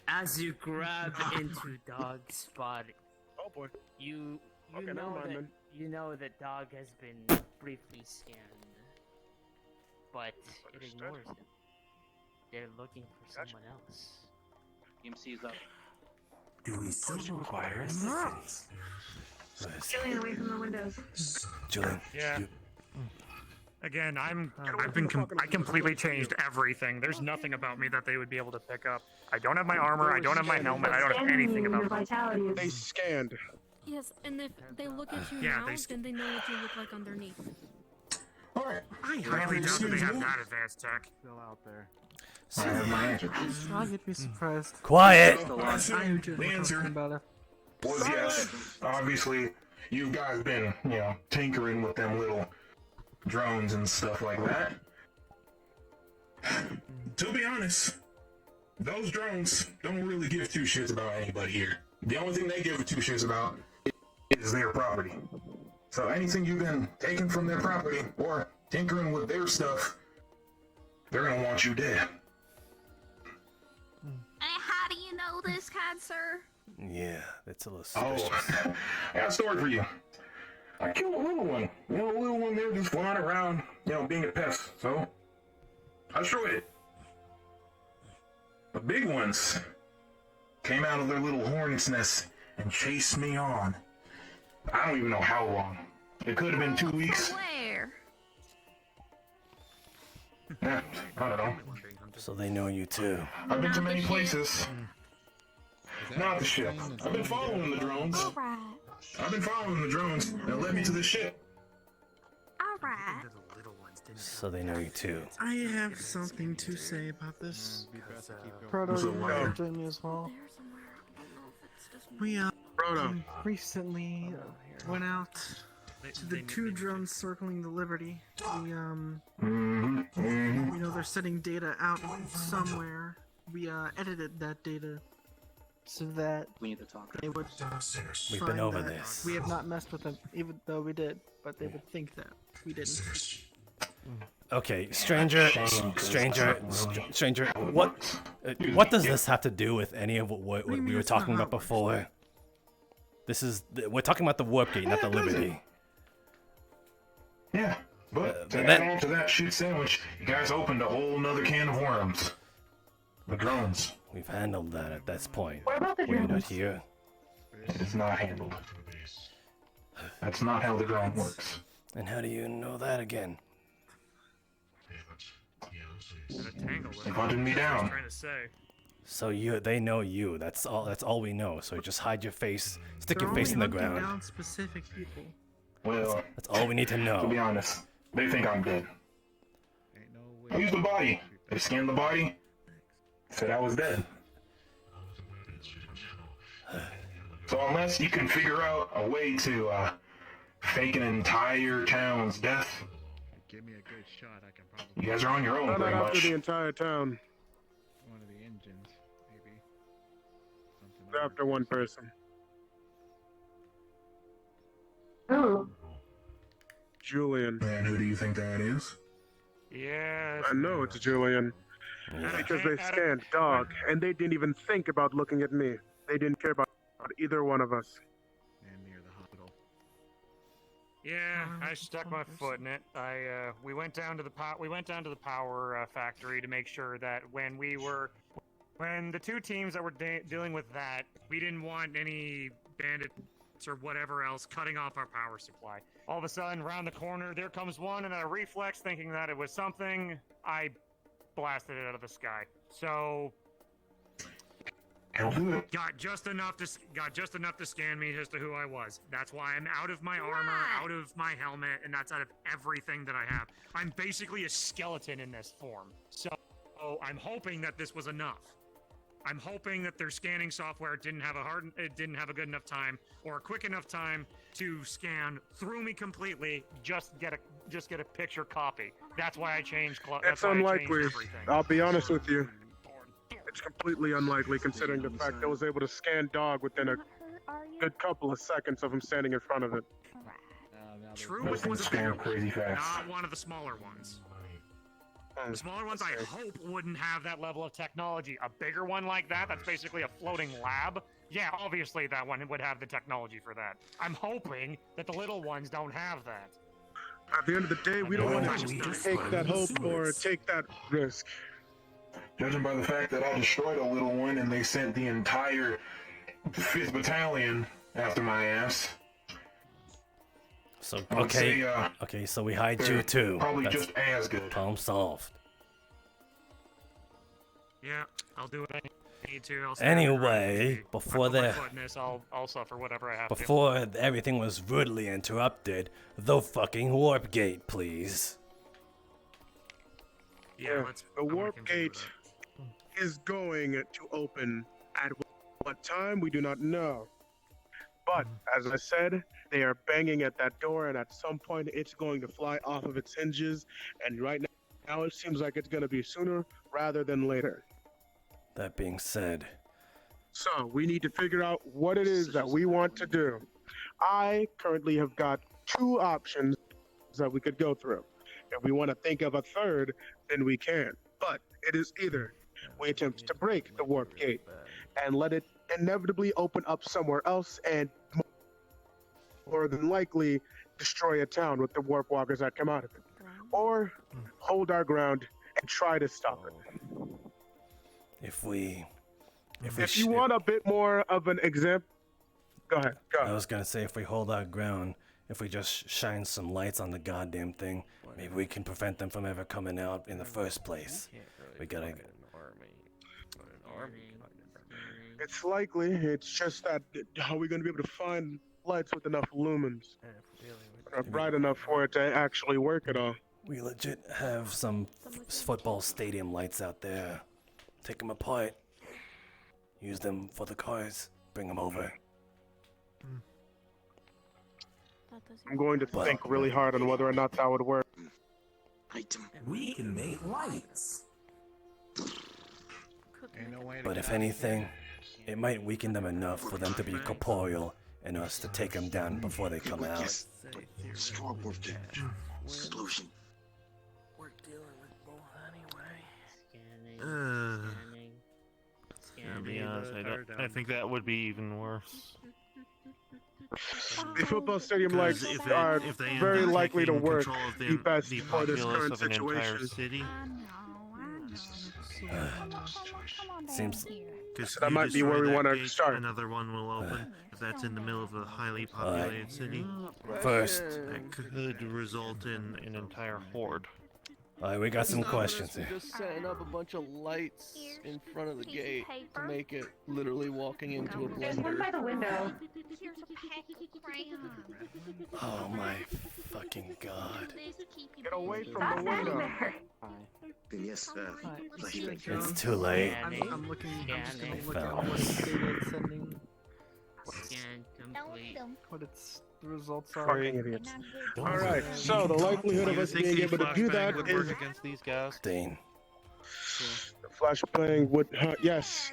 As you grab into Dog's body, Oh boy. you Okay, never know mind that then. you know that Dog has been briefly scanned, but it ignores him. They're looking for someone else. EMC's up. Do we still require assistance? Julian, away from the windows. Julian. Yeah. Again, I completely changed everything. There's nothing about me that they would be able to pick up. I don't have my armor, I don't have my helmet, I don't have anything about me. They scanned. Yes, and if they look at you Yeah, now, they then they know what you look like underneath. Alright. I highly doubt that they have that advanced tech. Still out there. I have my answer. I'd be surprised. Quiet. I knew just The answer talking about it. was yes. Obviously, you guys been, tinkering with them little drones and stuff like that. To be honest, those drones don't really give two shits about anybody here. The only thing they give two shits about is their property. So anything you've been taking from their property or tinkering with their stuff, they're gonna want you dead. And how do you know this, kind sir? Yeah, that's a little Oh, suspicious. I got a story for you. I killed a little one. A little one there just flying around, being a pest. So, I destroyed it. The big ones came out of their little hornet's nest and chased me on. I don't even know how long. It could have been 2 weeks. Where? Yeah, I don't know. So they know you too. I've been to many places. Not the ship. I've been following the drones. Alright. I've been following the drones that led me to the ship. Alright. So they know you too. I have something to say about this. Proto, So, you might join me as well. We Proto. recently went out to the two drones circling the Liberty. We we know they're sending data out somewhere. We edited that data so that We need to talk. they would We've find been over that this. we have not messed with them, even though we did, but they would think that we didn't. Okay, stranger, what does this have to do with any of what we were talking about before? We're talking about the warp gate, not the Liberty. Yeah, but to then- add on to that shit sandwich, you guys opened a whole nother can of worms. The drones. We've handled that at this point. What about the Were you not drones? here? It is not handled. That's not how the drone works. And how do you know that again? They hunted me down. So they know you. That's all we know. So just hide your face, stick They're your face in only the hunting ground. down specific people. Well, That's all we need to to be know. honest, they think I'm dead. I used the body. They scanned the body. Said I was dead. So unless you can figure out a way to fake an entire town's death, Give me a good shot, I can probably. you guys are on your own Not pretty after much. the entire town. One of the engines, maybe. Something After one person. Oh. Julian. And who do you think that is? Yeah. I know it's Julian. Because they scanned Dog, and they didn't even think about looking at me. They didn't care about either one of us. and near the hospital. Yeah, I stuck my foot in it. We went down to the power factory to make sure that when the two teams that were dealing with that, we didn't want any bandits or whatever else cutting off our power supply. All of a sudden, round the corner, there comes one, and a reflex, thinking that it was something, I blasted it out of the sky. So got just enough to scan me as to who I was. That's why I'm out of my armor, out of my helmet, and that's out of everything that I have. I'm basically a skeleton in this form. So I'm hoping that this was enough. I'm hoping that their scanning software didn't have a good enough time or a quick enough time to scan through me completely. Just get a picture copy. That's why I changed. It's unlikely. I'll be honest with you. It's completely unlikely considering the fact that I was able to scan Dog within a good couple of seconds of him standing in front of it. Truman was a bigger one, not one of the smaller ones. The smaller ones, I hope, wouldn't have that level of technology. A bigger one like that, that's basically a floating lab. Yeah, obviously that one would have the technology for that. I'm hoping that the little ones don't have that. At the end of the day, we don't want to take that hope or take that risk. Judging by the fact that I destroyed a little one and they sent the entire 5th Battalion after my ass. So, I would okay, say, okay, so we hide they're you too. probably That's just as good. problem solved. Yeah, I'll do what I need to. I'll Anyway, before the I'll suffer whatever I have to. before everything was rudely interrupted, the fucking warp gate, please. Yeah, the warp gate is going to open at what time we do not know. But as I said, they are banging at that door, and at some point it's going to fly off of its hinges. And right now it seems like it's going to be sooner rather than later. That being said, so we need to figure out what it is that we want to do. I currently have got 2 options that we could go through. If we want to think of a third, then we can. But it is either we attempt to break the warp gate and let it inevitably open up somewhere else and more than likely destroy a town with the warp walkers that come out of it, or hold our ground and try to stop it. if you want a bit more of an example, go ahead. I was gonna say, if we hold our ground, if we just shine some lights on the goddamn thing, maybe we can prevent them from ever coming out in the first place. We gotta. It's likely. It's just that how are we going to be able to find lights with enough lumens, or bright enough for it to actually work at all? We legit have some football stadium lights out there. Take them apart. Use them for the cars. Bring them over. I'm going to think really hard on whether or not that would work. We can make lights. But if anything, it might weaken them enough for them to be corporeal and us to take them down before they come out. Solution. We're dealing with both anyway. To be honest, I think that would be even worse. The football stadium lights are very likely to work the best for this current situation. Seems that might be where we want to start. Another one will open if that's in the middle of a highly populated city. First, that could result in an entire horde. Alright, we got some questions here. Just setting up a bunch of lights in front of the gate to make it literally walking into a blender. One by the window. Oh my fucking god. Get away from the window. Yes, It's too late. I'm looking. I'm just gonna look Found at what us. data it's sending. Scan complete. What the results are. Fucking idiots. Alright, so the likelihood of us being able to do that is against these guys. Dane, the flashbang would. Yes.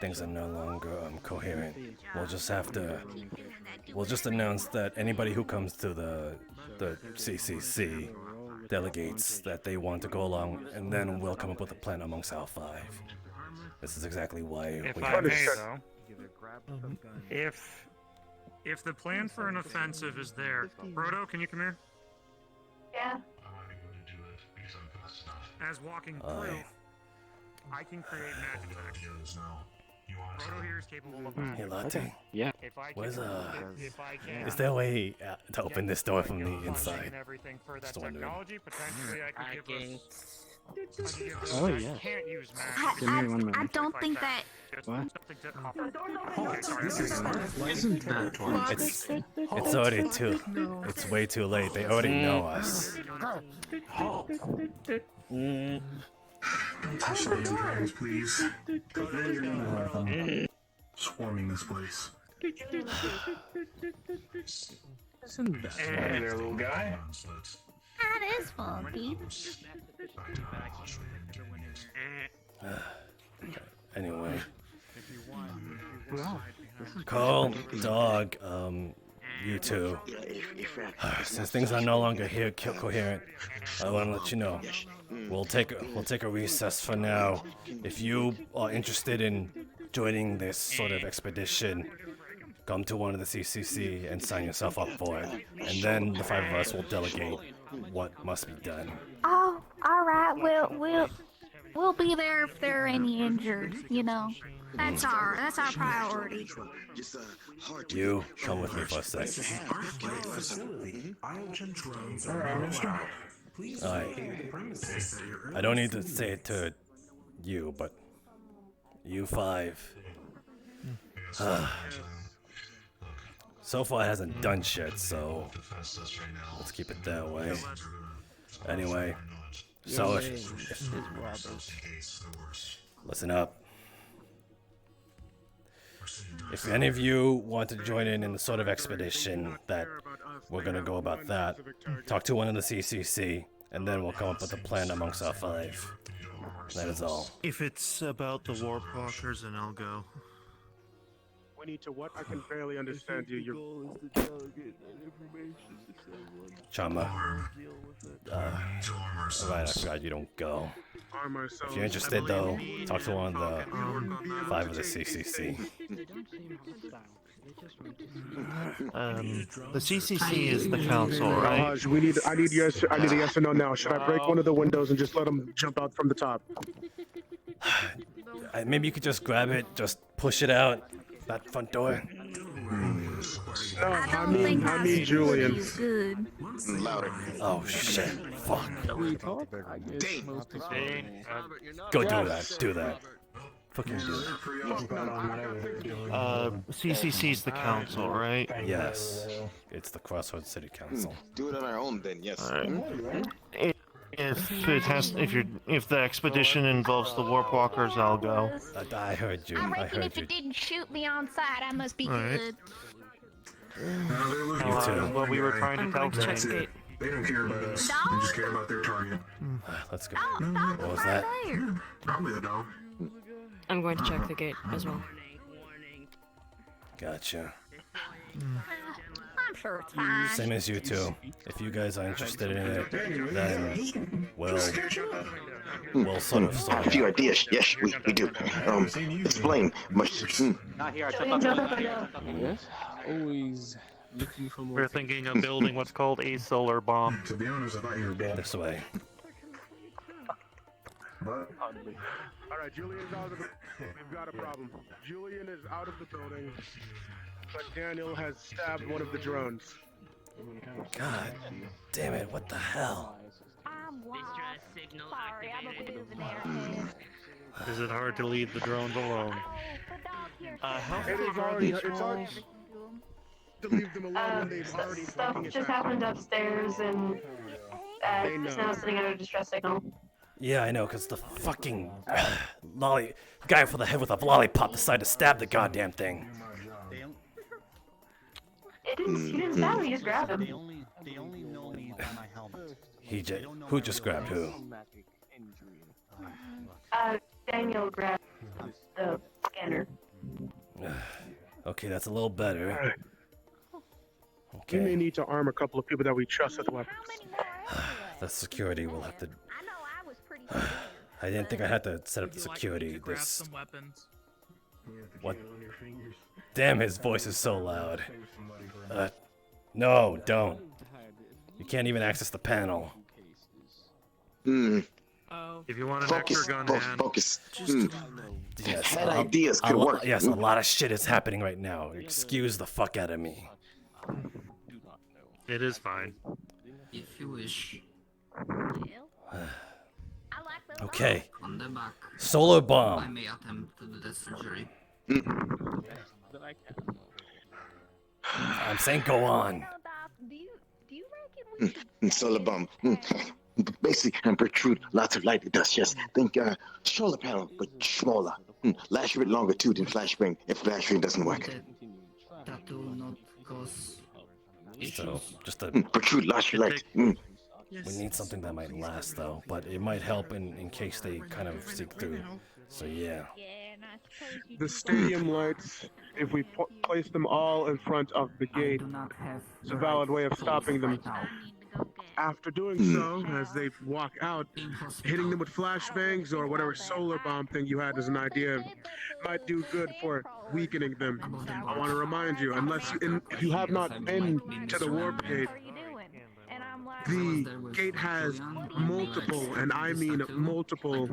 things are no longer coherent. We'll just have to. We'll just announce that anybody who comes to the CCC delegates that they want to go along, and then we'll come up with a plan amongst our 5. This is exactly why If we I have may, this. though, if the plan for an offensive is there, Brodo, can you come here? Yeah. As walking through, I can create magic effects. Brodo here is capable of that. Hey, Latte. Yeah. If I Where's can, is there a way to open this door from the funding inside? and everything for that Just wondering. technology, potentially I could give us. Oh, yeah. Can't use magic. Give me 1 minute. I don't think that. What? Isn't that It's already too. It's way too late. They already know us. Touch the dragons, please. Swarming this place. Hey there, little guy. That is funky. Anyway. Call dog. you two. Since things are no longer here coherent, I want to let you know. We'll take a recess for now. If you are interested in joining this sort of expedition, come to one of the CCC and sign yourself up for it. And then the 5 of us will delegate what must be done. Oh, all right. We'll be there if there are any injured. You know, that's our priority. You come with me for a sec. I don't need to say it to you, but you 5. So far, it hasn't done shit, so let's keep it that way. Anyway, so listen up. If any of you want to join in the sort of expedition that we're gonna go about that, talk to one of the CCC, and then we'll come up with a plan amongst our 5. That is all. If it's about the Warpwalkers, then I'll go. We need to what? I can barely understand you. You're... Chama. Right, I forgot you don't go. If you're interested, though, talk to one of the 5 of the CCC. The CCC is the council, right? I need a yes or no now. Should I break one of the windows and just let them jump out from the top? Maybe you could just grab it, just push it out that front door. No, I mean Julian. Louder. Oh shit! Fuck. Dang. Go do that. Fucking do it. CCC's the council, right? Yes. It's the Crossroads City Council. Do it on our own then, yes. If the expedition involves the Warpwalkers, I'll go. I heard you. I reckon if it didn't shoot me on sight, I must be good. You too. What we were trying to tell They don't care about us. They just care about their target. Let's go. What was that? Probably the dog. I'm going to check the gate as well. Gotcha. I'm sure it's fine. Same as you two. If you guys are interested in it, then we'll sort of A few ideas. Yes, we do. Explain. Not here. Yes. Always looking for more. We're thinking of building what's called a solar bomb. To be honest, I thought you were dead. This way. But Alright, Julian's out of the... We've got a problem. Julian is out of the building, but Daniel has stabbed one of the drones. God damn it, what the hell? I'm lost. Sorry, I'm a bit of an airhead. Is it hard to leave the drones alone? It's hard to leave them alone when they've already Stuff fucking just attacked. happened upstairs and just now sitting at a distress signal. Yeah, I know, because the fucking guy for the head with a lollipop decided to stab the goddamn thing. He didn't stab him, he just grabbed him. They only know me by my helmet. Who just grabbed who? Daniel grabbed the scanner. Okay, that's a little better. We may Okay, need to arm a couple of people that we trust with weapons. the security will have to... I didn't think I had to set up the security. This... What? Damn, his voice is so loud. No, don't. You can't even access the panel. If you want an extra gun hand, Focus. Yes, Bad ideas could work. Yes, a lot of shit is happening right now. Excuse the fuck out of me. it is fine. If you wish. Okay. On the back. Solar I bomb. may attempt to do the surgery. I'm saying go on. Solar bomb. Basically, and protrude lots of light. It does, yes. Think solar panel, but smaller. Lash a bit longer too than flashbang. If flashbang doesn't work. That will not cause So, just a... Protrude lots of light. We need something that might last, though. But it might help in case they kind of seek through. So, yeah. The stadium lights, if we place them all in front of the gate, it's a valid way of stopping them. After doing so, as they walk out, hitting them with flashbangs or whatever solar bomb thing you had as an idea might do good for weakening them. I want to remind you, if you have not been to the warp gate, the gate has multiple, and I mean multiple,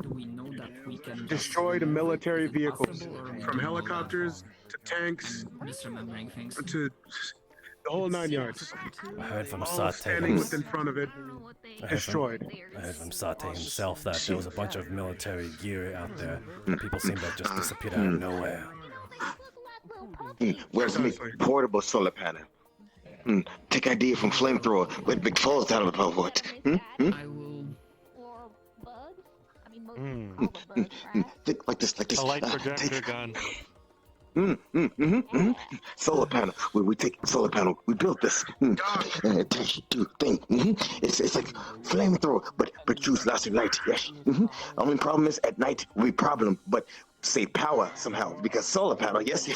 destroyed military vehicles, from helicopters to tanks to the whole 9 yards. I heard from all Satay standing within front of it, destroyed. I heard from Satay himself that there was a bunch of military gear out there. People seem to have just disappeared out of nowhere. Where's the portable solar panel? Take idea from flamethrower with big falls out of the power. Think like this. A light projector gun. Solar panel. We take solar panel. We built this. Thing. It's like flamethrower, but use laser light. Yes. Only problem is at night we problem, but save power somehow because solar panel. Yes.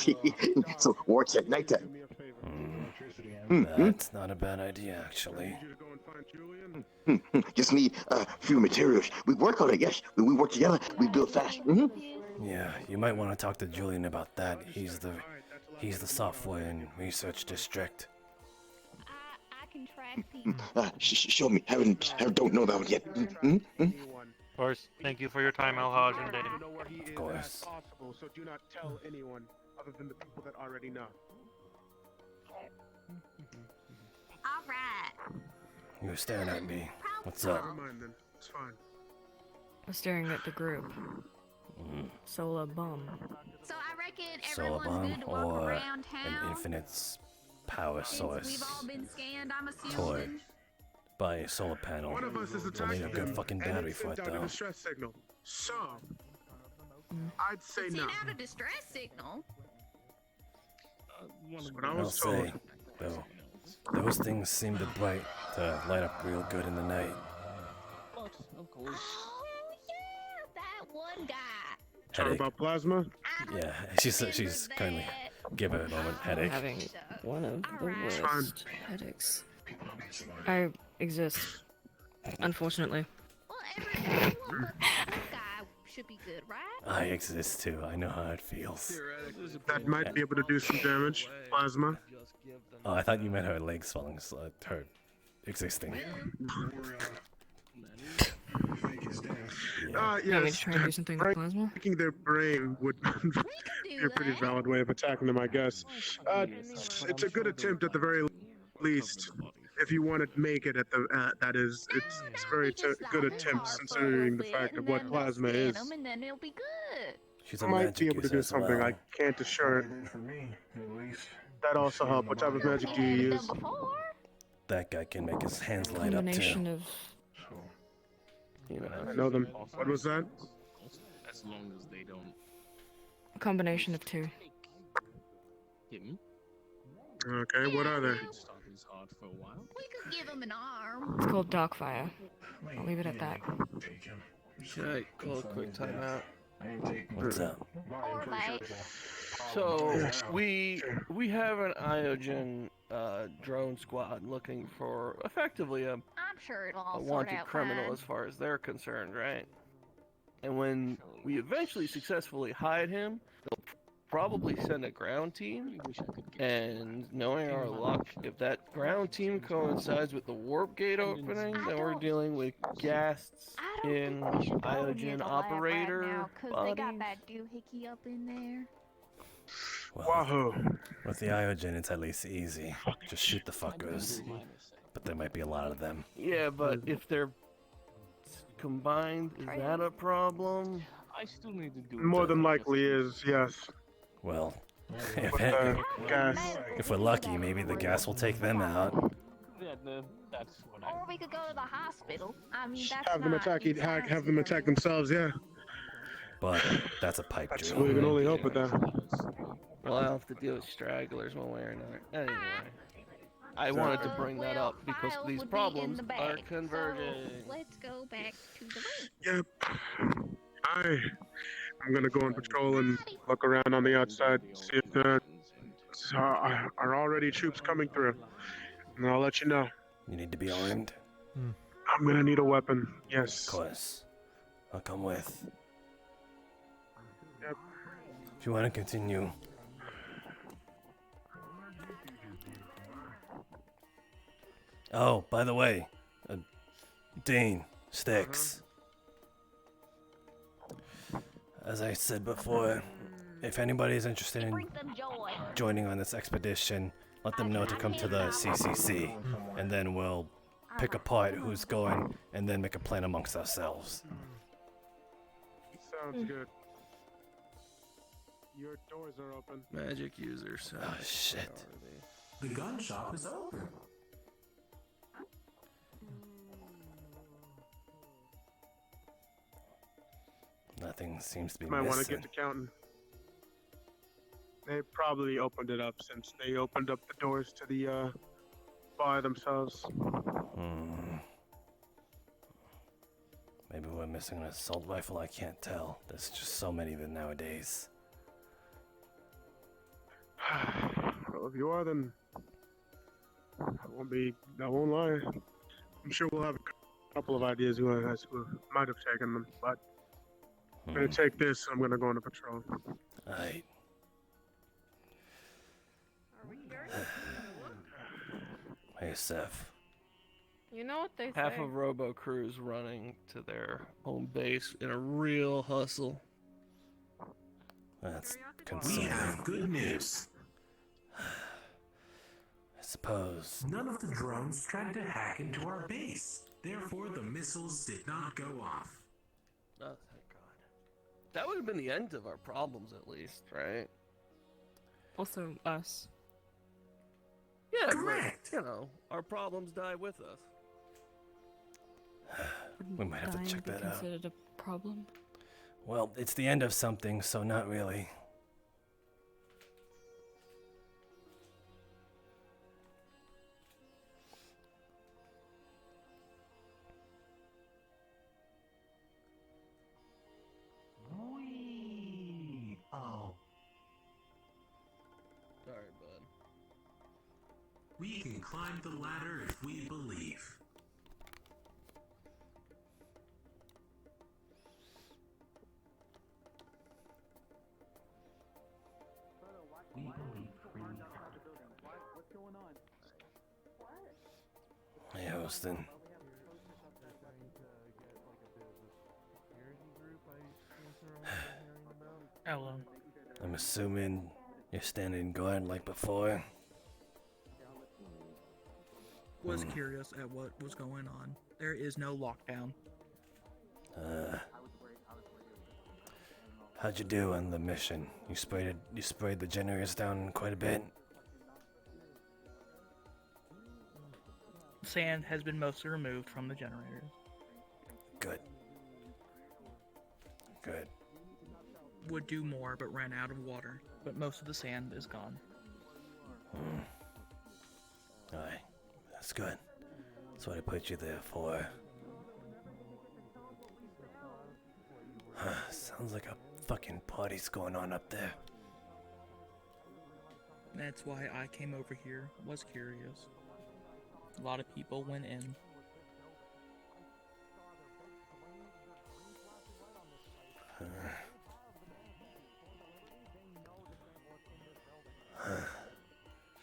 So works at nighttime. That's not a bad idea, actually. Just need a few materials. We work on it, yes. We work together. We build fast. Yeah, you might want to talk to Julian about that. He's the software and research district. I can track people. Show me. Don't know that one yet. Of course. Thank you for your time, Al-Haj and Dave. Of course. So do not tell anyone other than the people that already know. Alright. You were staring at me. What's up? Never mind then. It's fine. I'm staring at the group. Solar bomb. So I reckon Solar everyone's bomb good to walk or around town. an infinite power Since source we've all been scanned, I'm toy assuming. by a solar panel. One of us is We'll attacking need a good them, fucking and battery it for it sends out a though. distress signal. So, I'd say Send no. out a distress signal. That's what I I'll was told. say, though, those things seem to light up real good in the night. Of course. Oh yeah, that one guy. Talk Headache. about plasma? Yeah, she's kindly give her a moment. Headache. Having one of the It's worst headaches. I exist, unfortunately. That guy should be good, right? I exist too. I know how it feels. That might be able to do some damage. Plasma. Oh, I thought you meant her legs falling, so her existing. You want me to try and do something with plasma? Breaking their brain would be a pretty valid way of attacking them, I guess. It's a good attempt at the very least. If you want to make it at the, that is, it's a very good attempt considering the fact of what plasma is. And then it'll be good. She's a Might magic be able to user do as something. well. I can't assure it. That also help. What type of magic do you use? That guy can make his hands light up Combination too. of I know them. What was that? As long as they don't a combination of two. hit me. Okay, what are they? Stop his heart for a while. We could give him an arm. It's called Darkfire. I'll leave it at that. Should I call a quick timeout? What's up? Or like, So we have an Iogen drone squad looking for effectively a I'm sure it'll all sort wanted out criminal fine. as far as they're concerned, right? And when we eventually successfully hide him, they'll probably send a ground team. And knowing our luck, if that ground team coincides with the warp gate opening, then we're dealing with ghasts in Iogen operator Cause they body. got that doohickey up in there. Well, with the Iogen, it's at least easy. Just shoot the fuckers. But there might be a lot of them. Yeah, but if they're combined, is that a problem? I still need to do More than likely is, yes. Well, With the gas. if we're lucky, maybe the gas will take them out. Yeah, that's what I. Or we could go to the hospital. I mean, that's Have them not have them attack themselves, yeah. But that's a pipe That's dream. we can only hope with that. Well, I'll have to deal with stragglers one way or another. Anyway, I wanted to bring that up because files these would be in problems the are bag. converging. So let's go back to the room. Yep. I'm gonna go on patrol and look around on the outside, see if there are already troops coming through, and I'll let you know. You need to be armed? I'm gonna need a weapon, yes. Of course. I'll come with. Yep. If you want to continue. Oh, by the way, Dean, Sticks. As I said before, if anybody is interested in joining on this expedition, let them know to come to the CCC, and then we'll pick apart who's going, and then make a plan amongst ourselves. Sounds good. Your doors are open. Magic users. Oh, shit. The gun shop is open. Nothing seems to be Might want to missing. get to counting. They probably opened it up since they opened up the doors to the bar themselves. Maybe we're missing an assault rifle, I can't tell. There's just so many of them nowadays. Well, if you are, then I won't lie. I'm sure we'll have a couple of ideas who might have taken them, but I'm gonna take this, I'm gonna go on a patrol. Alright. Hey, Seth. You know what they Half say. of Robo Crew's running to their home base in a real hustle. That's We concerning. have good news. I suppose. None of the drones tried to hack into our base. Therefore, the missiles did not go off. Oh, thank God. That would have been the end of our problems, at least, right? Also, us. Yeah, correct. But, you know, our problems die with us. We might have to Dying check be that out. considered a problem? Well, it's the end of something, so not really. Oh, Sorry, bud. we can climb the ladder if we believe. We believe freely. What's going on? Hey, Austin. Hello. I'm assuming you're standing guard like before. Was curious at what was going on. There is no lockdown. How'd you do on the mission? You sprayed the generators down quite a bit? Sand has been mostly removed from the generators. Good. Good. Would do more, but ran out of water. But most of the sand is gone. Alright, that's good. That's what I put you there for. Sounds like a fucking party's going on up there. That's why I came over here. Was curious. A lot of people went in.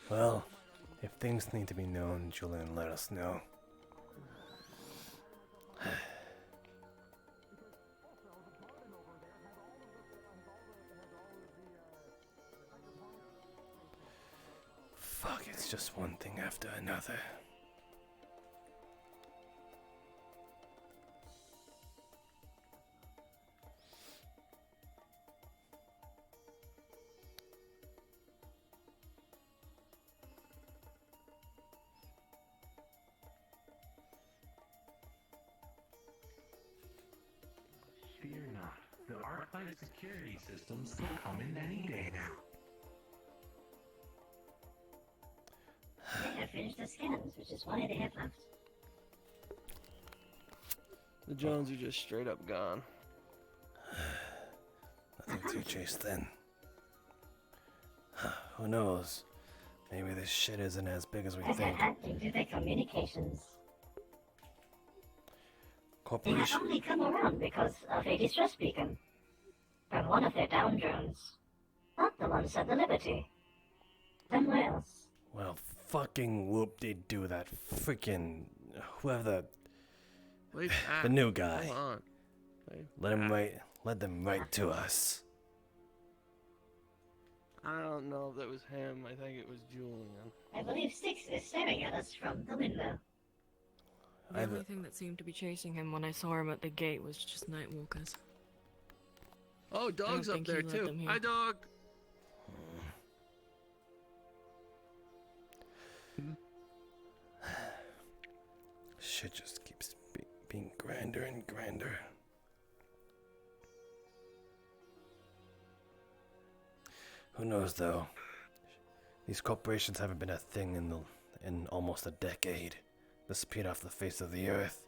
Well, if things need to be known, Julian, let us know. Fuck, it's just one thing after another. Fear not. The Arclight security systems will come in any day now. They have finished the scans, which is why they have left. The Jones are just straight up gone. think too chase thin. Who knows? Maybe this shit isn't as big as we As they're think. acting to their communications. They have Corporation. only come around because of a distress beacon from one of their down drones. Not the ones at the Liberty. Then where else? Well, fucking whoop they do that freaking whoever Wait the back. new guy. Hold on. Wait Let him back. write. Let them write to us. I don't know if that was him. I think it was Julian. I believe Styx is staring at us from the window. The only thing that seemed to be chasing him when I saw him at the gate was just Nightwalkers. Oh, dog's up think he there let too. them here. Hi, dog. Shit just keeps being grander and grander. Who knows though? These corporations haven't been a thing in almost a decade. Disappeared off the face of the earth.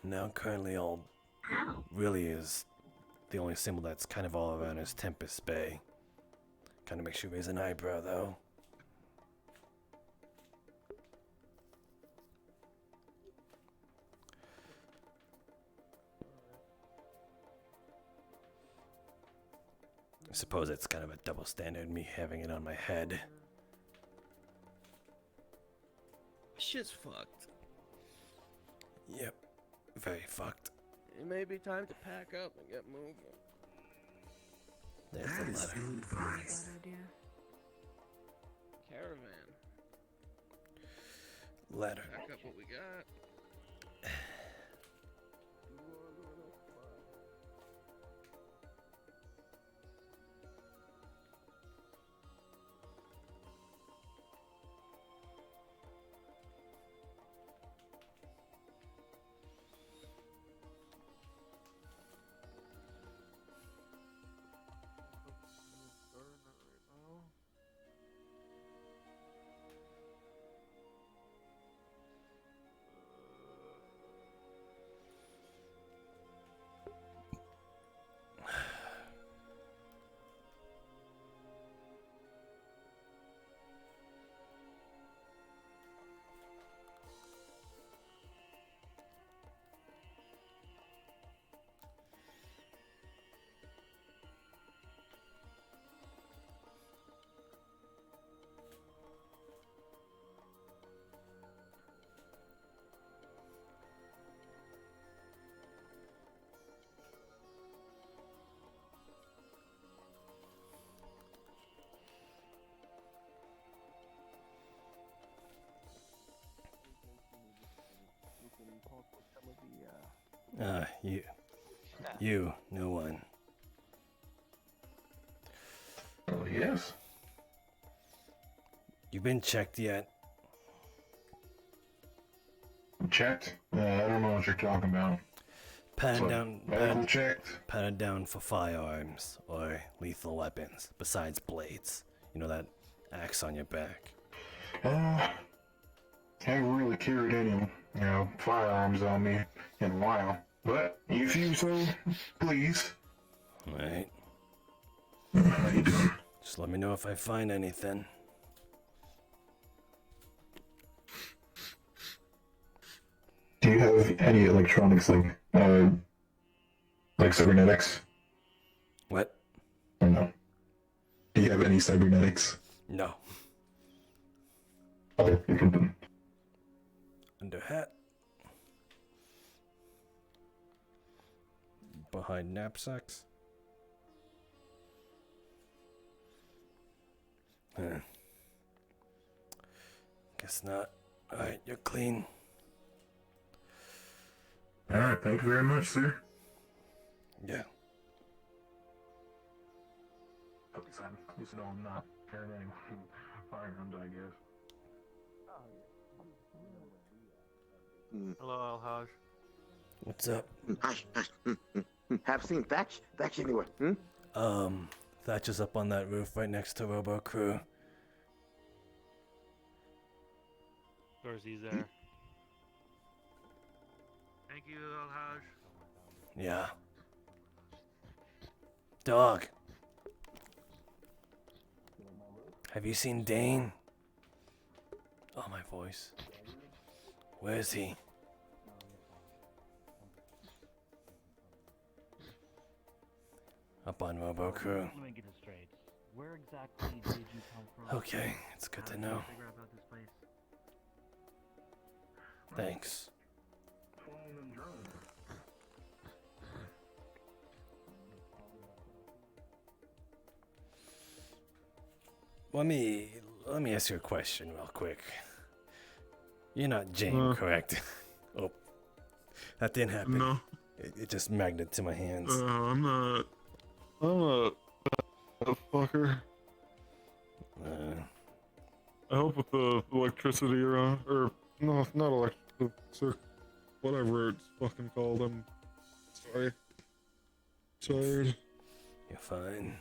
Now currently all really is the only symbol that's kind of all around is Tempest Bay. Kinda makes you raise an eyebrow though. I suppose it's kind of a double standard, me having it on my head. Shit's fucked. Yep, very fucked. It may be time to pack up and get moving. There's the letter. Bad idea. Caravan. Letter. Pack up what we got. You, no one. Oh, yes. You been checked yet? Checked? I don't know what you're talking about. Patted down for firearms or lethal weapons besides blades. You know that axe on your back. Haven't really carried any, firearms on me in a while. But if you so please. Alright. How you doing? Just let me know if I find anything. Do you have any electronics like cybernetics? What? Or no? Do you have any cybernetics? No. Okay, you can. Under hat. Behind knapsacks. Guess not. Alright, you're clean. Alright, thank you very much, sir. Yeah. At least I know I'm not carrying any firearms, I guess. Hello, Alhaj. What's up? Have seen Thatch? Thatch anywhere? Thatch is up on that roof right next to Robo Crew. Of course, he's there. Thank you, Alhaj. Yeah. dog. Have you seen Dane? Oh, my voice. Where is he? Up on Robo Crew. Let me get it straight. Where exactly did you come from? Okay, it's good to know. Thanks. Let me ask you a question real quick. You're not Jane, correct? Oh, that didn't happen. No. It just magnet to my hands. I'm not a fucker. I hope with the electricity around, or no, not electricity, whatever it's fucking called. I'm sorry. Tired. You're fine.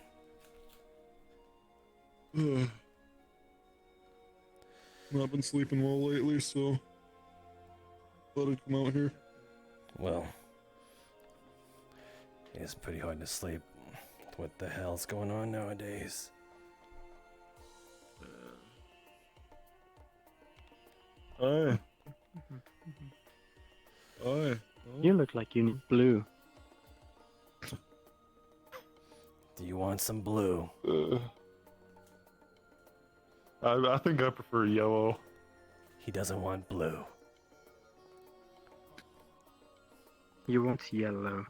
Not been sleeping well lately, so thought I'd come out here. Well, it's pretty hard to sleep. What the hell's going on nowadays? Hi. Hi. You look like you need blue. Do you want some blue? I think I prefer yellow. He doesn't want blue. You want yellow.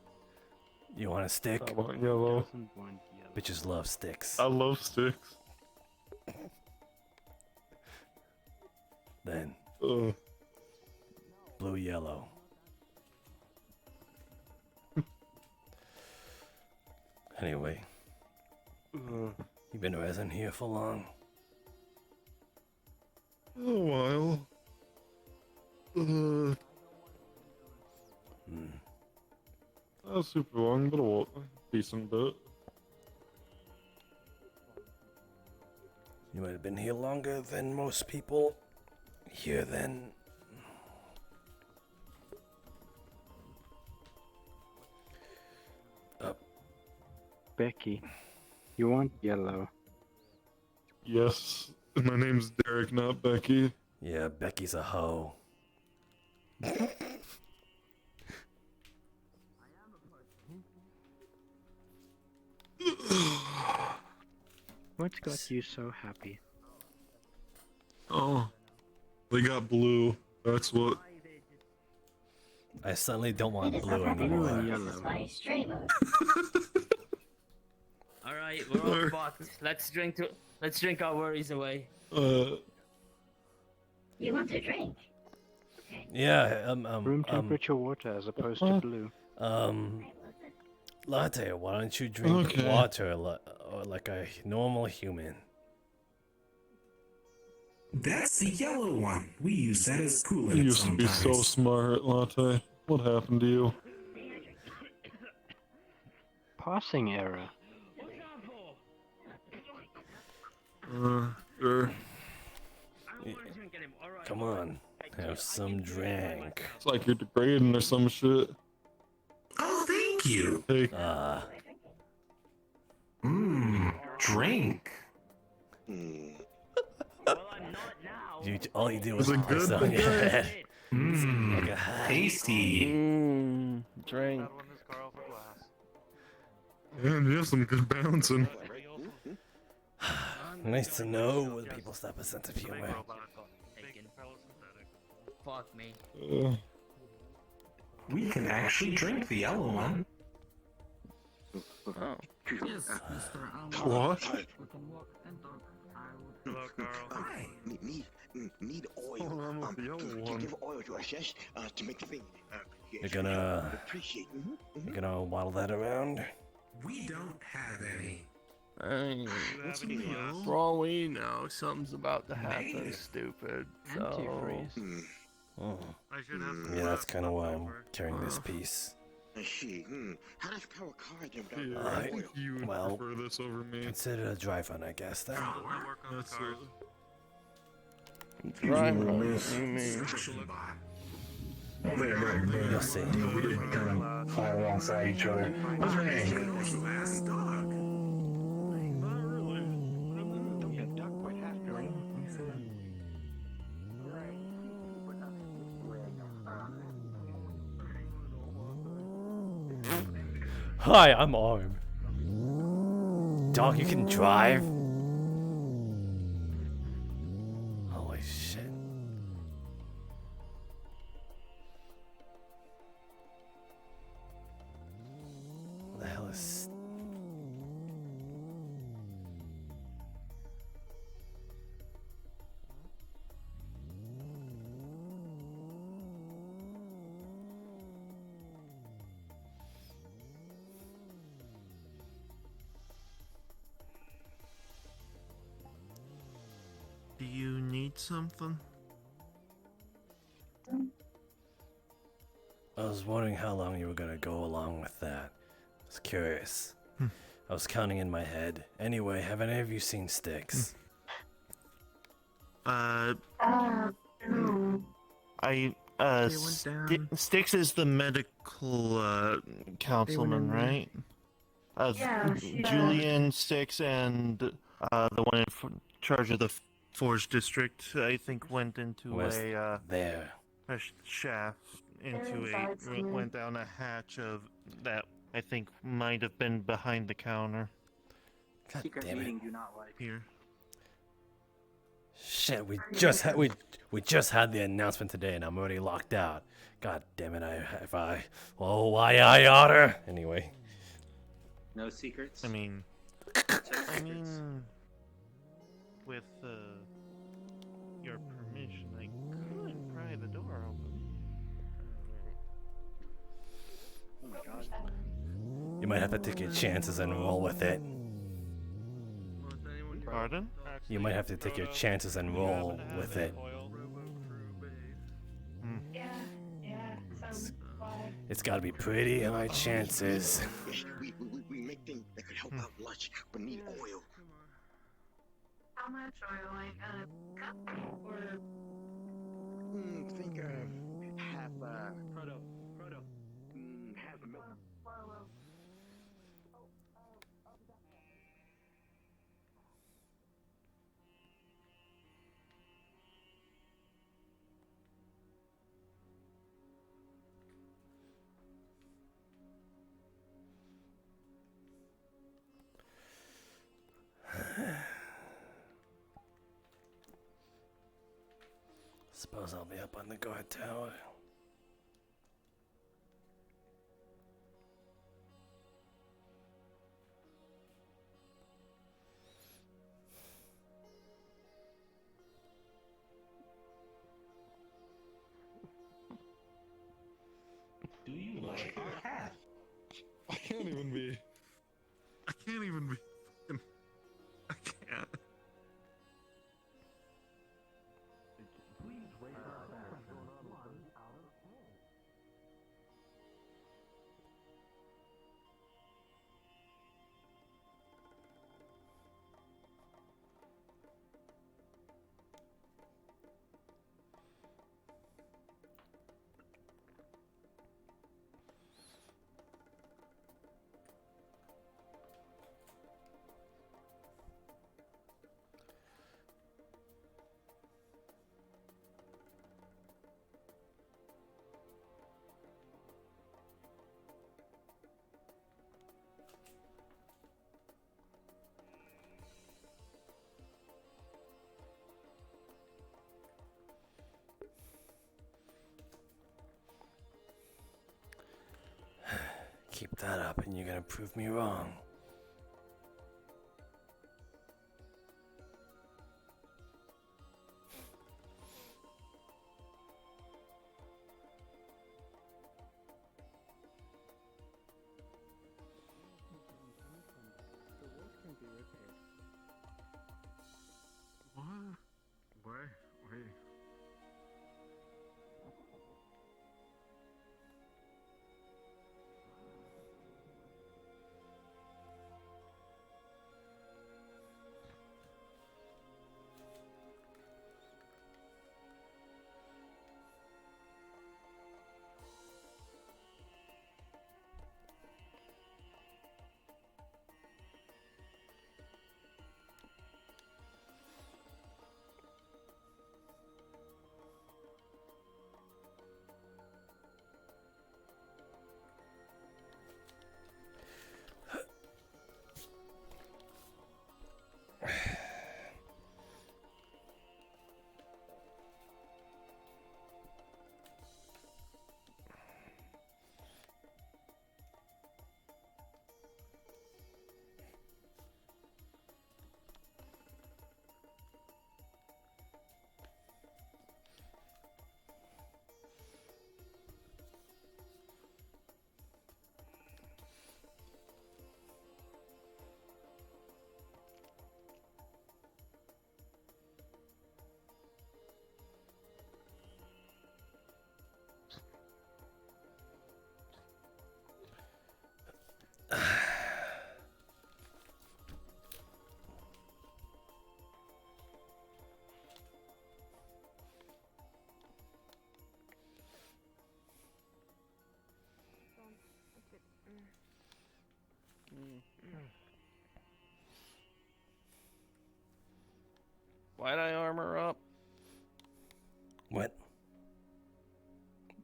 You want a stick? I want yellow. Doesn't want yellow. Bitches love sticks. I love sticks. Then. Blue, yellow. Anyway. You been resin here for long? A while. Not super long, but a decent bit. You might have been here longer than most people here then. Becky, you want yellow. Yes, my name's Derek, not Becky. Yeah, Becky's a hoe. What's got you so happy? Oh, they got blue. That's what. I suddenly don't want blue Blue anymore. and yellow. All right, we're all fucked. Let's drink our worries away. You want a drink? Yeah, Room temperature water as opposed to blue. Latte, why don't you drink water like a normal human? That's the yellow one. We use that as coolant You used to be sometimes. so smart, Latte. What happened to you? Passing error. Sure. Come on, have some drink. It's like you're degrading or some shit. Oh, thank you. Hey. Drink. All you do is Is it piss good? on your head. Like a hat. Tasty. Drink. And you have some good bouncing. Nice to know when people stop a sense of humor. Fuck me. We can actually drink the yellow one. Oh. Yes, Mr. What? Hello, Carl. Hi. Need oil. Give oil to us, yes? To make the thing. You're gonna Appreciate. you're gonna waddle that around. We don't have any. For all we know, something's about to happen stupid. So. Antifreeze. Oh. I should have some Yeah, that's left kind of why I'm over. carrying this piece. I see. How does power car them down? Yeah, I think you would Well, prefer this over me. Consider it a dry run, I guess. Then. I'll work on the That's cars. Dry run, you mean? You'll see. We did kind of fly alongside each other. What's her name? Last dog. Hi, I'm Arm. Dog, you can drive? Holy shit. What the hell is... Do you need something? I was wondering how long you were gonna go along with that. I was curious. I was counting in my head. Anyway, have any of you seen Styx? Styx is the medical councilman, right? Yeah, Julian, Styx, and the one in charge of the Forge District, I think, went into West a there. shaft into Inside somewhere. went down a hatch of that I think might have been behind the counter. God Secret damn it. meeting do not like. Here. Shit, we just had the announcement today and I'm already locked out. God damn it, why I oughter. Anyway. No secrets. I mean, with your permission, I could pry the door open. Oh my god. You might have to take your chances and roll with it. Pardon? You might have to take your chances and roll with it. Yeah, sounds like. It's gotta be pretty high chances. We make things that could help out much, but need oil. How much oil? Like a cup or? Think half Proto. half milk. Suppose I'll be up on the guard tower. Do you like our hat? I can't even be. I can't even be. I can't. Please wait for our Keep that up and you're gonna prove me wrong. What? Wait. Why'd I armor up? What?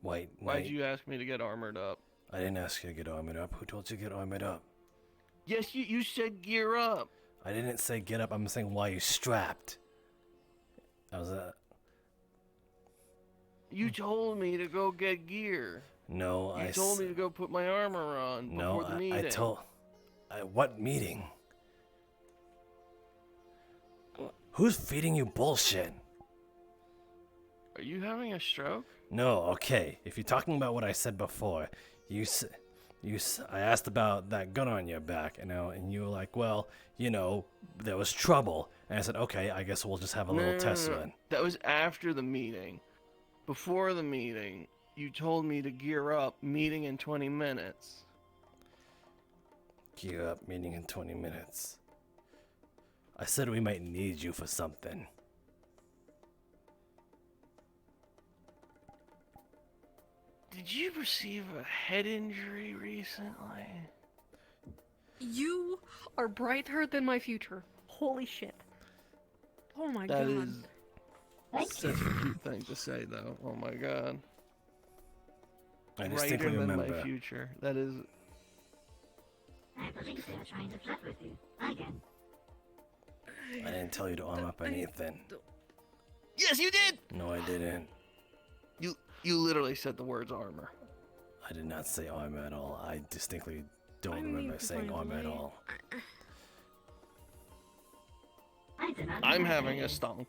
White Why'd Knight? you ask me to get armored up? I didn't ask you to get armored up. Who told you to get armored up? Yes, you said gear up. I didn't say get up. I'm saying why you strapped. How's that? You told me to go get gear. No, You told me to go put my armor on No, before the meeting. I told. What meeting? Who's feeding you bullshit? Are you having a stroke? No, okay. If you're talking about what I said before, I asked about that gun on your back, and you were like, well, there was trouble. And I said, okay, I guess we'll just have a little test run. That was after the meeting. Before the meeting, you told me to gear up, meeting in 20 minutes. Gear up, meeting in 20 minutes. I said we might need you for something. Did you receive a head injury recently? You are brighter than my future. Holy shit. Oh my That god. is such a cute thing to say, though. Oh my god. I Brighter distinctly than remember. my future. That is. I believe they are trying to flirt with you. Again. I didn't tell you to arm up anything. Yes, you did. No, I didn't. You literally said the words armor. I did not say armor at all. I distinctly don't remember saying armor at all. I'm having a stonk.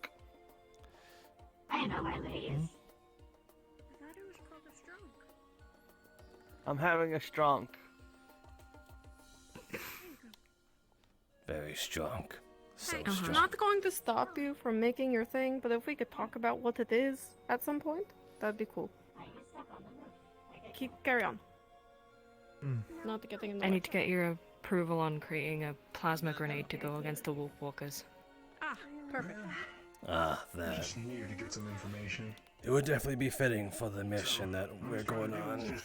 I know where Lily is. I'm having a stronk. Very strong. So I'm strong. not going to stop you from making your thing, but if we could talk about what it is at some point, that'd be cool. Carry on. Not getting in the I way. need to get your approval on creating a plasma grenade to go against the wolf walkers. Ah, perfect. That. Just needed to get some information. It would definitely be fitting for the mission that we're going on.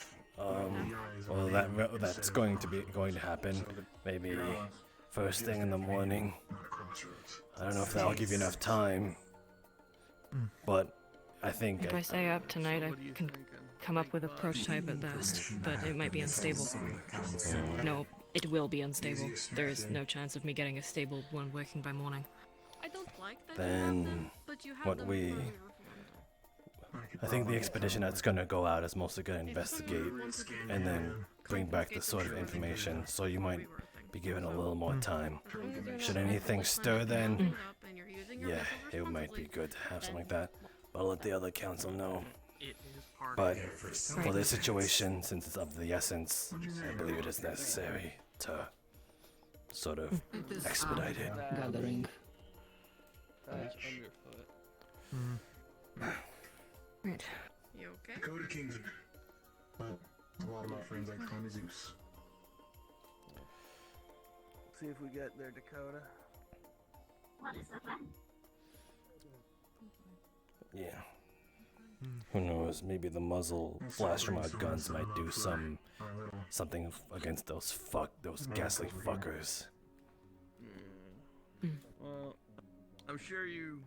Well, that's going to happen. Maybe first thing in the morning. I don't know if that'll give you enough time. But I think. If I stay up tonight, I can come up with a prototype at best, but it might be unstable. No, it will be unstable. There is no chance of me getting a stable one working by morning. I don't like that. Then I think the expedition that's gonna go out is mostly gonna investigate and then bring back the sort of information, so you might be given a little more time. Should anything stir then, yeah, it might be good to have something like that. But I'll let the other council know. But for this situation, since it's of the essence, I believe it is necessary to sort of expedite it. Gathering. That's underfoot. Right. You okay? Dakota Kingsman. But a lot of my friends like Connie Zeus. See if we get there, Dakota. What is the plan? Yeah. Who knows? Maybe the muzzle flash from our guns might do something against those ghastly fuckers. Well, I'm sure you,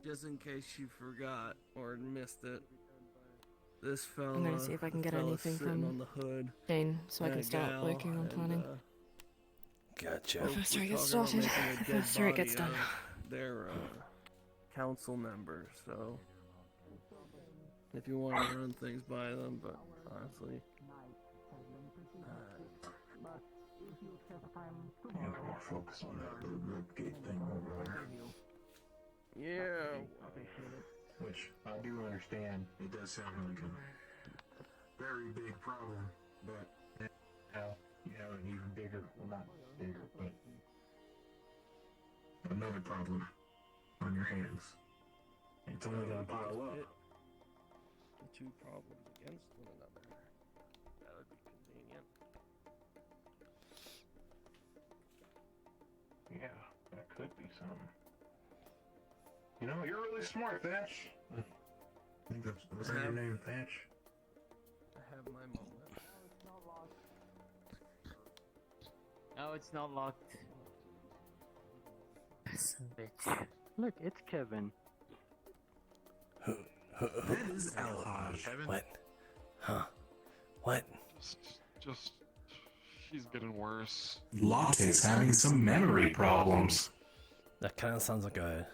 just in case you forgot or missed it, this fella. I'm gonna see if I can get fella anything sitting from on the hood, Dane so I and can a start gal, working on and, planning. Gotcha. The faster I we're get talking about started, making a the dead faster it gets body done. of their council members, so if you want to run things by them, but honestly, Yeah, we're more focused on that little gate thing over there. yeah. Which I do understand. It does sound like a very big problem, but now you have an even bigger, well not bigger, but another problem on your hands. It's only gonna pile up. The two problems against one another. That would be convenient. Yeah, that could be something. You know, you're really smart, Thatch. I think was that your name, Thatch? I have my moment. Oh, it's not locked. Bitch. Look, it's Kevin. That is Alhaj. What? Huh? What? Just, she's getting worse. Latte's having some memory problems. That kind of sounds like a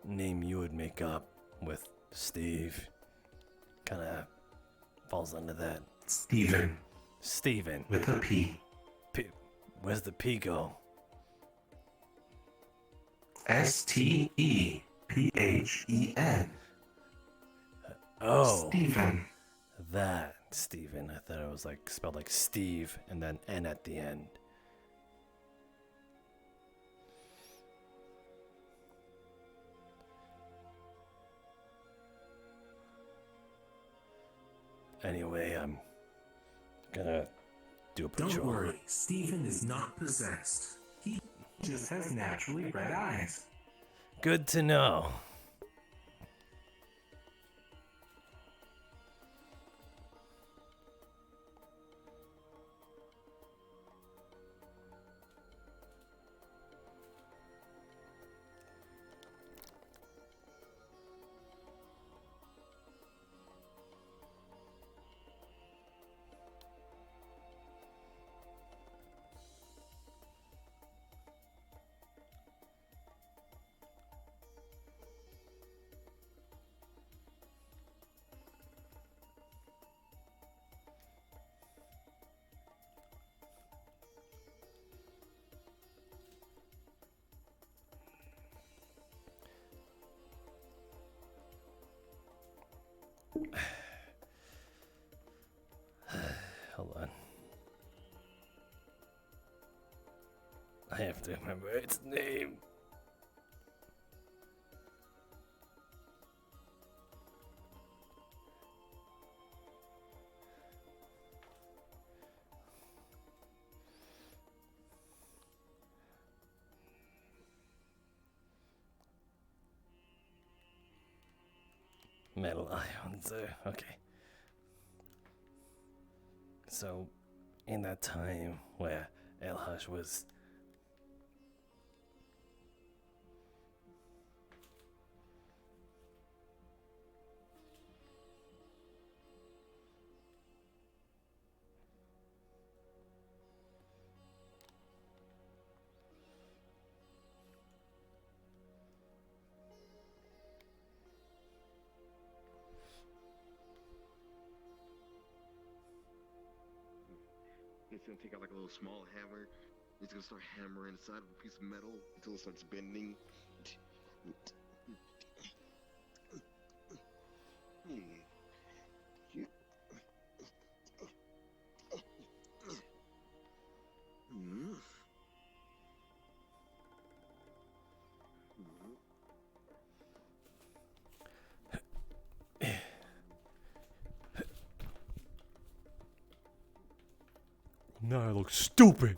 name you would make up with Steve. Kind of falls under that. Steven. Steven. With a P. Where's the P go? Stephen. Oh. Steven. That Steven. I thought it was like spelled like Steve and then N at the end. Anyway, I'm gonna do a patrol. Don't worry, Steven is not possessed. He just has naturally red eyes. Good to know. Hold on. I have to remember its name. Metal ions, okay. So, in that time where Elhash was He's gonna take out like a little small hammer. He's gonna start hammering the side of a piece of metal until it starts bending. Now I look stupid.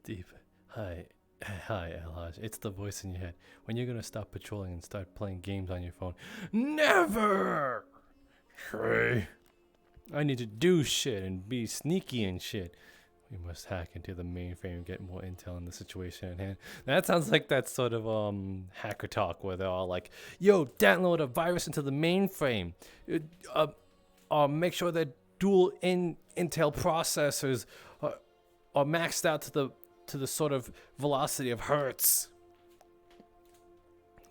Deep. Hi. Hi, Elhaj. It's the voice in your head. When you're gonna stop patrolling and start playing games on your phone? Never! Trey. I need to do shit and be sneaky and shit. We must hack into the mainframe and get more intel on the situation at hand. That sounds like that sort of hacker talk where they're all like, yo, download a virus into the mainframe. Make sure that dual Intel processors are maxed out to the sort of velocity of hertz.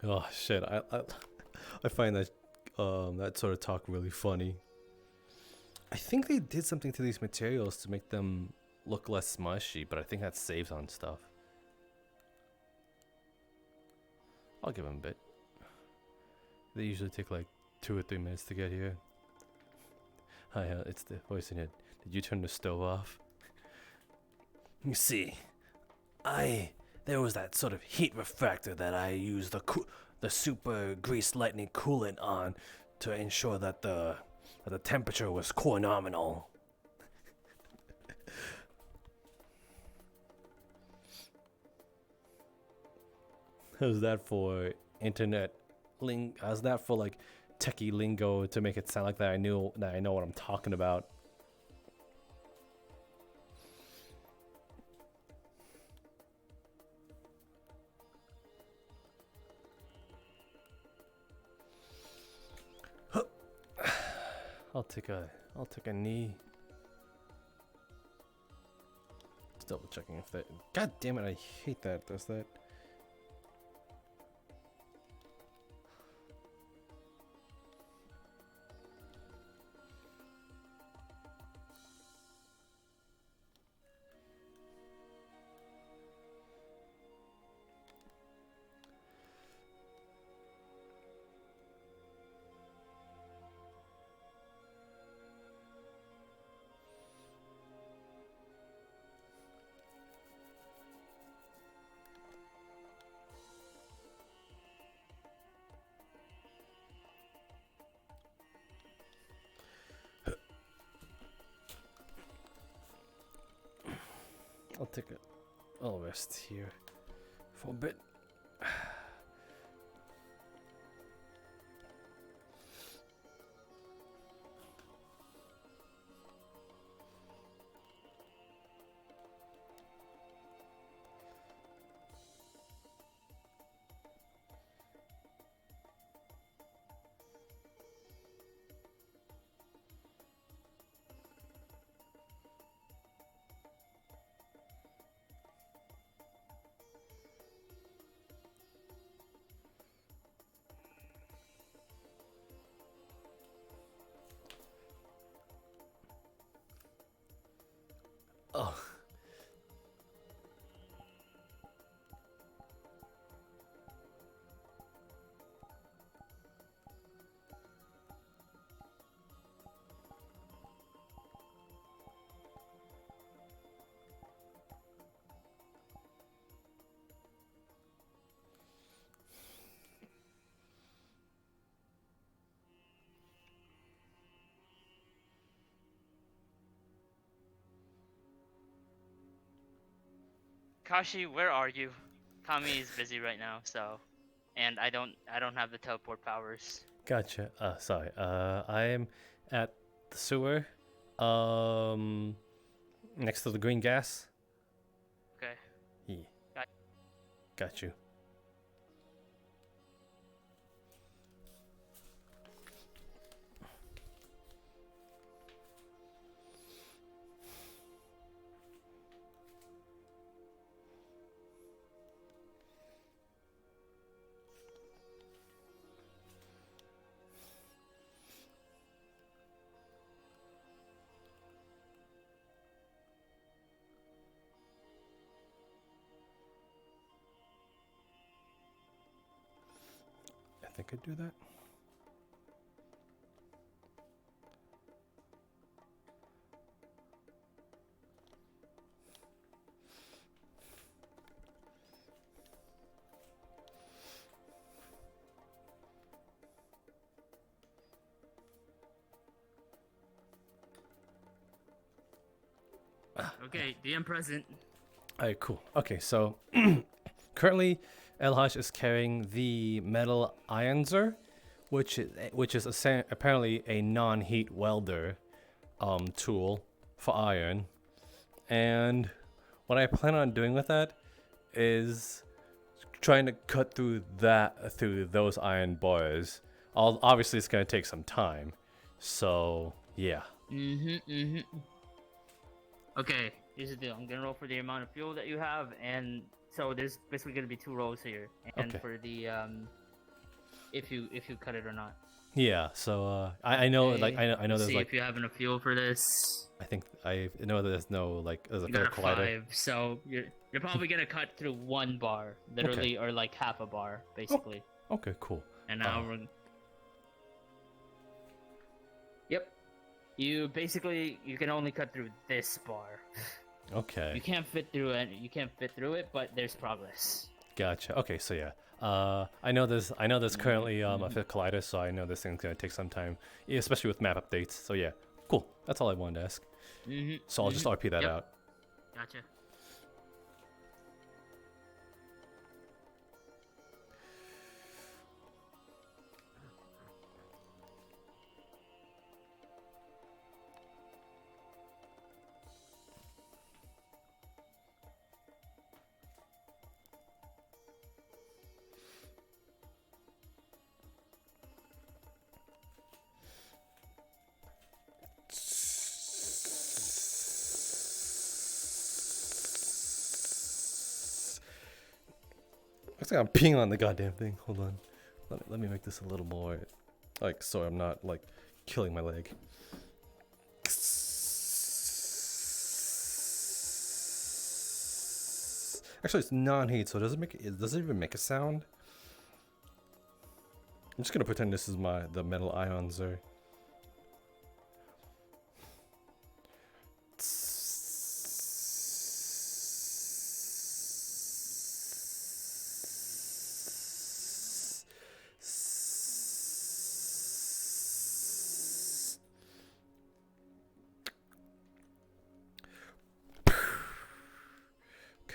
Oh shit, I find that that sort of talk really funny. I think they did something to these materials to make them look less smushy, but I think that saves on stuff. I'll give them a bit. They usually take like 2 or 3 minutes to get here. Hi, it's the voice in it. Did you turn the stove off? You see, there was that sort of heat refractor that I used the super grease lightning coolant on to ensure that the temperature was core nominal. How's that for internet how's that for like techie lingo to make it sound like that I know what I'm talking about? I'll take a knee. Just double checking if that. God damn it! I hate that. Does that? I'll rest here for a bit. Oh. Kashi, where are you? Kami is busy right now, so, and I don't have the teleport powers. Gotcha. Sorry. I am at the sewer. Next to the green gas. Okay. Yeah. Got you. I think I'd do that. Okay, DM present. Alright, cool. Okay, so currently Elhash is carrying the metal ionzer, which is apparently a non-heat welder tool for iron. And what I plan on doing with that is trying to cut through those iron bars. Obviously, it's gonna take some time. So yeah. Okay, here's the deal. I'm gonna roll for the amount of fuel that you have, and so there's basically gonna be 2 rolls here, and Okay. for the if you cut it or not. Yeah. So I know like I know Let's there's see like if you have enough fuel for this. I think I know there's no like there's a You fair got a collider. 5, so you're probably gonna cut through 1 bar, literally, or like half a bar, basically. Okay, cool. And now we're. Yep. You can only cut through this bar. Okay. You can't fit through it. You can't fit through it, but there's progress. Gotcha. Okay, so yeah. I know there's currently a fifth collider, so I know this thing's gonna take some time, especially with map updates. So yeah, cool. That's all I wanted to ask. So I'll just RP that out. Gotcha. Looks like I'm peeing on the goddamn thing. Hold on. Let me make this a little more, like, so I'm not, like, killing my leg. Actually, it's non-heat, so does it even make a sound? I'm just gonna pretend this is the metal ionzer.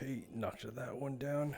Okay, knocked that one down.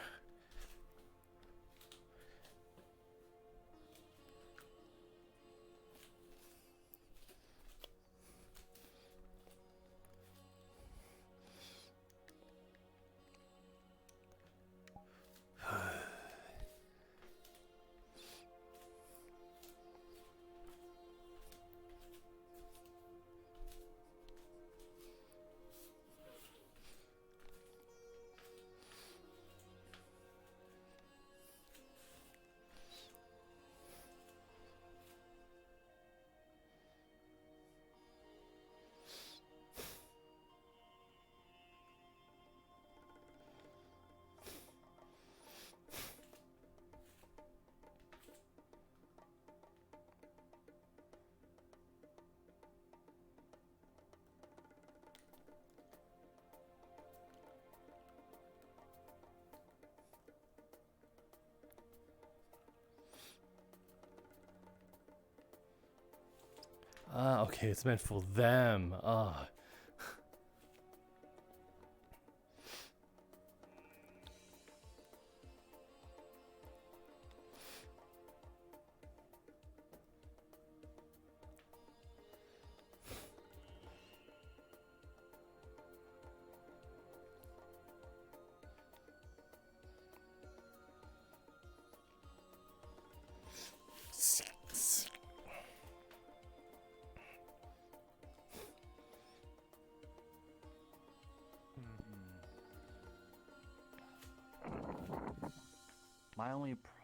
Ah, okay, it's meant for them. Ah.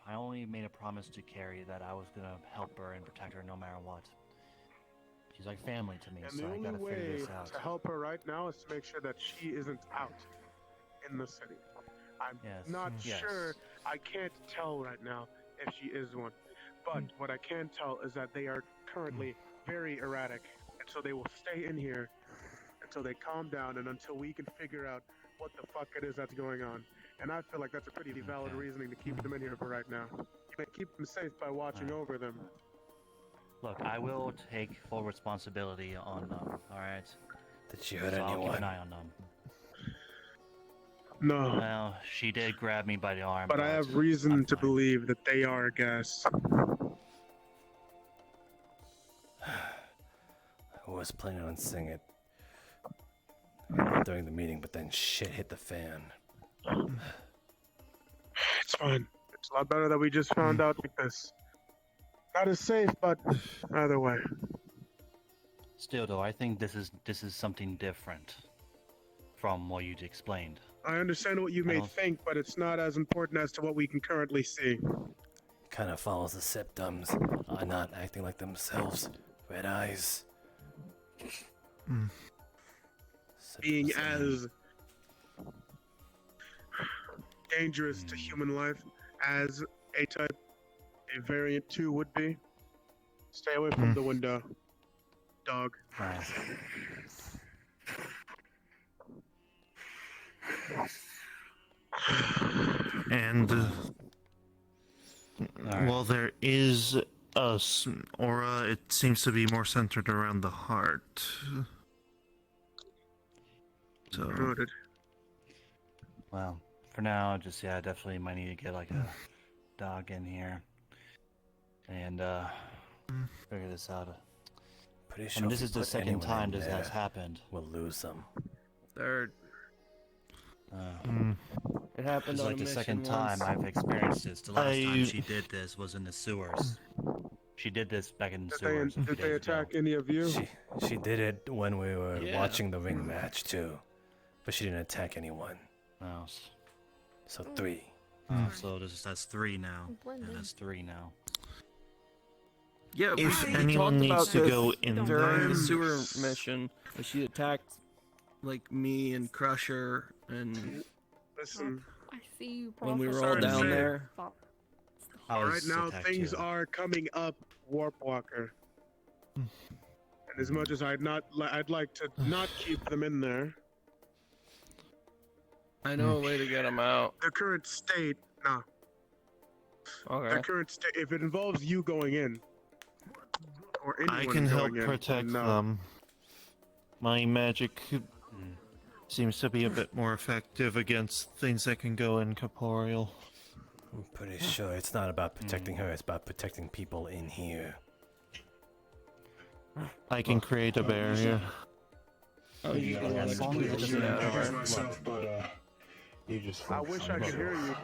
I only made a promise to Carrie that I was gonna help her and protect her no matter what. She's like family to me, And so the I only gotta figure way this out. to help her right now is to make sure that she isn't out in the city. I'm not sure. I can't tell right now if she is one. But what I can tell is that they are currently very erratic. And so they will stay in here until they calm down and until we can figure out what the fuck it is that's going on. And I feel like that's a pretty valid reasoning to keep them in here for right now. You may keep them safe by watching over them. Look, I will take full responsibility on them, alright? Did you hurt I'll keep anyone? an eye on them. No. Well, she did grab me by the arm. But I have reason to believe that they are a gas. I was planning on saying it during the meeting, but then shit hit the fan. It's fine. It's a lot better that we just found out because not as safe, but either way. Still, though, I think this is something different from what you'd explained. I understand what you may think, but it's not as important as to what we can currently see. Kind of follows the symptoms. Are not acting like themselves. Red eyes. Being as dangerous to human life as A-type, a variant 2 would be. Stay away from the window, dog. And while there is a aura, it seems to be more centered around the heart. So. Noted. Well, for now, just I definitely might need to get like a dog in here and figure this out. Pretty I sure mean, if this we is the put second anyone time in this there, has happened. We'll lose them. Third. It happened It's on like a the second mission time once. I've experienced this. The last time she did this was in the sewers. She did this back in the sewers. Did they attack any of you? She did it when we were Yeah. watching the ring match too, but she didn't attack anyone. Oh. So 3. So that's 3 now. Yeah, that's 3 now. Yeah, If we anyone talked needs about to this go in during there- the sewer mission, where she attacked like me and Crusher, and Listen, I see you, when we were all Sorry to down say it. there. Right now, things are coming up, Warp Walker. And as much as I'd like to not keep them in there. I know a way to get them out. Their current state, nah. Okay. Their current state, if it involves you going in, or anyone I can help going in, protect no. them. My magic seems to be a bit more effective against things that can go incorporeal. I'm pretty sure it's not about protecting her, it's about protecting people in here. I can create a barrier. Oh, you don't want to completely get out of her. myself, but you just. I wish I could hear you.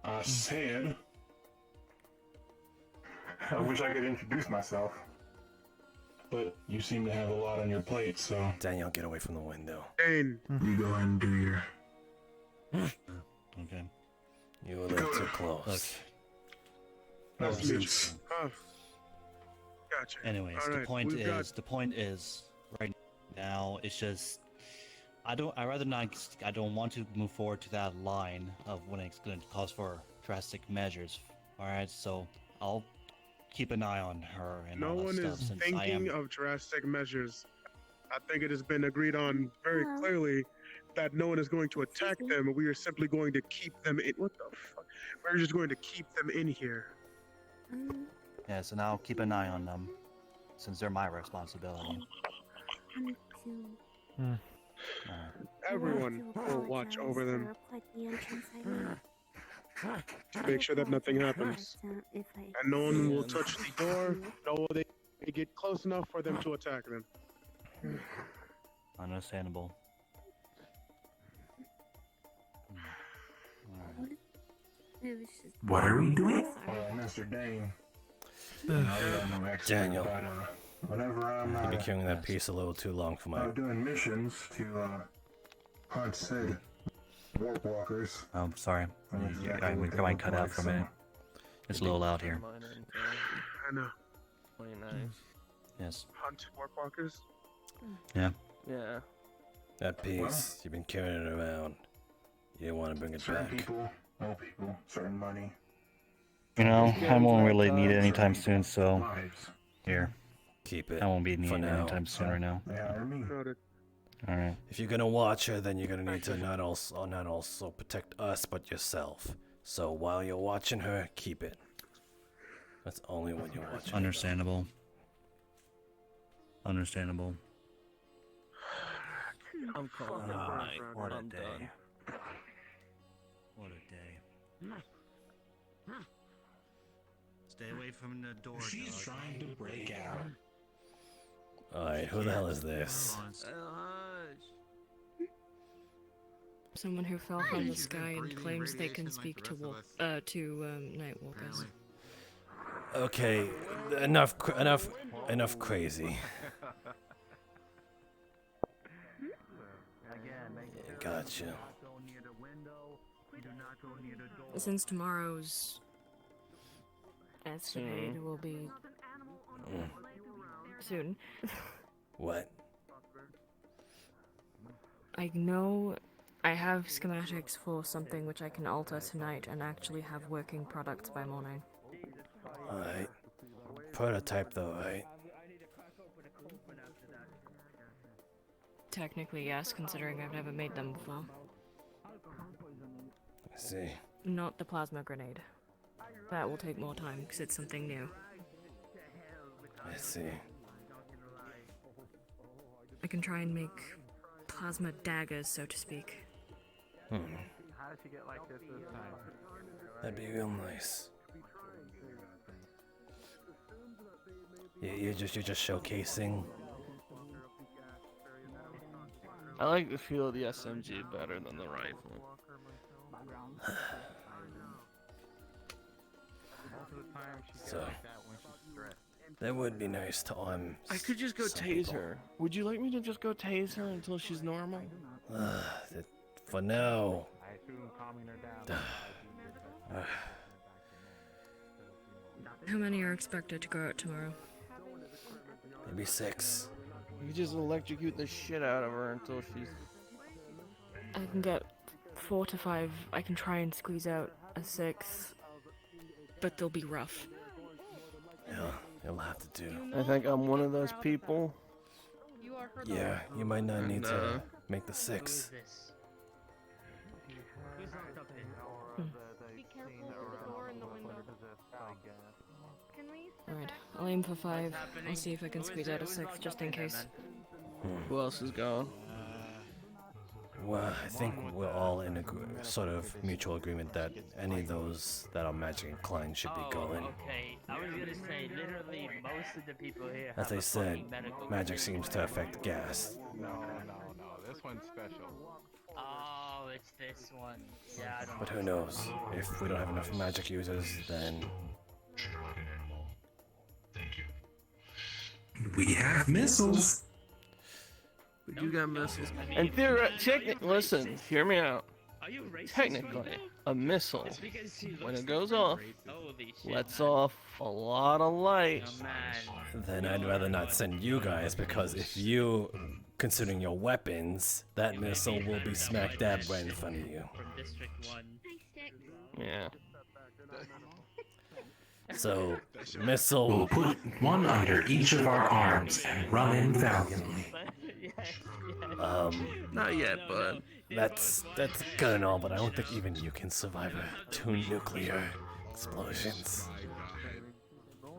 I said. I wish I could introduce myself. But you seem to have a lot on your plate, so. Daniel, get away from the window. Dane. You go ahead and do your. Okay. You were a little too close. Nice to meet you. Oh. Gotcha. Anyways, All the right, point is, right now it's just I rather not. I don't want to move forward to that line of when it's going to cause for drastic measures. All right, so I'll keep an eye on her and No all that one stuff. is Since I am thinking of drastic measures. I think it has been agreed on very clearly that no one is going to attack them. We are simply going to keep them in. What the fuck? We're just going to keep them in here. yes, and I'll keep an eye on them since they're my responsibility. Everyone will watch over them to make sure that nothing happens. And no one will touch the door. No, they get close enough for them to attack them. Understandable. What are we doing? Mr. Dane. Daniel, Whenever I'm you've been carrying that piece a little too long for my... doing missions to hunt said warp walkers. Oh, sorry. We might cut out for a minute. It's a little loud here. I know. 29. Yes. Hunt warp walkers. Yeah. Yeah. That piece, you've been carrying it around. You didn't want to bring it Certain back. people, no people, certain money. You know, I won't really need it anytime soon, so here. Keep it. I won't be for needing it now. anytime soon right now. Noted. Alright. If you're gonna watch her, then you're gonna need to not also protect us, but yourself. So while you're watching her, keep it. That's only when you're watching. Understandable. Understandable. I'm calling it. What a I'm day. done. What a day. Stay away from the door. She's dog. trying to break out. Alright, who the hell is this? Someone who fell from the sky and claims they can speak to Nightwalkers. Okay, enough crazy. Gotcha. Since tomorrow's escapade will be soon. What? I know I have schematics for something which I can alter tonight and actually have working products by morning. Alright. Prototype though, right? Technically, yes, considering I've never made them before. I see. Not the plasma grenade. That will take more time because it's something new. I see. I can try and make plasma daggers, so to speak. How did she get like this time? That'd be real nice. Yeah, you're just showcasing. I like the feel of the SMG better than the rifle. So, that would be nice to arm. I could just go some tase people. her. Would you like me to just go tase her until she's normal? For now. I assume calming her down. How many are expected to go out tomorrow? Maybe 6. You just electrocute the shit out of her until she's... I can get 4 to 5. I can try and squeeze out a 6, but they'll be rough. Yeah, you'll have to do. I think I'm one of those people. Yeah, you might not need to No. make the 6. Be careful with the door and the window. Can we? Alright, I'll aim for 5. I'll see if I can squeeze out a 6 just in case. Who else is gone? Well, I think we're all in a sort of mutual agreement that any of those that are magic inclined should be going. Okay, I was gonna say, literally, most of the people here As have I a said, fucking medical magic degree. seems to affect gas. No. This one's special. Oh, it's this one. Yeah, I don't But know. who knows? If we don't have enough magic users, then We have missiles. You got missiles. And theoretically, listen, hear me out. Technically, a missile, when it goes off, lets off a lot of light. then I'd rather not send you guys, because if you, considering your weapons, that missile will be smack dab right in front of you. Yeah. So, missile. We'll put one under each of our arms and run in valiantly. Not yet, bud. That's good and all, but I don't think even you can survive 2 nuclear explosions.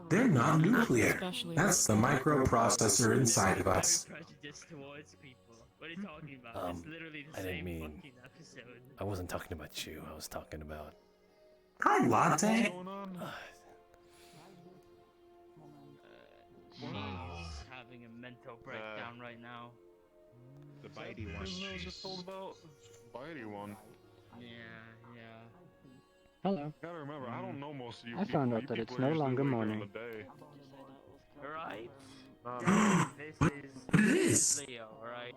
They're not nuclear. That's the microprocessor inside of us. I didn't mean. I wasn't talking about you. I was talking about. Hi, Latte. She's having a mental breakdown right now. The bitey one. I was just told about bitey one. Yeah. Hello. Gotta remember, I don't know most of you I people. found out You that people it's are no usually longer awake morning. during the day. Alright. This is Leo, alright?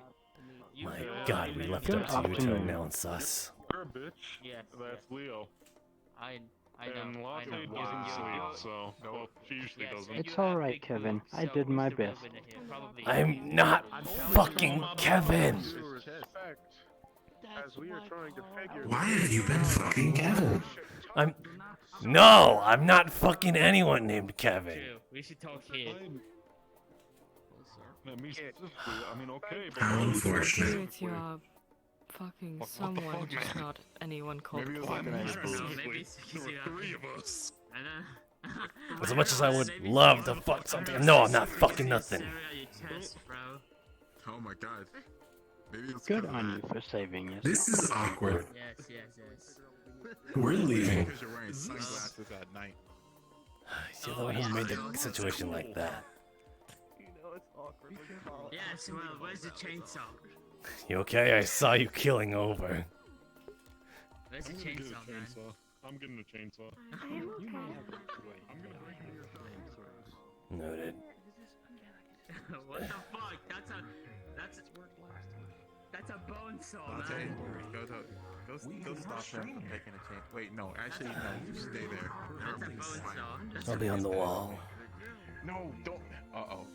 My God, we left Good up to you to afternoon. announce us. You're a bitch. Yes. That's Leo. I And know. Latte doesn't sleep, so well, she usually doesn't. It's alright, Kevin. I did my best. I'm not fucking Kevin! As we are trying to figure Why have you been fucking Kevin? No, I'm not fucking anyone named Kevin. We should talk here. Me specifically, I mean, okay, but How unfortunate. With your fucking someone, just not anyone called Maybe it was like an Kevin. There were 3 of us. As much as I would love to fuck something, no, I'm not fucking nothing. Oh my God. Good on you for saving yourself. This is awkward. Yes, yes, yes. We're leaving. Because you're wearing sunglasses at night. You're the one who made the situation like that. You know it's awkward when you fall. Yes, well, where's the chainsaw? You okay? I saw you killing over. Where's the I'm gonna get a chainsaw, man? chainsaw. I'm getting a chainsaw. Noted. What the fuck? That's a bone saw, man. Go stop him from taking a chain. Wait, no, actually, no, you stay there. That's a bone saw. I'll be on the wall. No, don't. Uh-oh.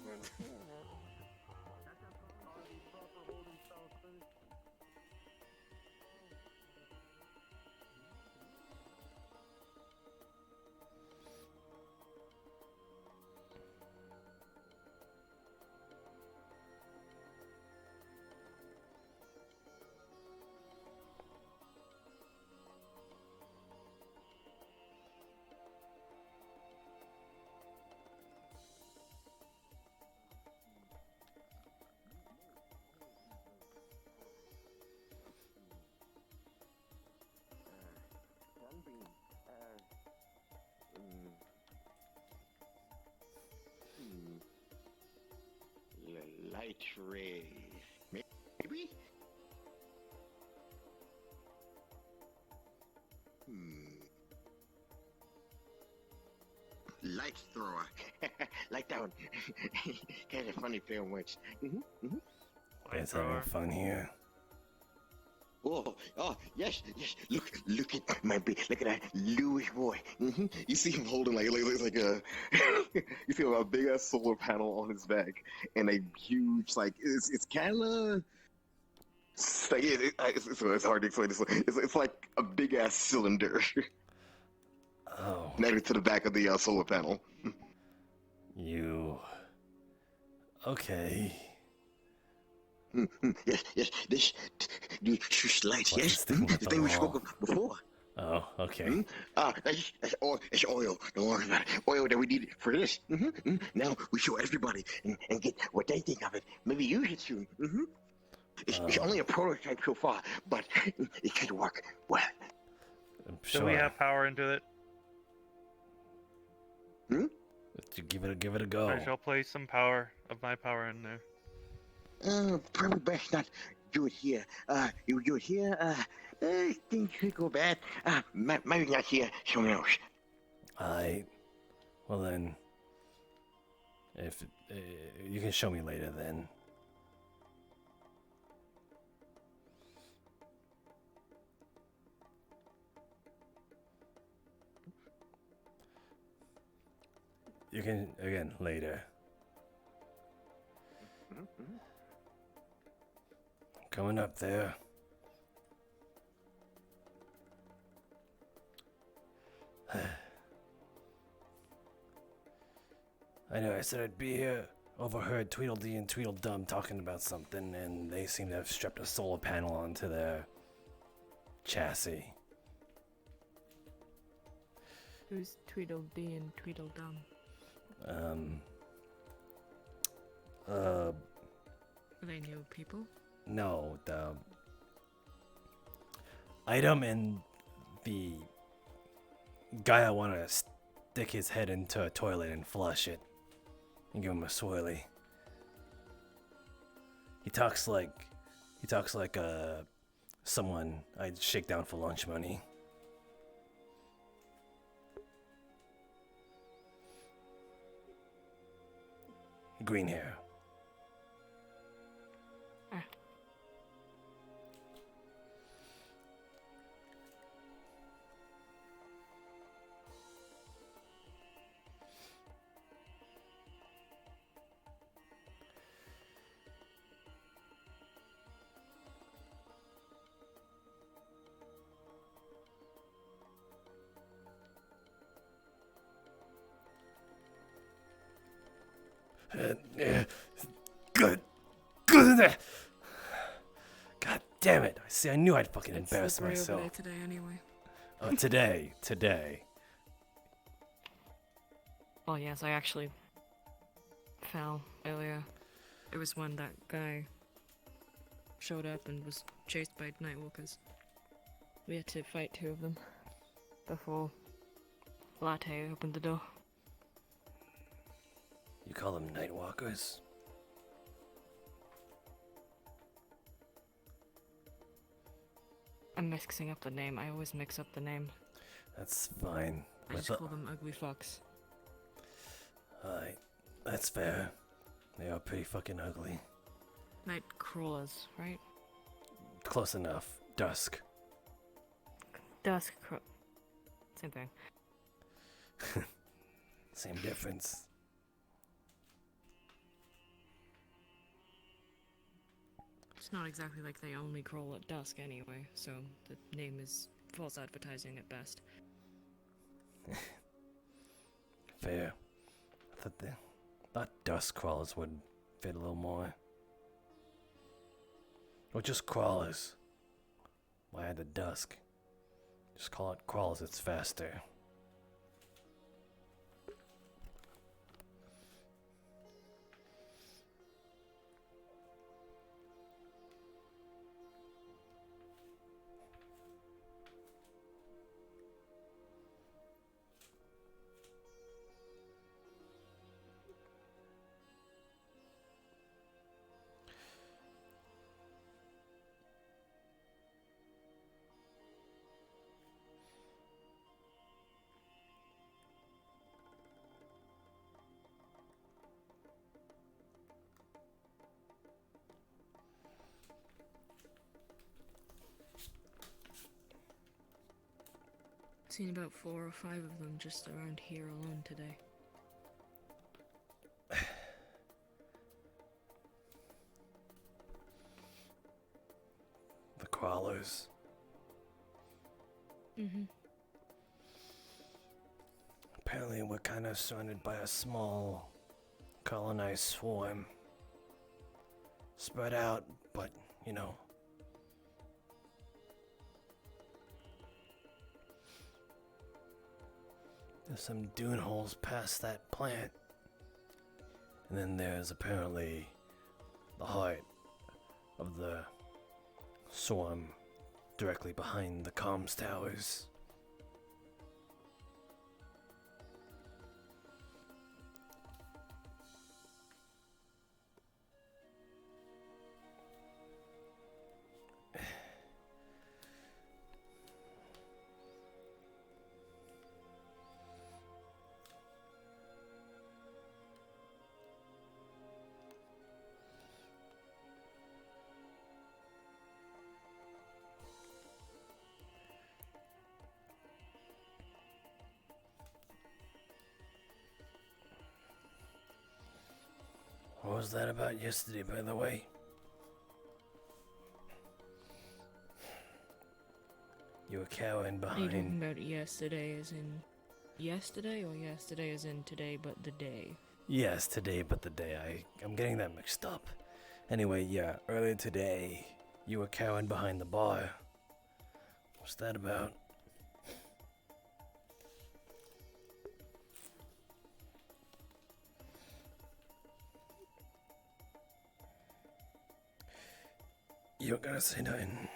Light ray. Maybe? Light thrower. Like that one. Kind of funny film which. It's having fun here. Oh, yes. Look at my big, look at that Louis boy. You see him holding like a, you see a big ass solar panel on his back and a huge it's kind of. It's hard to explain this. It's like a big ass cylinder. Oh. Connected to the back of the solar panel. You. Okay. Yes. This lights. Yes, the thing we spoke of before. Oh, okay. It's oil. Don't worry about it. Oil that we need for this. Now we show everybody and get what they think of it. Maybe use it soon. It's only a prototype so far, but it could work well. Do we have power into it? Give it a go. I shall place some of my power in there. Probably best not do it here. You do it here, things could go bad. Maybe not here, somewhere else. Well then, if you can show me later, then. You can again later. Coming up there. I know I said I'd be here. Overheard Tweedledee and Tweedledum talking about something, and they seem to have strapped a solar panel onto their chassis. Who's Tweedledee and Tweedledum? Are they new people? No, the item and the guy I want to stick his head into a toilet and flush it and give him a swirly. He talks like someone I'd shake down for lunch money. Green hair. Good. God damn it! I knew I'd fucking embarrass myself. Today anyway. Oh, today. Well, yes, I actually fell earlier. It was when that guy showed up and was chased by Nightwalkers. We had to fight 2 of them before Latte opened the door. You call them Nightwalkers? I'm mixing up the name. I always mix up the name. That's fine. I just call them Ugly Fox. Alright, that's fair. They are pretty fucking ugly. Night crawlers, right? Close enough. Dusk. Same thing. Same difference. It's not exactly like they only crawl at dusk anyway, so the name is false advertising at best. Fair. I thought dusk crawlers would fit a little more. Or just crawlers. Why add the dusk? Just call it crawlers, it's faster. Seen about 4 or 5 of them just around here alone today. The crawlers. Mm-hmm. Apparently we're kind of surrounded by a small colonized swarm. Spread out, but, you know. There's some dune holes past that plant. And then there's apparently the heart of the swarm directly behind the comms towers. What was that about yesterday, by the way? You were cowering Are you talking behind. about yesterday as in yesterday, or yesterday as in today but the day? Yes, today, but the day. I'm getting that mixed up. Anyway, yeah, earlier today, you were cowering behind the bar. What's that about? You don't gotta say nothing.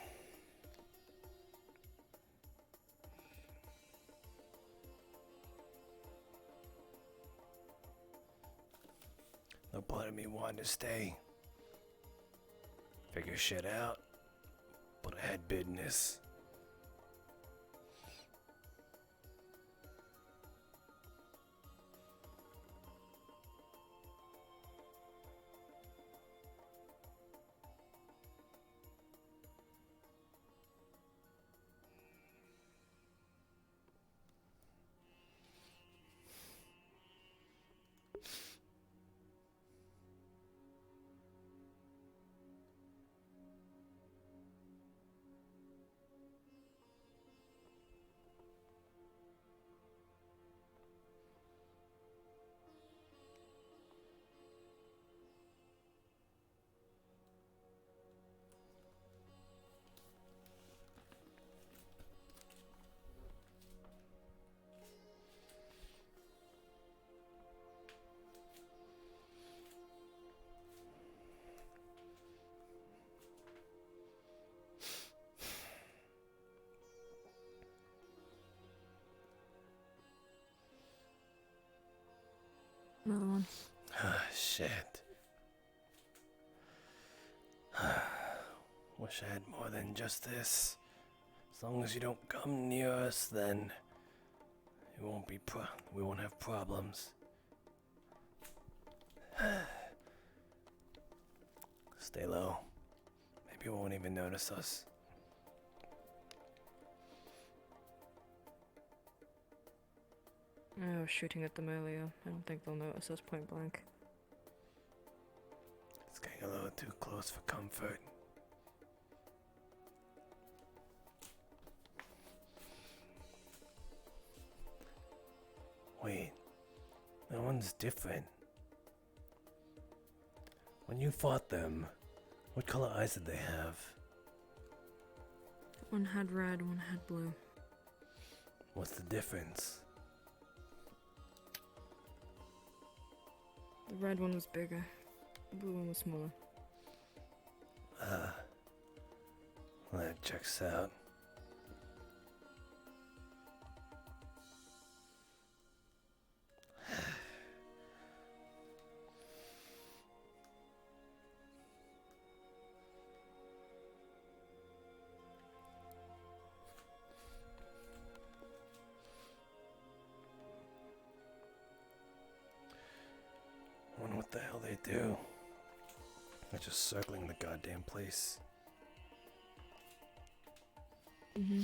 No part of me wanted to stay. Figure shit out. But I had business. Another one. Shit. Wish I had more than just this. As long as you don't come near us, then it won't be we won't have problems. Stay low. Maybe you won't even notice us. I was shooting at them earlier. I don't think they'll notice us point blank. It's getting a little too close for comfort. Wait, that one's different. When you fought them, what color eyes did they have? One had red, one had blue. What's the difference? The red one was bigger. The blue one was smaller. That checks out. I wonder what the hell they do. They're just circling the goddamn place. Mm-hmm.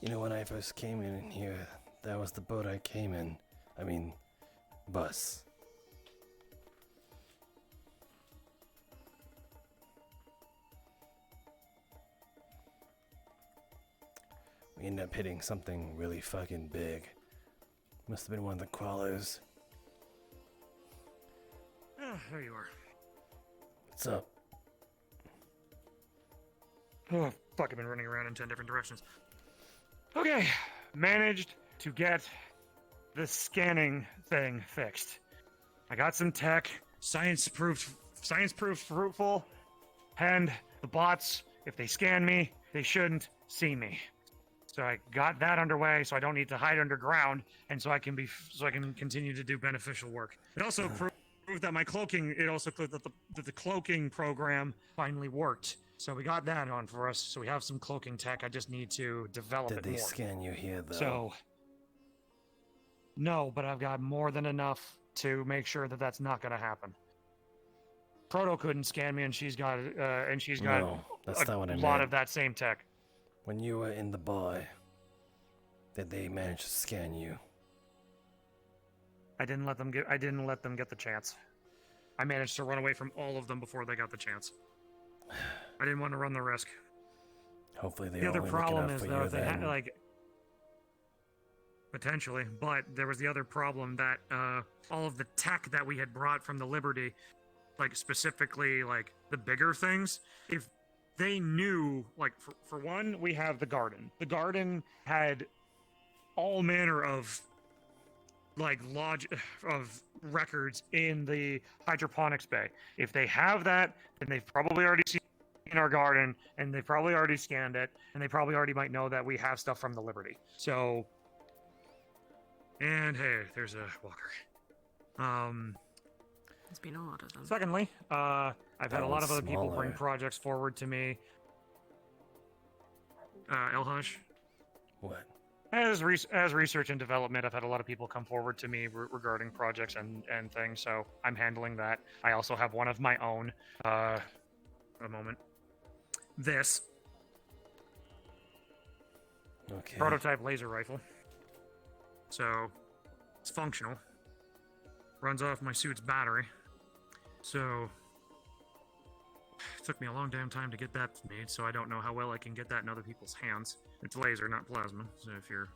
You know, when I first came in here, that was the boat I came in. I mean, bus. We ended up hitting something really fucking big. Must have been one of the crawlers. There you are. What's up? Oh, fuck, I've been running around in 10 different directions. Okay, managed to get the scanning thing fixed. I got some tech, science proved fruitful, and the bots, if they scan me, they shouldn't see me. So I got that underway, so I don't need to hide underground, and so I can continue to do beneficial work. It also proved that my cloaking. It also proved that the cloaking program finally worked. So we got that on for us. So we have some cloaking tech. I just need to develop it more. Did they scan you here, though? So no, but I've got more than enough to make sure that that's not going to happen. Proto couldn't scan me, and she's got No, that's not what I a lot meant. of that same tech. When you were in the bar, did they manage to scan you? I didn't let them get the chance. I managed to run away from all of them before they got the chance. I didn't want to run the risk. Hopefully they The other only problem looking out is for though you if they then. had potentially, but there was the other problem that all of the tech that we had brought from the Liberty, like specifically like the bigger things, if they knew, like for one, we have the garden. The garden had all manner of like of records in the hydroponics bay. If they have that, then they've probably already seen our garden, and they've probably already scanned it, and they probably already might know that we have stuff from the Liberty. So, and hey, there's a walker. There's been a lot of them. Secondly, I've had a lot of other people bring smaller. projects forward to me. Elhush. What? As research and development, I've had a lot of people come forward to me regarding projects and things, so I'm handling that. I also have one of my own. A moment. This. Okay. Prototype laser rifle. So, it's functional. Runs off my suit's battery. So, it took me a long damn time to get that made, so I don't know how well I can get that in other people's hands. It's laser, not plasma, so if you're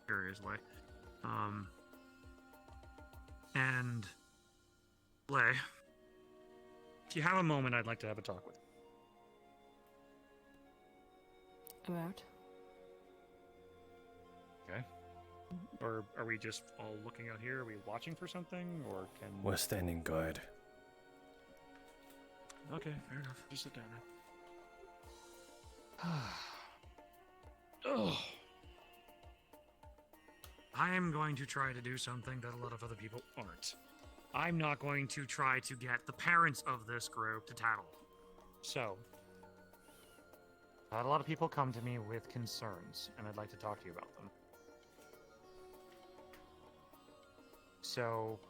curious why. And Lay, if you have a moment, I'd like to have a talk with about. Okay. Or are we just all looking out here? Are we watching for something, or can? We're standing guard. Okay, fair enough. Just sit down now. Oh. I'm going to try to do something that a lot of other people aren't. I'm not going to try to get the parents of this group to tattle. So, I had a lot of people come to me with concerns, and I'd like to talk to you about them. So,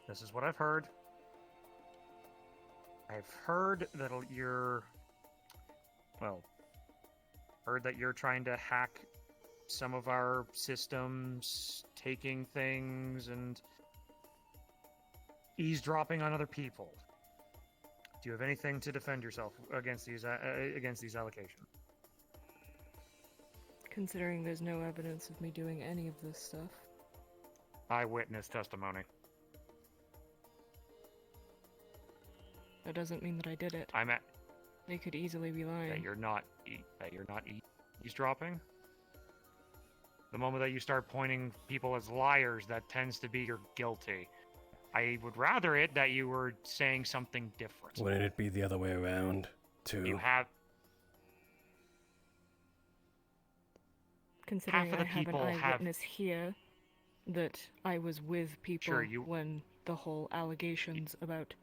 this is what I've heard. I've heard that you're trying to hack some of our systems, taking things and eavesdropping on other people. Do you have anything to defend yourself against these allegations? Considering there's no evidence of me doing any of this stuff. Eyewitness testimony. That doesn't mean that I did it. They could easily be lying. That you're not eavesdropping. The moment that you start pointing people as liars, that tends to be you're guilty. I would rather it that you were saying something different. Wouldn't it be the other way around, too? You have. Considering half of the I have an people have. eyewitness here, that I was with people Sure, you- when the whole allegations about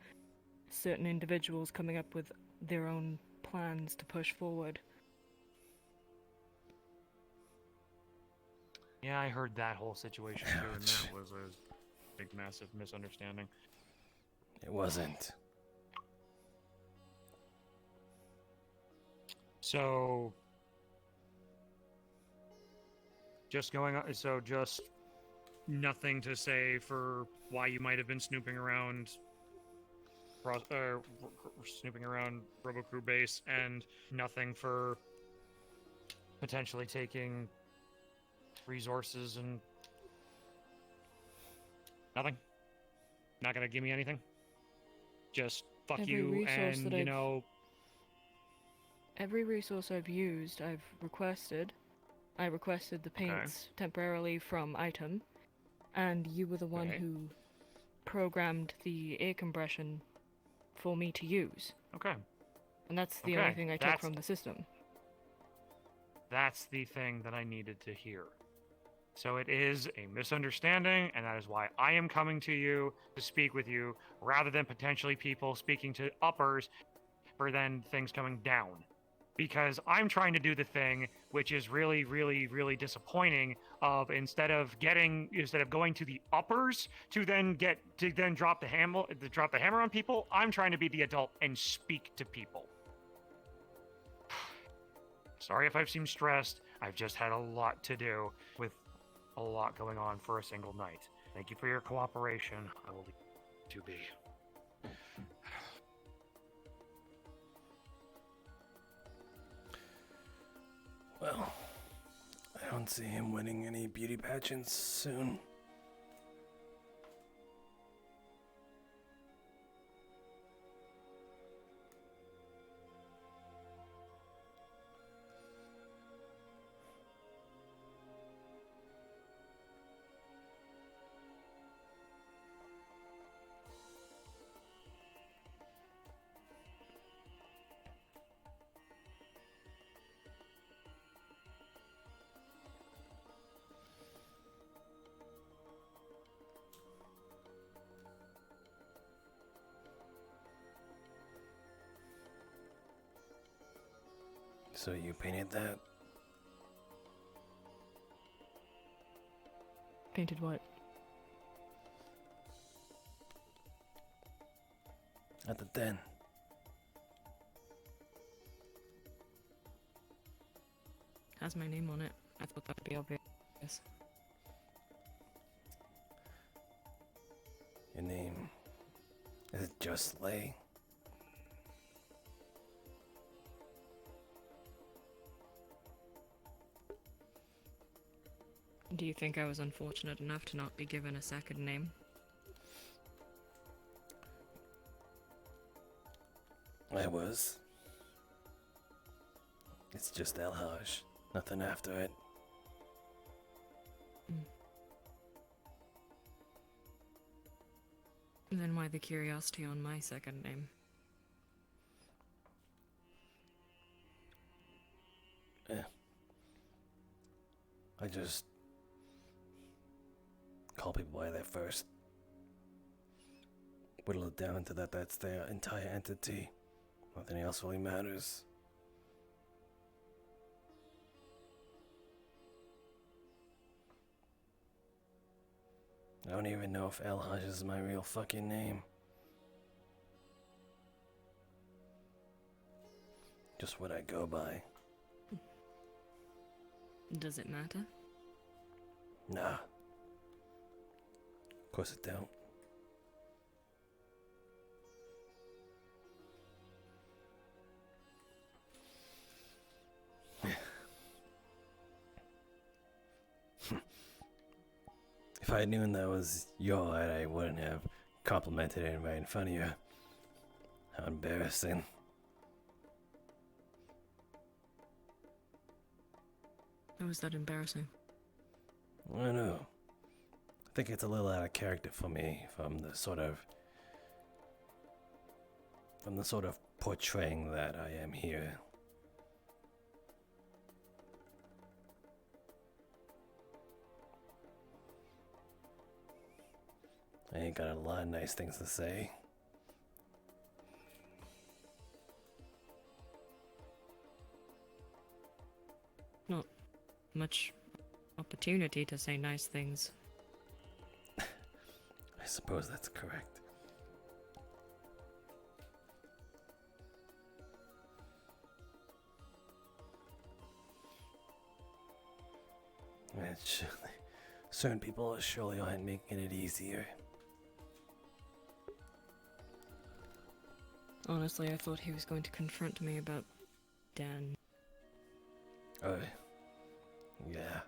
certain individuals coming up with their own plans to push forward. Yeah, I heard that whole situation too, and that was a big, massive misunderstanding. It wasn't. So, just nothing to say for why you might have been snooping around RoboCrew base, and nothing for potentially taking resources and nothing. Not gonna give me anything. Just fuck Every you, resource and that you know. Every resource I've used, I've requested. I requested the paints temporarily from Item, and you were the one who programmed the air compression for me to use. Okay. And that's the only thing I took from the system. That's the thing that I needed to hear. So it is a misunderstanding, and that is why I am coming to you to speak with you, rather than potentially people speaking to uppers for then things coming down. Because I'm trying to do the thing which is really, really, really disappointing of instead of going to the uppers to then drop the hammer on people, I'm trying to be the adult and speak to people. Sorry if I've seemed stressed. I've just had a lot to do with a lot going on for a single night. Thank you for your cooperation. I will leave you to be. Well, I don't see him winning any beauty pageants soon. So you painted that? Painted what? At the den. Has my name on it. I thought that would be obvious. Your name. Is it just Lay? Do you think I was unfortunate enough to not be given a second name? I was. It's just Elhaj. Nothing after it. Then why the curiosity on my second name? I just call people by their first. Whittle it down to that's their entire entity. Nothing else really matters. I don't even know if Elhaj is my real fucking name. Just what I go by. Does it matter? Nah. Of course it don't. If I had known that was your art, I wouldn't have complimented it right in front of you. How embarrassing. How is that embarrassing? I don't know. I think it's a little out of character for me from the sort of portraying that I am here. I ain't got a lot of nice things to say. Not much opportunity to say nice things. I suppose that's correct. Certain people surely aren't making it easier. Honestly, I thought he was going to confront me about Dan. Oh, yeah.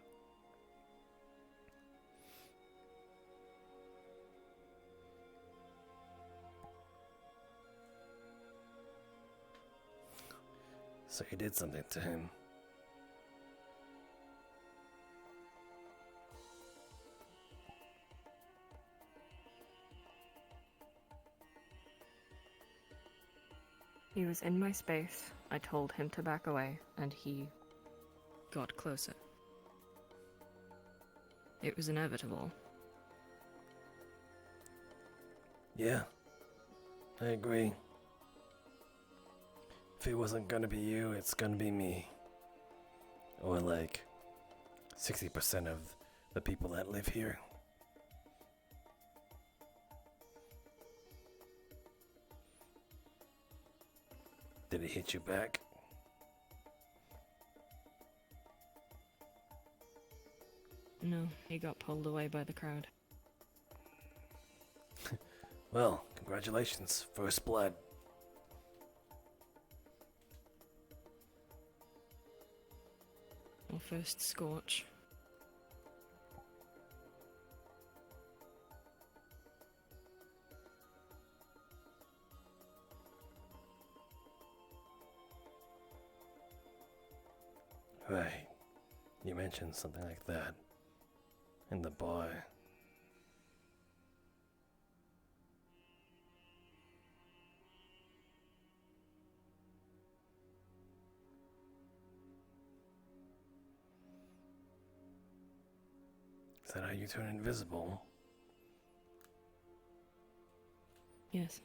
So you did something to him. He was in my space. I told him to back away, and he got closer. It was inevitable. Yeah, I agree. If it wasn't gonna be you, it's gonna be me. Or like 60% of the people that live here. Did he hit you back? No, he got pulled away by the crowd. Well, congratulations, first blood. Or first scorch. Right. You mentioned something like that in the bar. Is that how you turn invisible? Yes.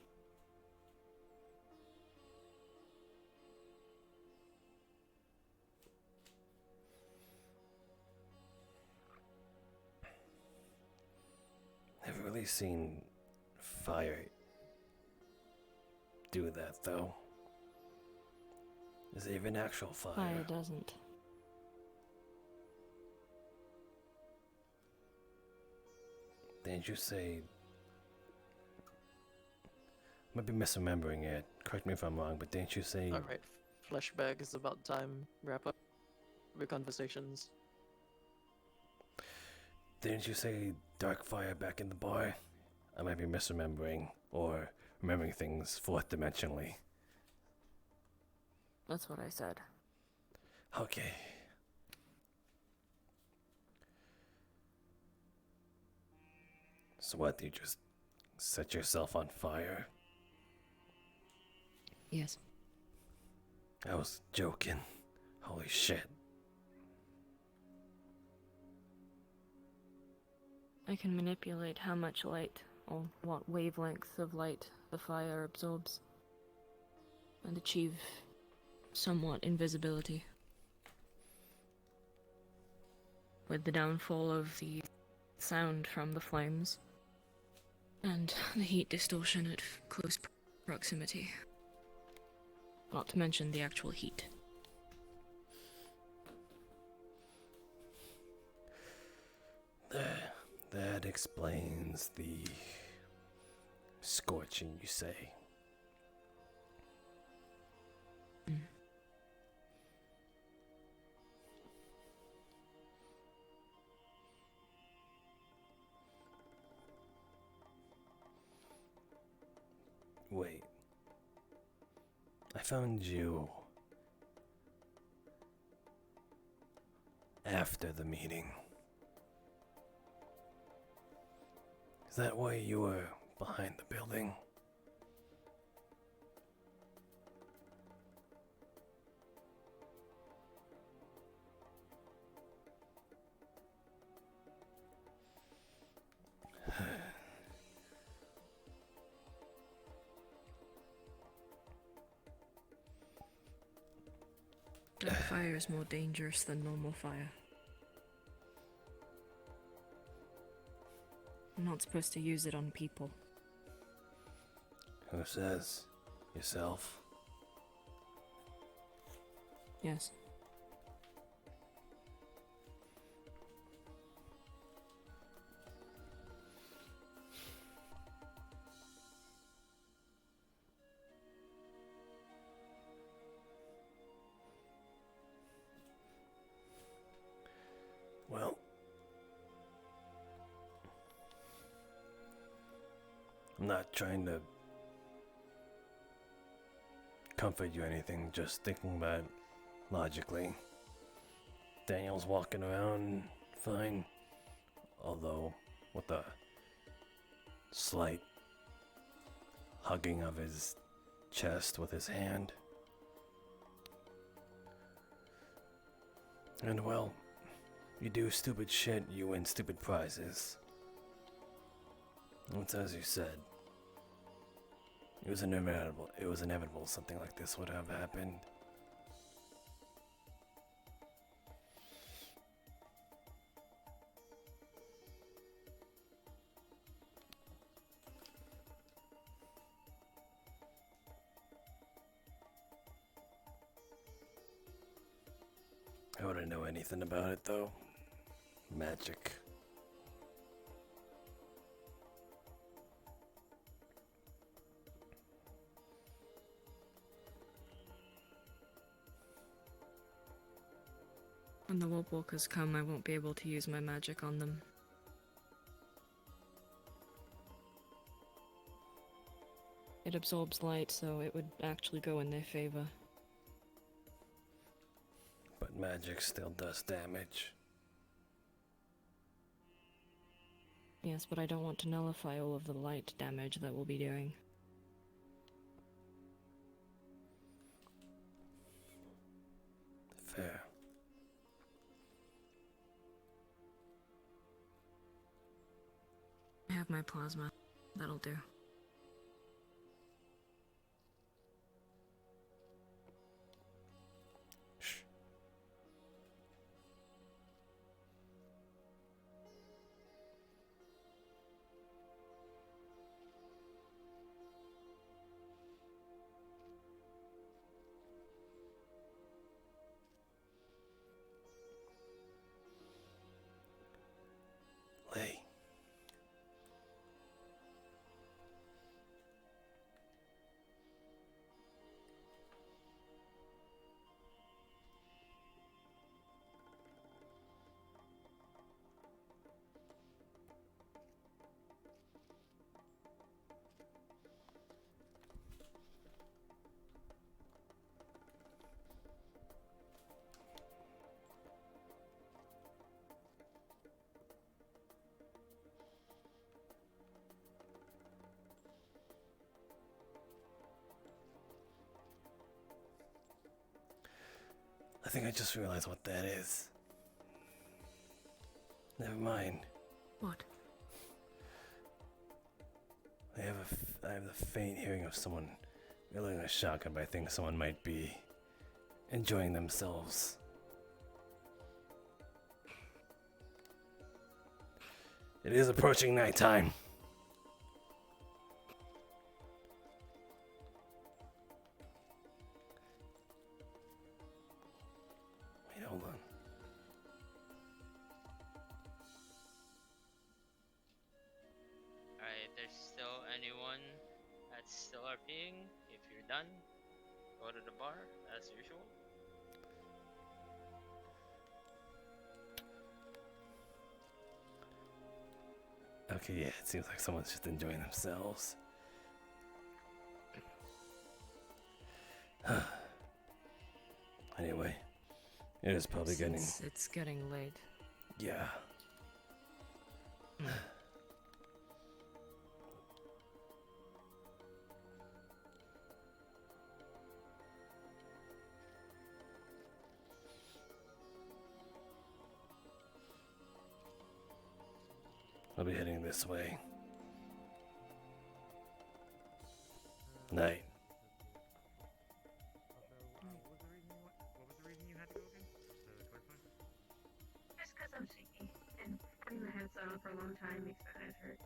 Never really seen fire do that, though. Is it even actual fire? Fire doesn't. Didn't you say... Might be misremembering it. Correct me if I'm wrong, but didn't you say... Alright, flashback is about time. Wrap up your conversations. Didn't you say dark fire back in the bar? I might be misremembering, or remembering things fourth dimensionally. That's what I said. Okay. So what, you just set yourself on fire? Yes. I was joking. Holy shit. I can manipulate how much light, or what wavelength of light the fire absorbs, and achieve somewhat invisibility. With the downfall of the sound from the flames, and the heat distortion at close proximity. Not to mention the actual heat. That explains the scorching, you say. Wait. I found you after the meeting. Is that why you were behind the building? Dark fire is more dangerous than normal fire. I'm not supposed to use it on people. Who says? Yourself? Yes. Well, I'm not trying to comfort you or anything, just thinking about it logically. Daniel's walking around fine, although with a slight hugging of his chest with his hand. And well, you do stupid shit, you win stupid prizes. It's as you said. It was inevitable something like this would have happened. I wouldn't know anything about it though. Magic. When the Warp Walkers come, I won't be able to use my magic on them. It absorbs light, so it would actually go in their favor. But magic still does damage. Yes, but I don't want to nullify all of the light damage that we'll be doing. Fair. I have my plasma. That'll do. Lay. I think I just realized what that is. Never mind. What? I have the faint hearing of someone wielding a shotgun, but I think someone might be enjoying themselves. It is approaching nighttime. Wait, hold on. Alright, there's still anyone that's still RPing. If you're done, go to the bar as usual. Okay, yeah, it seems like someone's just enjoying themselves. Anyway, it is probably Since it's getting late. Yeah. I'll be heading this way. Night. Just because I'm shaky and putting my head down for a long time makes my head hurt.